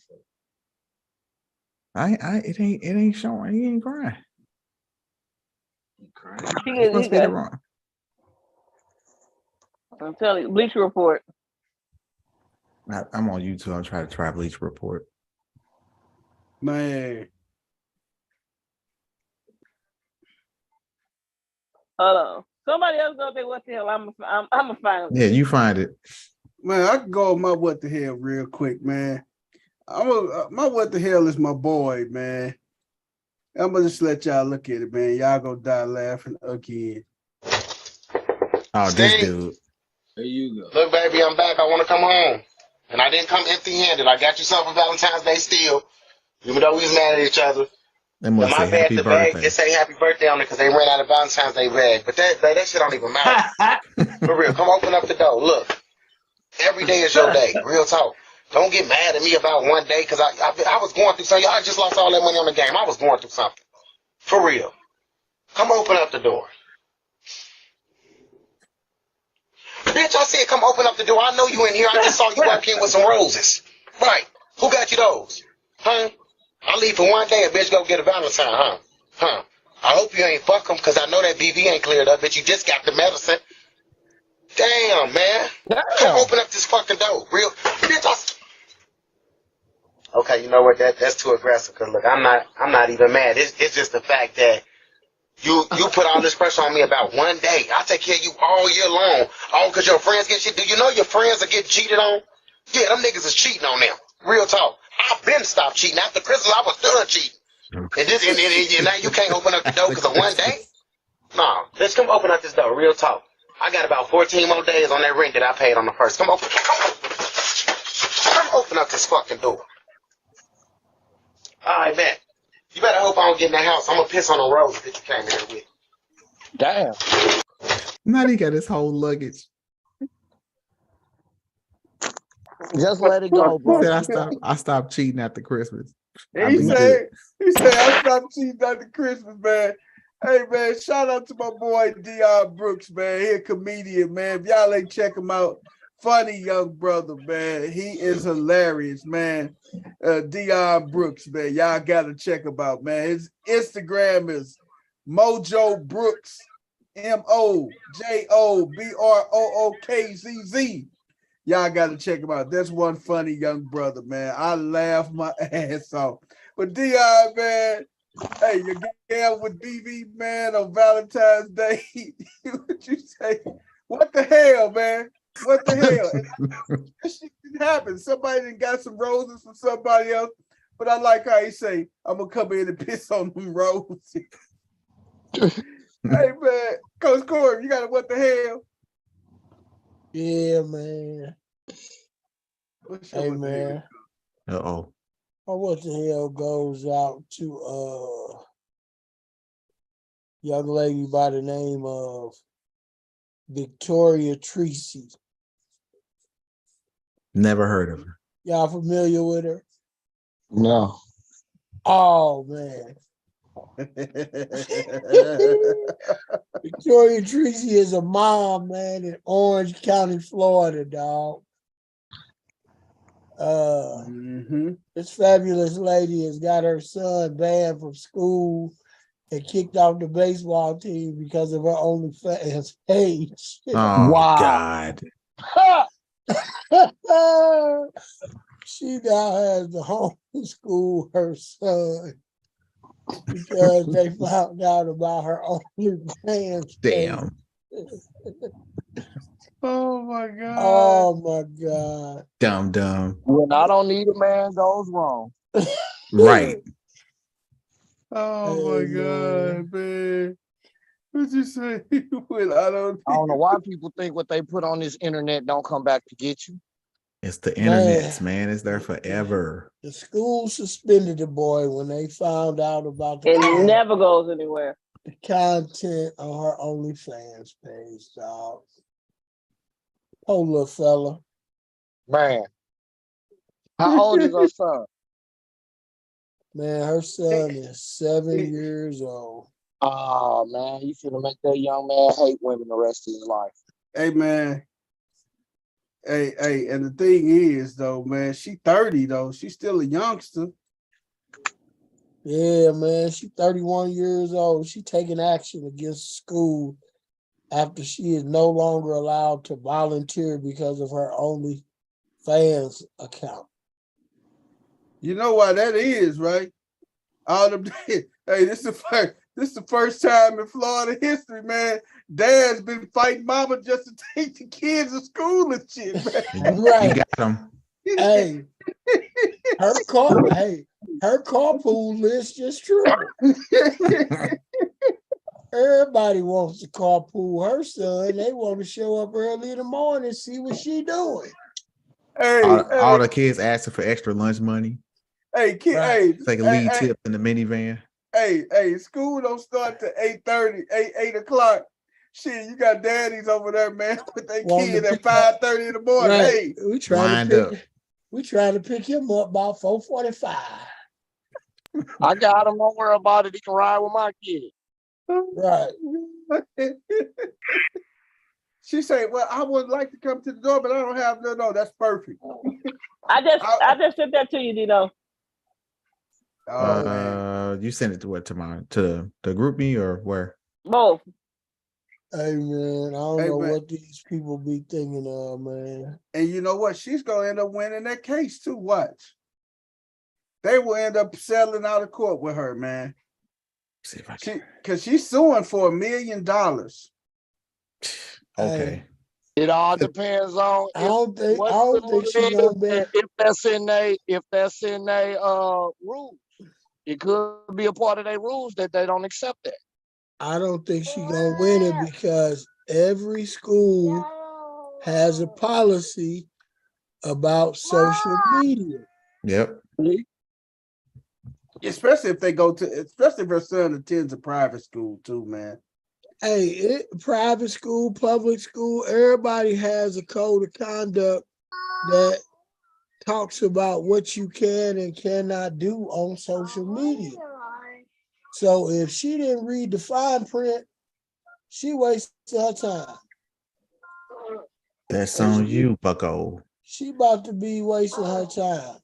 It ain't showing. He ain't crying. He crying. He must get it wrong. I'm telling you, Bleacher Report. I'm on YouTube. I'm trying to try Bleacher Report. Man. Hold on. Somebody else go there. What the hell? I'm gonna find it. Yeah, you find it. Man, I can go with my what the hell real quick, man. My what the hell is my boy, man. I'm gonna just let y'all look at it, man. Y'all gonna die laughing again. Oh, this dude. There you go. Look, baby, I'm back. I want to come home. And I didn't come empty-handed. I got you something for Valentine's Day still. Even though we was mad at each other. They must say happy the birthday. bag just say happy birthday on it because they ran out of Valentine's Day bag. But that shit don't even matter. For real, come open up the door. Look, every day is your day. Real talk. Don't get mad at me about one day because I was going through something. I just lost all that money on the game. I was going through something. For real. Come open up the door. Bitch, I said come open up the door. I know you in here. I just saw you walk in with some roses. Right. Who got you those? Huh? I leave for one day, a bitch go get a Valentine, huh? Huh? I hope you ain't fuck them, because I know that BV ain't cleared up, but you just got the medicine. Damn, man. Come open up this fucking door. Real. Bitch, okay, you know what? That's too aggressive, because look, I'm not even mad. It's just the fact that you put all this pressure on me about one day. I take care of you all year long. All because your friends get shit. Do you know your friends are getting cheated on? Yeah, them niggas is cheating on them. Real talk. I've been stopped cheating. After Christmas, I was done cheating. And now you can't open up the door because of one day? No, let's come open up this door. Real talk. I got about 14 more days on that rent that I paid on the first. Come open up this fucking door. All right, man. You better hope I don't get in that house. I'm going to piss on the roses that you came here with. Damn. Now he got his whole luggage. Just let it go, bro. He said, I stopped cheating after Christmas. He said I stopped cheating after Christmas, man. Hey, man, shout out to my boy Dion Brooks, man. He a comedian, man. If y'all ain't check him out, funny young brother, man. He is hilarious, man. Dion Brooks, man. Y'all got to check him out, man. His Instagram is Mojo Brooks, MojoBrookzz. Y'all got to check him out. That's one funny young brother, man. I laugh my ass off. But Dion, man, hey, you get with BV, man, on Valentine's Day. What you say? What the hell, man? What the hell? That shit didn't happen. Somebody done got some roses from somebody else. But I like how he say, I'm going to come in and piss on them roses. Hey, man, Coach Corey, you got to what the hell? Yeah, man. Hey, man. Uh-oh. What the hell goes out to young lady by the name of Victoria Treacy? Never heard of her. Y'all familiar with her? No. Oh, man. Victoria Treacy is a mom, man, in Orange County, Florida, dog. This fabulous lady has got her son banned from school and kicked off the baseball team because of her OnlyFans page. Oh, wow. God. She now has to homeschool her son because they found out about her OnlyFans page. Damn. Oh my God. Oh my God. Dumb. When I don't need a man goes wrong. Right. Oh my God, man. What'd you say? When I don't know why people think what they put on this internet don't come back to get you. It's the internet, man. It's there forever. The school suspended the boy when they found out about the It never goes anywhere. The content on her OnlyFans page, dog. Oh, little fella. Man. How old is her son? Man, her son is 7 years old. Oh, man, you finna make that young man hate women the rest of his life. Hey, man. Hey, and the thing is, though, man, she 30, though. She's still a youngster. Yeah, man, she 31 years old. She taking action against school after she is no longer allowed to volunteer because of her OnlyFans account. You know why that is, right? All them, hey, this is the first time in Florida history, man. Dad's been fighting mama just to take the kids to school and shit, man. Right. You got them. Hey, her carpool list just tripled. Everybody wants to carpool her son. They want to show up early in the morning and see what she doing. Hey, all the kids asking for extra lunch money. Hey, kid, hey, take a lead tip in the minivan. Hey, school don't start till 8:30, 8 o'clock. Shit, you got daddies over there, man, with their kid at 5:30 in the morning. Right. Hey, we trying to pick him up about 4:45. I got him. Don't worry about it. He can ride with my kid. Right. She said, "Well, I would like to come to the door, but I don't have no. That's perfect." I just sent that to you, Dino. Oh, man. You sent it to what, to the group me or where? Both. Hey, man, I don't know what these people be thinking of, man. And you know what? She's gonna end up winning that case too. Watch. They will end up settling out of court with her, man. See if I can. Because she's suing for $1 million. Okay. It all depends on I don't think she's gonna be. if that's in their rules. It could be a part of their rules that they don't accept that. I don't think she's gonna win it because every school has a policy about social media. Yep. Especially if her son attends a private school too, man. Hey, private school, public school, everybody has a code of conduct that talks about what you can and cannot do on social media. So if she didn't read the fine print, she wasted her time. That's on you, bucko. She about to be wasting her time.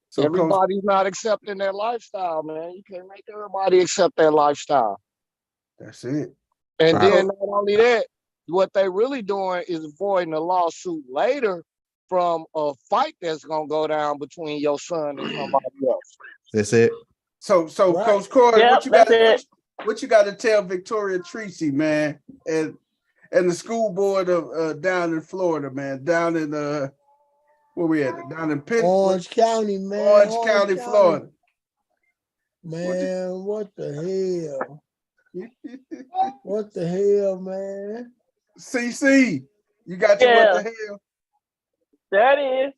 So everybody's not accepting their lifestyle, man. You can't make everybody accept their lifestyle. That's it. And then not only that, what they really doing is avoiding a lawsuit later from a fight that's gonna go down between your son and somebody else. That's it. So right. Coach Corey, what you got to tell Victoria Treacy, man, and the school board of down in Florida, man, down in where we at? Down in Orange County, man. Orange County, Florida. Man, what the hell? What the hell, man? CC, you got your what the hell? That is.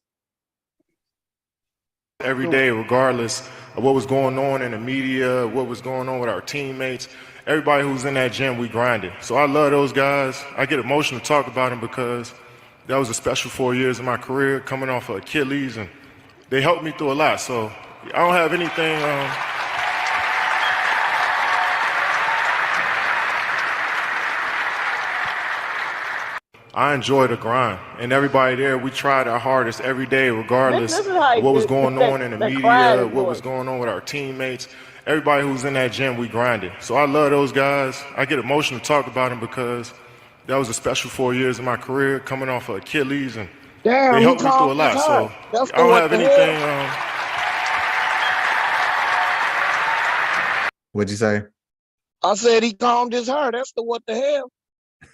Every day, regardless of what was going on in the media, what was going on with our teammates, everybody who's in that gym, we grinded. So I love those guys. I get emotional to talk about them because that was a special 4 years of my career coming off of Achilles, and they helped me through a lot. So I don't have anything. I enjoy the grind, and everybody there, we tried our hardest every day, regardless of what was going on in the media, what was going on with our teammates. Everybody who's in that gym, we grinded. So I love those guys. I get emotional to talk about them because that was a special 4 years of my career coming off of Achilles, and they helped me through a lot. So I don't have anything. What'd you say? I said he calmed his heart. That's the what the hell.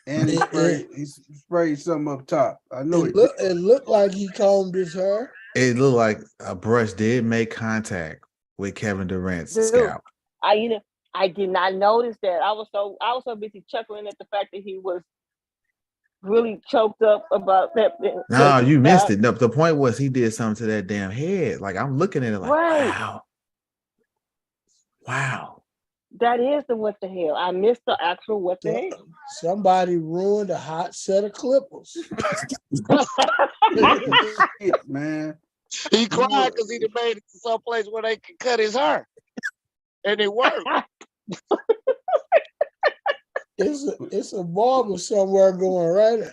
And he sprayed something up top. I know it looked like he combed his hair. It looked like a brush did make contact with Kevin Durant's scalp. I I did not notice that. I was so busy chuckling at the fact that he was really choked up about that. No, you missed it. The point was he did something to that damn head. Like I'm looking at it like, wow. That is the what the hell. I missed the actual what the hell. Somebody ruined a hot set of clippers. Shit, man. He cried because he done made it to some place where they could cut his hair. And it worked. It's a barber somewhere going right.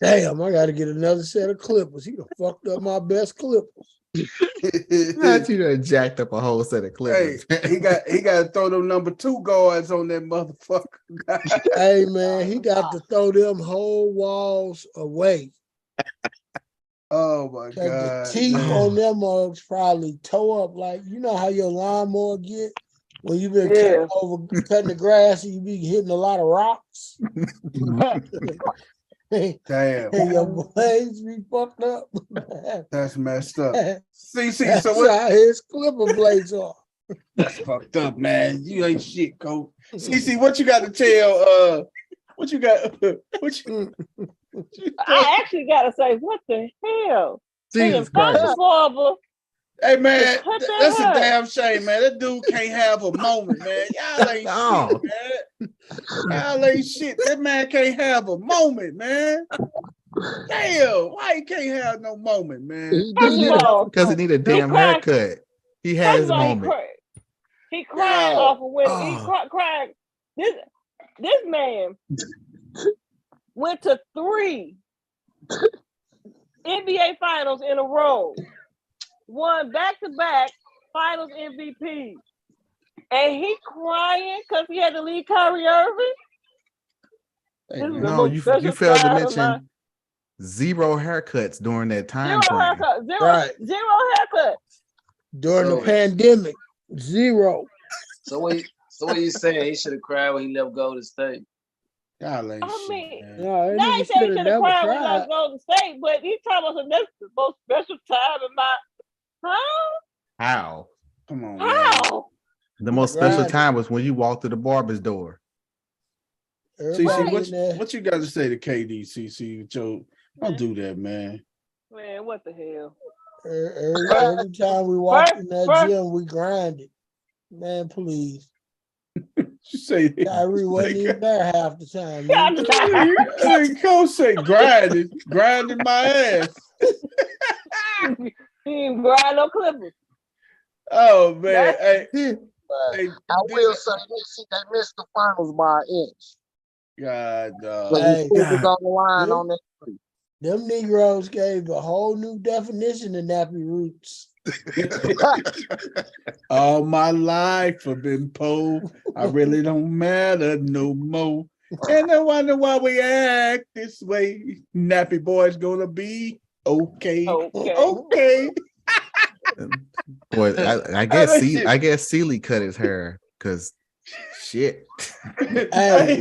Damn, I got to get another set of clippers. He done fucked up my best clippers. Not you done jacked up a whole set of clippers. Hey, he got to throw them number 2 guards on that motherfucker. Hey man, he got to throw them whole walls away. Oh my God. The teeth on them mugs probably tore up. Like, you know how your lawnmower get when you been cutting the grass and you be hitting a lot of rocks. Damn. And your blades be fucked up. That's messed up. See, That's so what how his clipper blades are. That's fucked up, man. You ain't shit, coach. CC, what you got to tell? What you got? I actually gotta say, what the hell? Jesus Christ. Hey man, that's a damn shame, man. That dude can't have a moment, man. Y'all ain't shit, man. Y'all ain't shit. That man can't have a moment, man. Damn, why he can't have no moment, man? Because he need a damn haircut. He has a moment. He cried off of when he cried. This man went to 3 NBA finals in a row, won back-to-back finals MVP, and he crying because he had to leave Kyrie Irving. No, you failed to mention 0 haircuts during that time frame. Zero haircuts. During the pandemic, 0. So what you saying? He should have cried when he left Golden State. Y'all ain't now he said he should have cried when he left Golden State, but he's talking about that's the most special time in my How? Come on. How? Man. The most special time was when you walked through the barber's door. CC, what you got to say to KD, CC? Joe, don't do that, man. Man, what the hell? Every time we walk in that gym, we grind it. Man, please. You say Kyrie wasn't even there half the time. Hey, Coach say grinding my ass. He ain't grind no clippers. Oh man, I will say they missed the finals by an inch. God, hey, was on the line on that. Them Negroes gave a whole new definition of nappy roots. All my life I've been poor. I really don't matter no more. And I wonder why we act this way. Nappy boy's gonna be okay. Boy, I guess Sealy cut his hair because shit. Hey,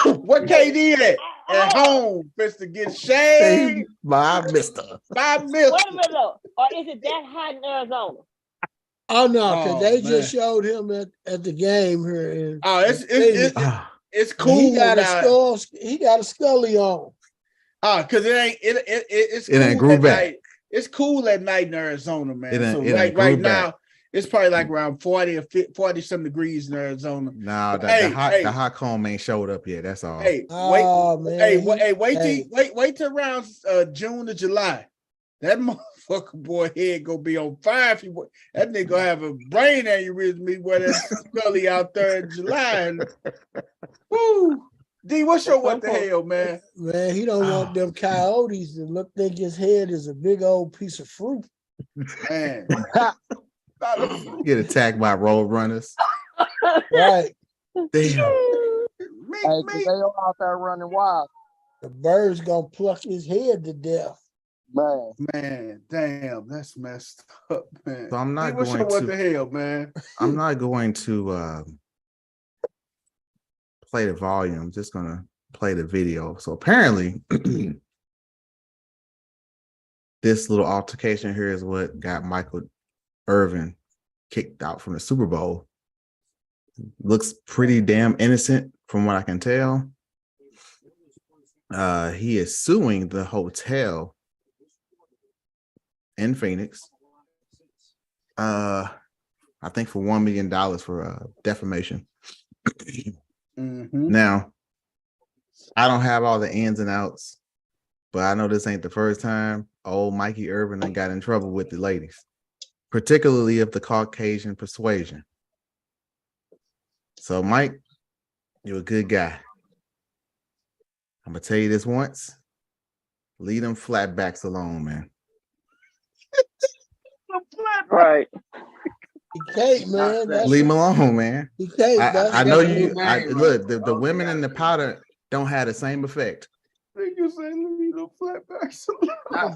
what KD at home? Fist to get shaved by Mister. Wait a minute though. Or is it that hot in Arizona? Oh no, because they just showed him at the game here. In, it's cool. He got a scully on. Because it's cool. It ain't grew back. Night. It's cool at night in Arizona, man. So right now it's probably like around 40 some degrees in Arizona. No, the hot comb ain't showed up yet. That's all. Hey, wait till around June or July. That motherfucker boy head gonna be on fire. That nigga gonna have a brain aneurysm where that scully out there in July. Woo. D, what's your what the hell, man? Man, he don't want them coyotes to think his head is a big old piece of fruit. Man. Get attacked by road runners. Right. Damn. They all out there running wild. The bird's gonna pluck his head to death. Man, damn, that's messed up, man. So I'm not what's going your what the hell, man? I'm not going to play the volume. I'm just gonna play the video. So apparently this little altercation here is what got Michael Irvin kicked out from the Super Bowl. Looks pretty damn innocent from what I can tell. He is suing the hotel in Phoenix. I think for $1 million for defamation. Now, I don't have all the ins and outs, but I know this ain't the first time old Mikey Irvin done got in trouble with the ladies, particularly of the Caucasian persuasion. So, Mike, you're a good guy. I'm gonna tell you this once. Leave them flatbacks alone, man. Right. He can't, man. Leave him alone, man. He can't. I know you. Look, the women in the powder don't have the same effect. You say leave them flatbacks alone.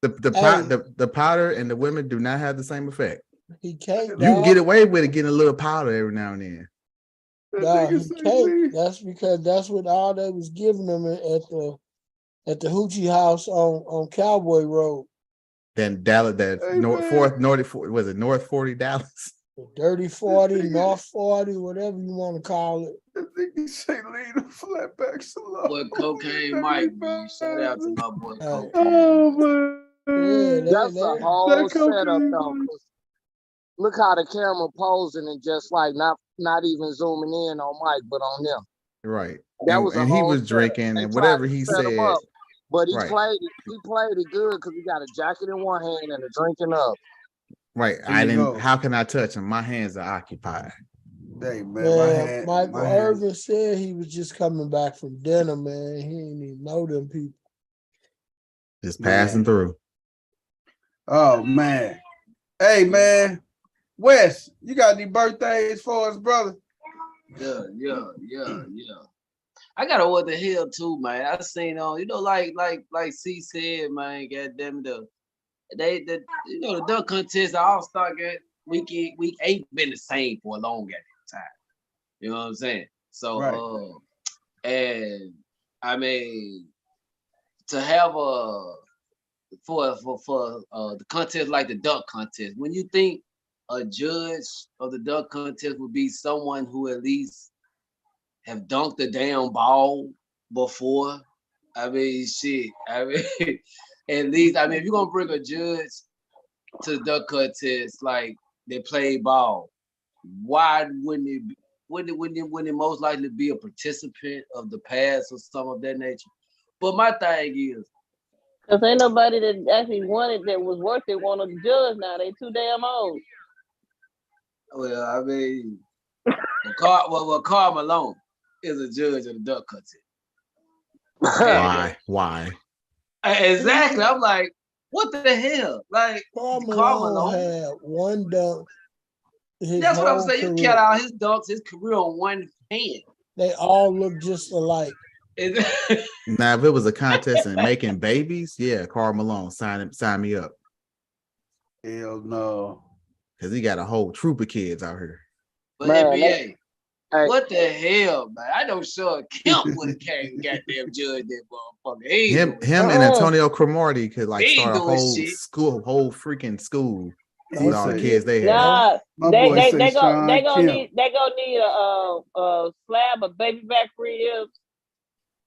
The powder and the women do not have the same effect. He can't. You can get away with it getting a little powder every now and then. No, he can't. That's because that's what all they was giving them at the Hoochie House on Cowboy Road. Then Dallas, North 40 Dallas? Dirty 40, North 40, whatever you want to call it. I think you say leave the flatbacks alone. Boy, Cocaine Mike, man. Shout out to my boy Cocaine. Oh, man. Yeah, that's a whole setup, though. Look how the camera posing and just like not even zooming in on Mike, but on them. Right. And he was drinking and whatever he said. But he played it good because he got a jacket in one hand and a drink in the other. Right. How can I touch him? My hands are occupied. Hey, man, Michael Irvin said he was just coming back from dinner, man. He didn't even know them people. Just passing through. Oh, man. Hey, man. Wes, you got any birthdays for us, brother? Yeah. I got a what the hell too, man. I seen like C said, man. Goddamn the dunk contest, the All-Star game, week 8 been the same for a long time. You know what I'm saying? So and I mean to have for the contest like the dunk contest, when you think a judge of the dunk contest would be someone who at least have dunked a damn ball before. I mean, shit. I mean, at least, if you're gonna bring a judge to the dunk contest like they play ball, why wouldn't it be? Wouldn't it most likely be a participant of the past or something of that nature? But my thing is, because ain't nobody that actually wanted that was worth it want to judge now. They too damn old. Well, I mean, Karl Malone is a judge of the dunk contest. Why? Exactly. I'm like, what the hell? Like, Karl Malone had one dunk. That's what I'm saying. You count out his dunks, his career on one hand. They all look just alike. Now, if it was a contest and making babies, yeah, Karl Malone, sign me up. Hell no. Because he got a whole troop of kids out here. But NBA, what the hell, man? I know Sean Kemp would have came and goddamn judge that motherfucker. Him and Antonio Cromartie could start a whole freaking school with all the kids they have. Nah, they gonna need a slab of baby back ribs,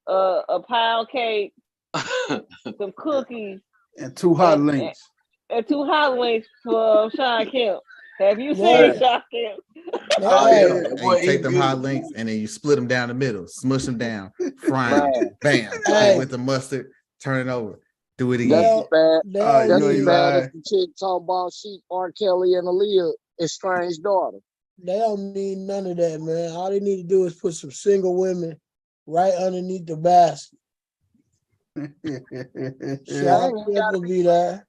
a pound cake, some cookies, and 2 hot links. And 2 hot links for Sean Kemp. Have you seen Sean Kemp? And you take them hot links and then you split them down the middle, smush them down, fry them, bam, with the mustard, turn it over, do it again. That's as bad as the chick talking about she R. Kelly and Aaliyah estranged daughter. They don't need none of that, man. All they need to do is put some single women right underneath the basket. Sean Kemp will be there.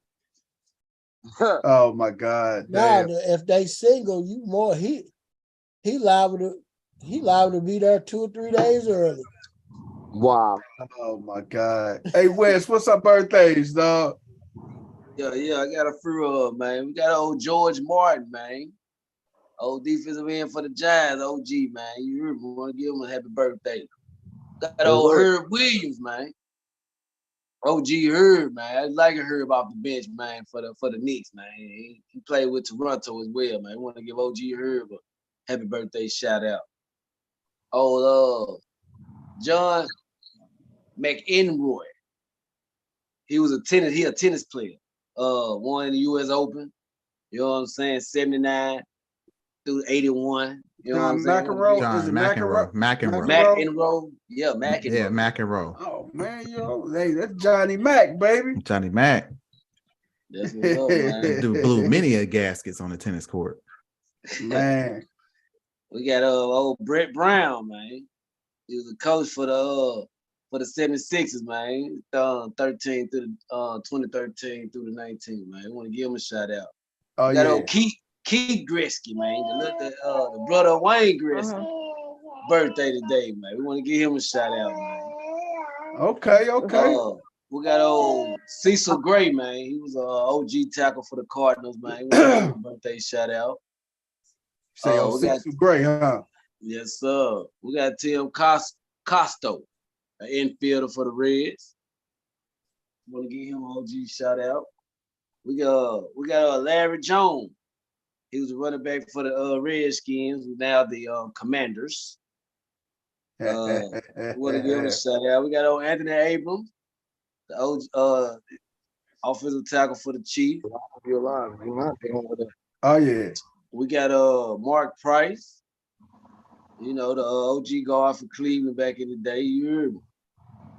Oh my God! Now, if they single, you more he liable to be there 2 or 3 days early. Wow! Oh my God! Hey Wes, what's our birthdays, dog? Yeah, I got a few man. We got old George Martin, man. Old defensive end for the Giants, OG, man. You really want to give him a happy birthday. Got old Herb Williams, man. OG Herb, man. I like Herb off the bench, man, for the Knicks, man. He played with Toronto as well, man. I want to give OG Herb a happy birthday shout out. John McEnroy. He was a tennis player. Won the US Open. You know what I'm saying? 79 through 81. You know what I'm saying? John McEnroe. McEnroe. Yeah, McEnroe. Yeah, McEnroe. Oh man, hey, that's Johnny Mac, baby. Johnny Mac. That's what's up, man. Dude blew many a gaskets on the tennis court. Man. We got old Brett Brown, man. He was a coach for the 76ers, man. 2013 through 2013 through the 19, man. I want to give him a shout out. Oh, we got old Keith Gretzky, man. The brother of Wayne Gretzky. Birthday today, man. We want to give him a shout out, man. Okay. We got old Cecil Gray, man. He was an OG tackle for the Cardinals, man. We want to give him a birthday shout out. Say, Cecil Gray, huh? Yes, sir. We got Tim Costo, an infielder for the Reds. Want to give him an OG shout out. We got Larry Jones. He was a running back for the Redskins, now the Commanders. We want to give him a shout out. We got old Anthony Abrams, the offensive tackle for the Chiefs. Oh yeah. We got Mark Price. You know, the OG guard for Cleveland back in the day. You heard me.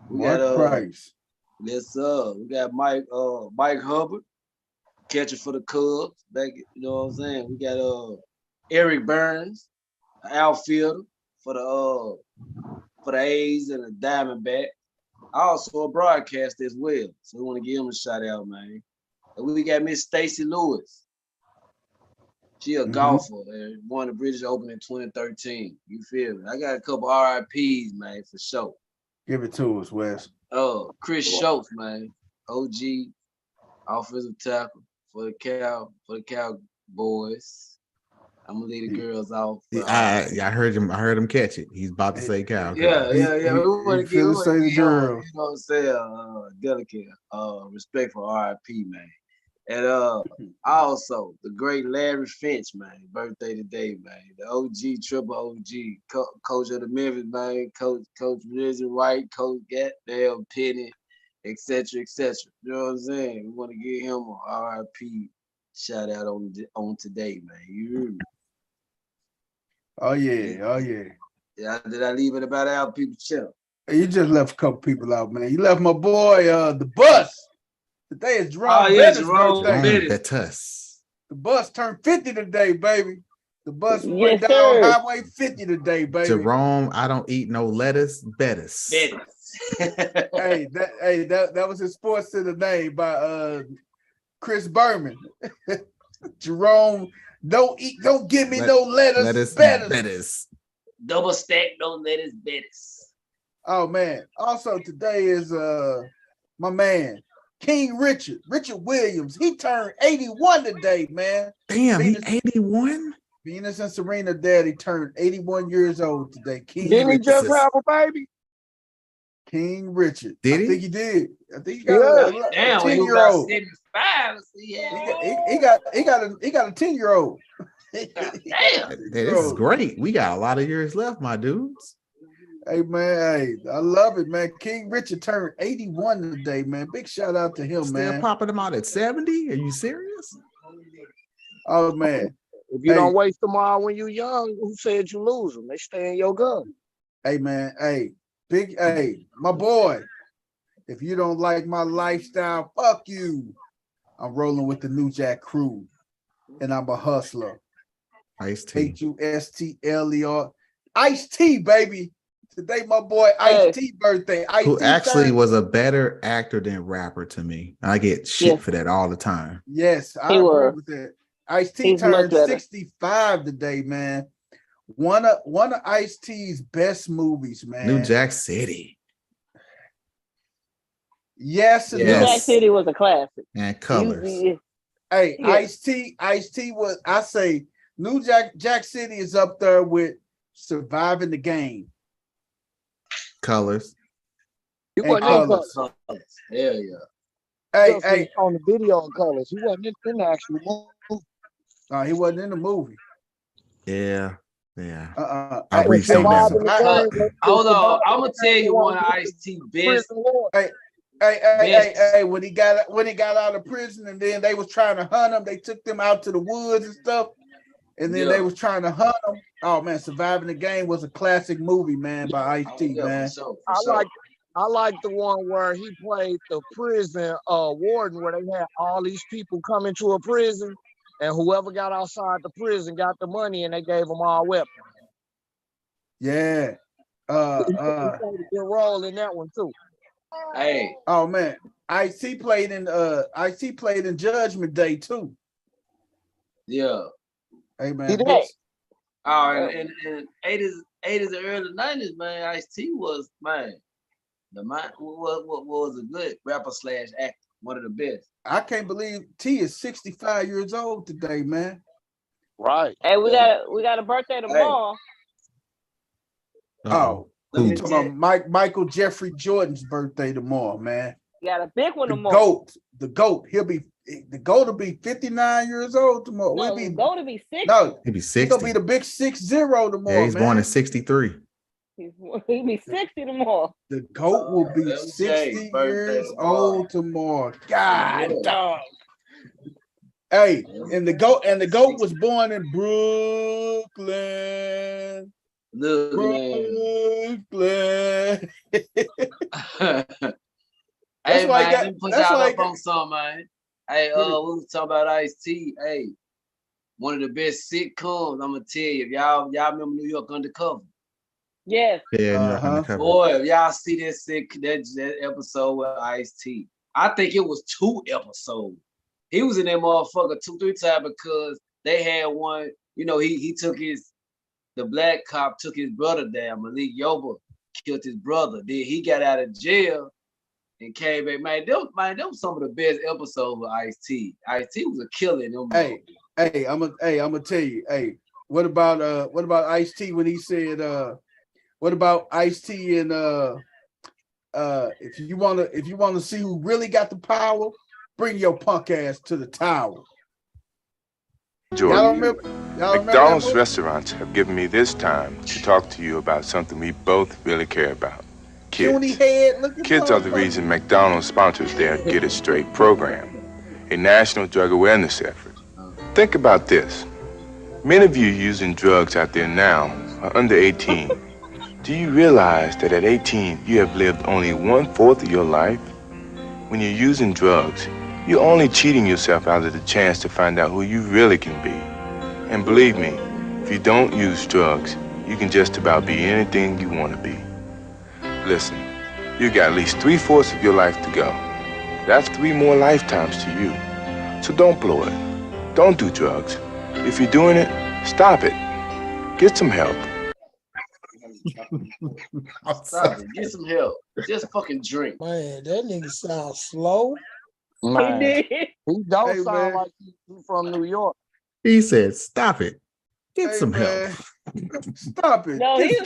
Mark Price. Yes, sir. We got Mike Hubbard, catcher for the Cubs. Back, you know what I'm saying? We got Eric Burns, an outfielder for the A's and the Diamondback. Also a broadcaster as well. So we want to give him a shout out, man. And we got Miss Stacy Lewis. She a golfer and won the British Open in 2013. You feel me? I got a couple RIPs, man, for sure. Give it to us, Wes. Chris Schultz, man. OG offensive tackle for the Cowboys. I'm gonna leave the girls off. I heard him catch it. He's about to say cow. Yeah. We want to give the girl. You know what I'm saying? Delicate respect for RIP, man. And also the great Larry Finch, man, birthday today, man. The OG, triple OG, coach of the Memphis, man, coach Rizzy Wright, coach goddamn Penny, etc. You know what I'm saying? We want to give him a RIP shout out on today, man. You hear me? Oh yeah. Yeah, did I leave it about our people chill? You just left a couple people out, man. You left my boy, the bus. Today is Jerome Bettis' birthday. Bettis. The bus turned 50 today, baby. The bus went down Highway 50 today, baby. Jerome, I don't eat no lettuce. Bettis. Hey, that was his Sports Center name by Chris Berman. Jerome, don't give me no lettuce. Bettis. Double stack, no lettuce. Bettis. Oh man. Also today is my man. King Richard Williams. He turned 81 today, man. Damn, he 81? Venus and Serena daddy turned 81 years old today. Didn't he just have a baby? King Richard. Did I he? think he did. I think he got a 10-year-old. He got a 10-year-old. This is great. We got a lot of years left, my dudes. Hey man, I love it, man. King Richard turned 81 today, man. Big shout out to him, man. Still popping them out at 70? Are you serious? Oh man. If you don't waste them all when you're young, who said you lose them? They stay in your gun. Hey man, my boy. If you don't like my lifestyle, fuck you. I'm rolling with the New Jack crew, and I'm a hustler. Ice-T. HUSTLER. Ice-T, baby. Today, my boy Ice-T birthday. Who actually was a better actor than rapper to me. I get shit for that all the time. Yes, I agree with that. Ice-T turned 65 today, man. One of Ice-T's best movies, man. New Jack City. Yes. New Jack City was a classic. And Colors. Hey, Ice-T was, I say, New Jack City is up there with Surviving the Game. Colors. He wasn't in colors. Hell yeah. Hey, on the video in colors. He wasn't in the actual movie. No, he wasn't in the movie. Yeah. I re-seen that one. Hold on, I'm gonna tell you one of Ice-T best. Hey, when he got out of prison and then they was trying to hunt him, they took them out to the woods and stuff, and then they was trying to hunt him. Oh man, Surviving the Game was a classic movie, man, by Ice-T, man. I like the one where he played the prison warden, where they had all these people come into a prison, and whoever got outside the prison got the money, and they gave them all weapons. Yeah. He played a good role in that one too. Hey. Oh man, Ice-T played in Judgment Day too. Yeah. Hey man. Oh, and 80s and early 90s, man, Ice-T was what was a good rapper / actor, one of the best. I can't believe T is 65 years old today, man. Right. Hey, we got a birthday tomorrow. Oh, you talking about Michael Jeffrey Jordan's birthday tomorrow, man. You got a big one tomorrow. The GOAT. The GOAT will be 59 years old tomorrow. No, the GOAT will be 60. No, he'll be 60. He's gonna be the big 60 tomorrow. Yeah, he's born in 63. He'll be 60 tomorrow. The GOAT will be 60 years old tomorrow. God dog. Hey, and the GOAT was born in Brooklyn. Brooklyn. That's why man, let me put y'all up on something, man. Hey, we was talking about Ice-T. Hey, one of the best sitcoms. I'm gonna tell you, if y'all remember New York Undercover. Yes. Yeah, New York Undercover. Boy, if y'all see that episode with Ice-T, I think it was 2 episodes. He was in that motherfucker 2-3 times because they had one. You know, he took the black cop took his brother down. Malik Yoba killed his brother. Then he got out of jail and came back. Man, them was some of the best episodes with Ice-T. Ice-T was a killer in them. Hey, I'm gonna tell you. Hey, what about Ice-T when he said what about Ice-T and if you wanna see who really got the power, bring your punk ass to the tower. Jordan, McDonald's restaurants have given me this time to talk to you about something we both really care about. Kids. Kids are the reason McDonald's sponsors their Get It Straight program, a national drug awareness effort. Think about this. Many of you using drugs out there now are under 18. Do you realize that at 18, you have lived only 1/4 of your life? When you're using drugs, you're only cheating yourself out of the chance to find out who you really can be. And believe me, if you don't use drugs, you can just about be anything you want to be. Listen, you got at least 3/4 of your life to go. That's 3 more lifetimes to you. So don't blow it. Don't do drugs. If you're doing it, stop it. Get some help. Stop it. Get some help. Just fucking drink. Man, that nigga sounds slow. Man, he don't sound like he's from New York. He said, "Stop it. Get some help." Stop it. No, he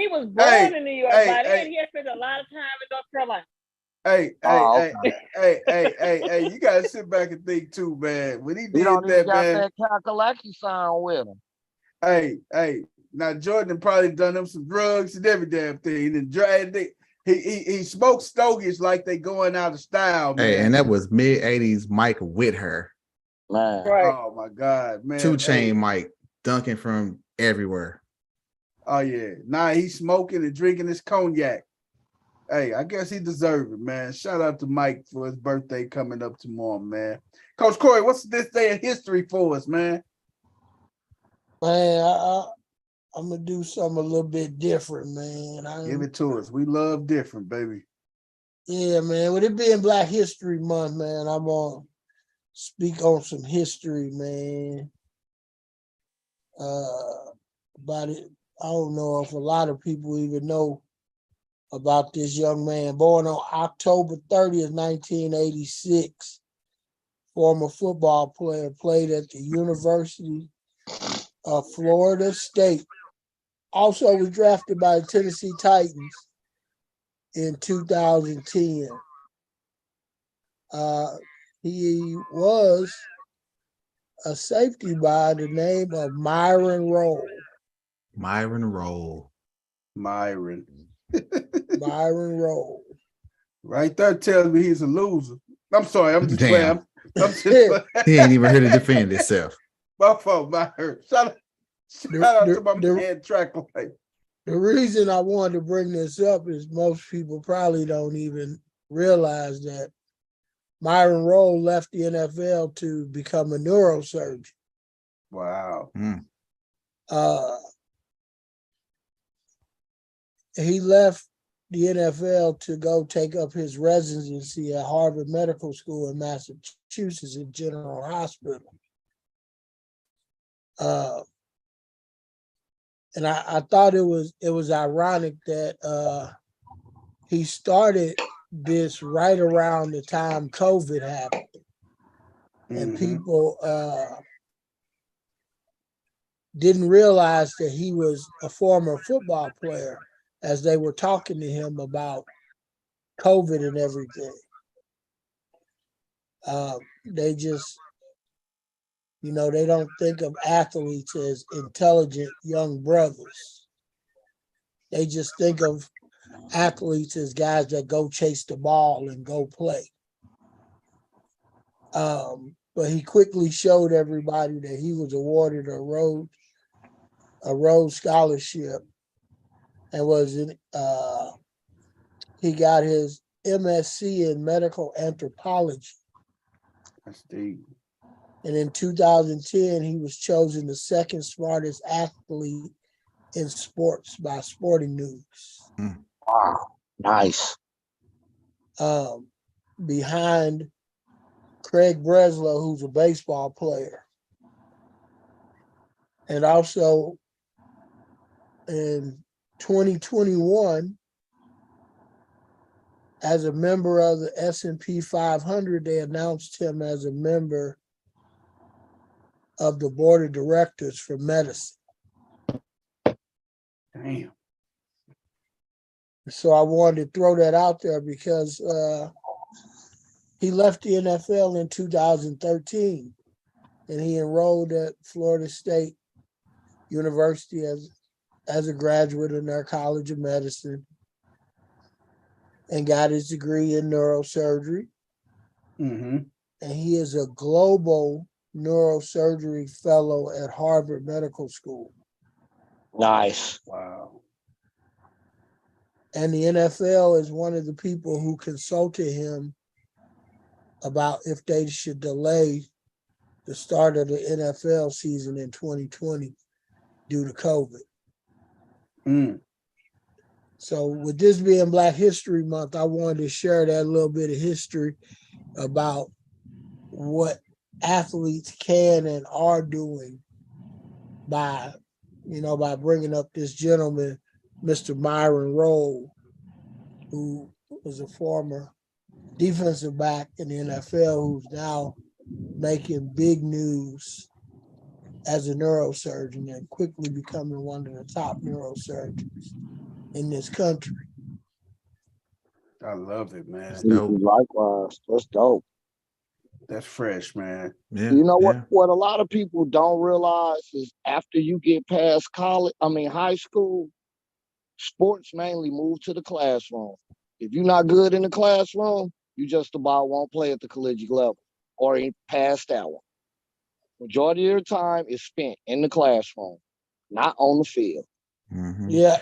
was born in New York, but then he had spent a lot of time in North Carolina. Hey, you gotta sit back and think too, man. When he did got that, man, that Kakalaki sound with him. Hey, now Jordan probably done them some drugs and every damn thing. And he smoked stogies like they going out of style, man. Hey, and that was mid-80s Mike with her. Man. Right. Oh my God, man. 2 Chain Mike dunking from everywhere. Oh yeah. Now he's smoking and drinking his cognac. Hey, I guess he deserved it, man. Shout out to Mike for his birthday coming up tomorrow, man. Coach Corey, what's this day in history for us, man? Man, I'm gonna do something a little bit different, man. Give it to us. We love different, baby. Yeah, man. With it being Black History Month, man, I'm gonna speak on some history, man. About it. I don't know if a lot of people even know about this young man. Born on October 30th, 1986. Former football player, played at the University of Florida State. Also was drafted by the Tennessee Titans. in 2010. He was a safety by the name of Myron Rolle. Myron Rolle. Myron. Myron Rolle. Right there tells me he's a loser. I'm sorry, I'm just Damn. playing. I'm just playing. He ain't even here to defend himself. My fault, Myron. Shout out to my man Track Light. The reason I wanted to bring this up is most people probably don't even realize that Myron Rolle left the NFL to become a neurosurgeon. Wow. He left the NFL to go take up his residency at Harvard Medical School in Massachusetts at General Hospital. And I thought it was ironic that he started this right around the time COVID happened. And people didn't realize that he was a former football player as they were talking to him about COVID and everything. They just, they don't think of athletes as intelligent young brothers. They just think of athletes as guys that go chase the ball and go play. But he quickly showed everybody that he was awarded a Rhodes Scholarship and he got his MSc in medical anthropology. That's deep. And in 2010, he was chosen the second smartest athlete in sports by Sporting News. Wow, nice. Behind Craig Breslow, who's a baseball player. And also in 2021, as a member of the S&P 500, they announced him as a member of the board of directors for medicine. Damn. So I wanted to throw that out there because he left the NFL in 2013 and he enrolled at Florida State University as a graduate in their College of Medicine and got his degree in neurosurgery. And he is a global neurosurgery fellow at Harvard Medical School. Nice. Wow. And the NFL is one of the people who consulted him about if they should delay the start of the NFL season in 2020 due to COVID. So with this being Black History Month, I wanted to share that little bit of history about what athletes can and are doing by bringing up this gentleman, Mr. Myron Rolle, who was a former defensive back in the NFL who's now making big news as a neurosurgeon and quickly becoming one of the top neurosurgeons in this country. I love it, man. Likewise, that's dope. That's fresh, man. Yeah, you know what a lot of people don't realize is after you get past high school, sports mainly move to the classroom. If you're not good in the classroom, you just about won't play at the collegiate level or ain't past that one. Majority of your time is spent in the classroom, not on the field. Yeah.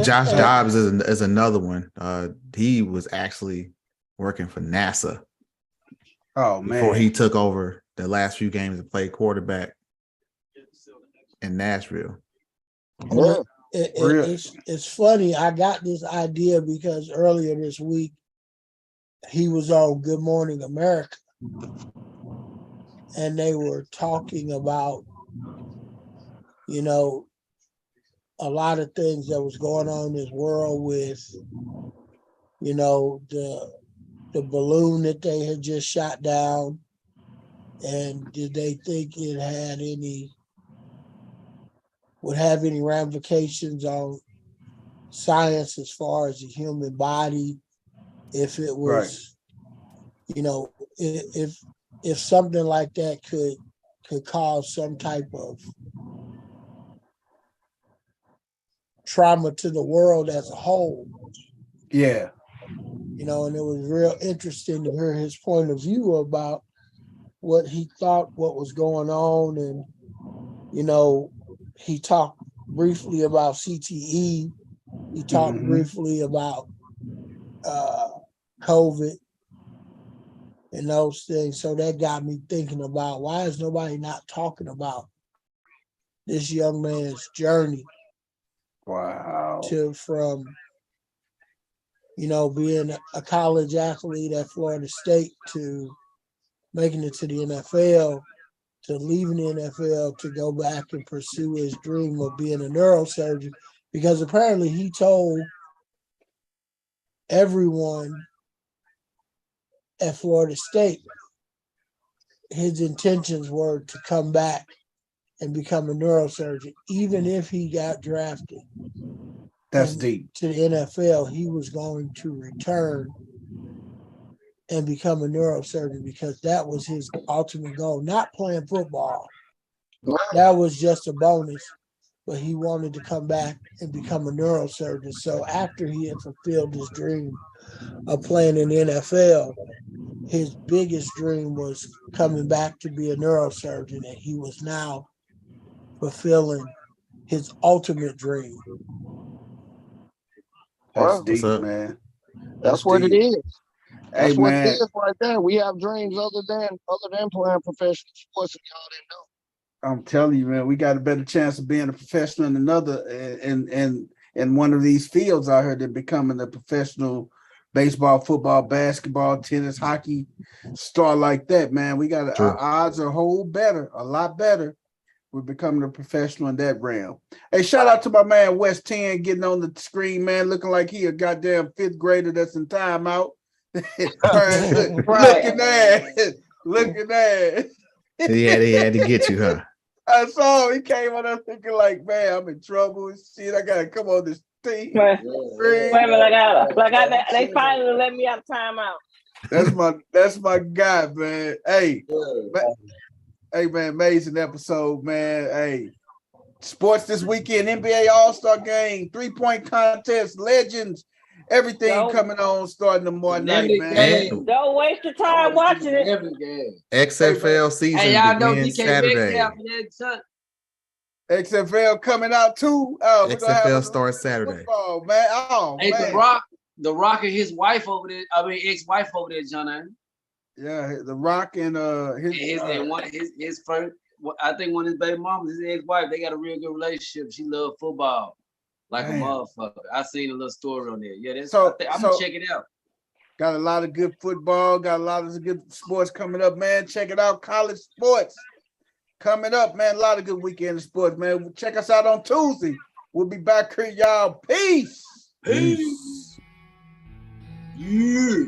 Josh Dobbs is another one. He was actually working for NASA. Oh man! Before he took over the last few games and played quarterback in Nashville. It's funny. I got this idea because earlier this week he was on Good Morning America, and they were talking about, a lot of things that was going on in this world with, the balloon that they had just shot down, and did they think it would have any ramifications on science as far as the human body, if it was, you know, if something like that could cause some type of trauma to the world as a whole. Yeah. You know, and it was real interesting to hear his point of view about what he thought, what was going on. And, you know, he talked briefly about CTE. He talked briefly about COVID and those things. So that got me thinking about, why is nobody not talking about this young man's journey? Wow. From, you know, being a college athlete at Florida State to making it to the NFL, to leaving the NFL to go back and pursue his dream of being a neurosurgeon, because apparently he told everyone at Florida State his intentions were to come back and become a neurosurgeon. Even if he got drafted That's deep to the NFL, he was going to return and become a neurosurgeon because that was his ultimate goal. Not playing football. That was just a bonus, but he wanted to come back and become a neurosurgeon. So after he had fulfilled his dream of playing in the NFL, his biggest dream was coming back to be a neurosurgeon, and he was now fulfilling his ultimate dream. That's deep, man. That's what it is. That's Hey, what man. it is right there. We have dreams other than playing professional sports, and y'all didn't know. I'm telling you, man, we got a better chance of being a professional in another in one of these fields out here than becoming a professional baseball, football, basketball, tennis, hockey star like that, man. We got our odds are a lot better. We're becoming a professional in that realm. Hey, shout out to my man West 10 getting on the screen, man, looking like he a goddamn fifth grader that's in timeout. Looking at. He had to get you, huh? I saw him. He came on there thinking like, man, I'm in trouble and shit. I gotta come on this team. Wait a minute, they finally let me out of timeout. That's my guy, man. Hey, man, amazing episode, man. Hey, sports this weekend, NBA All-Star Game, 3-point contest, legends, everything coming on starting tomorrow night, man. Don't waste your time watching it. Every game. XFL season begins Saturday. XFL coming out too. XFL starts Saturday. Oh man! Hey, man. The Rock and his wife over there. I mean, ex-wife over there, John. Yeah, The Rock and his first. I think one of his baby mamas, his ex-wife, they got a real good relationship. She loved football like a motherfucker. I seen a little story on there. Yeah, I'm gonna check it out. Got a lot of good football. Got a lot of good sports coming up, man. Check it out, college sports coming up, man. A lot of good weekend of sports, man. Check us out on Tuesday. We'll be back here, y'all. Peace. Peace. Yeah.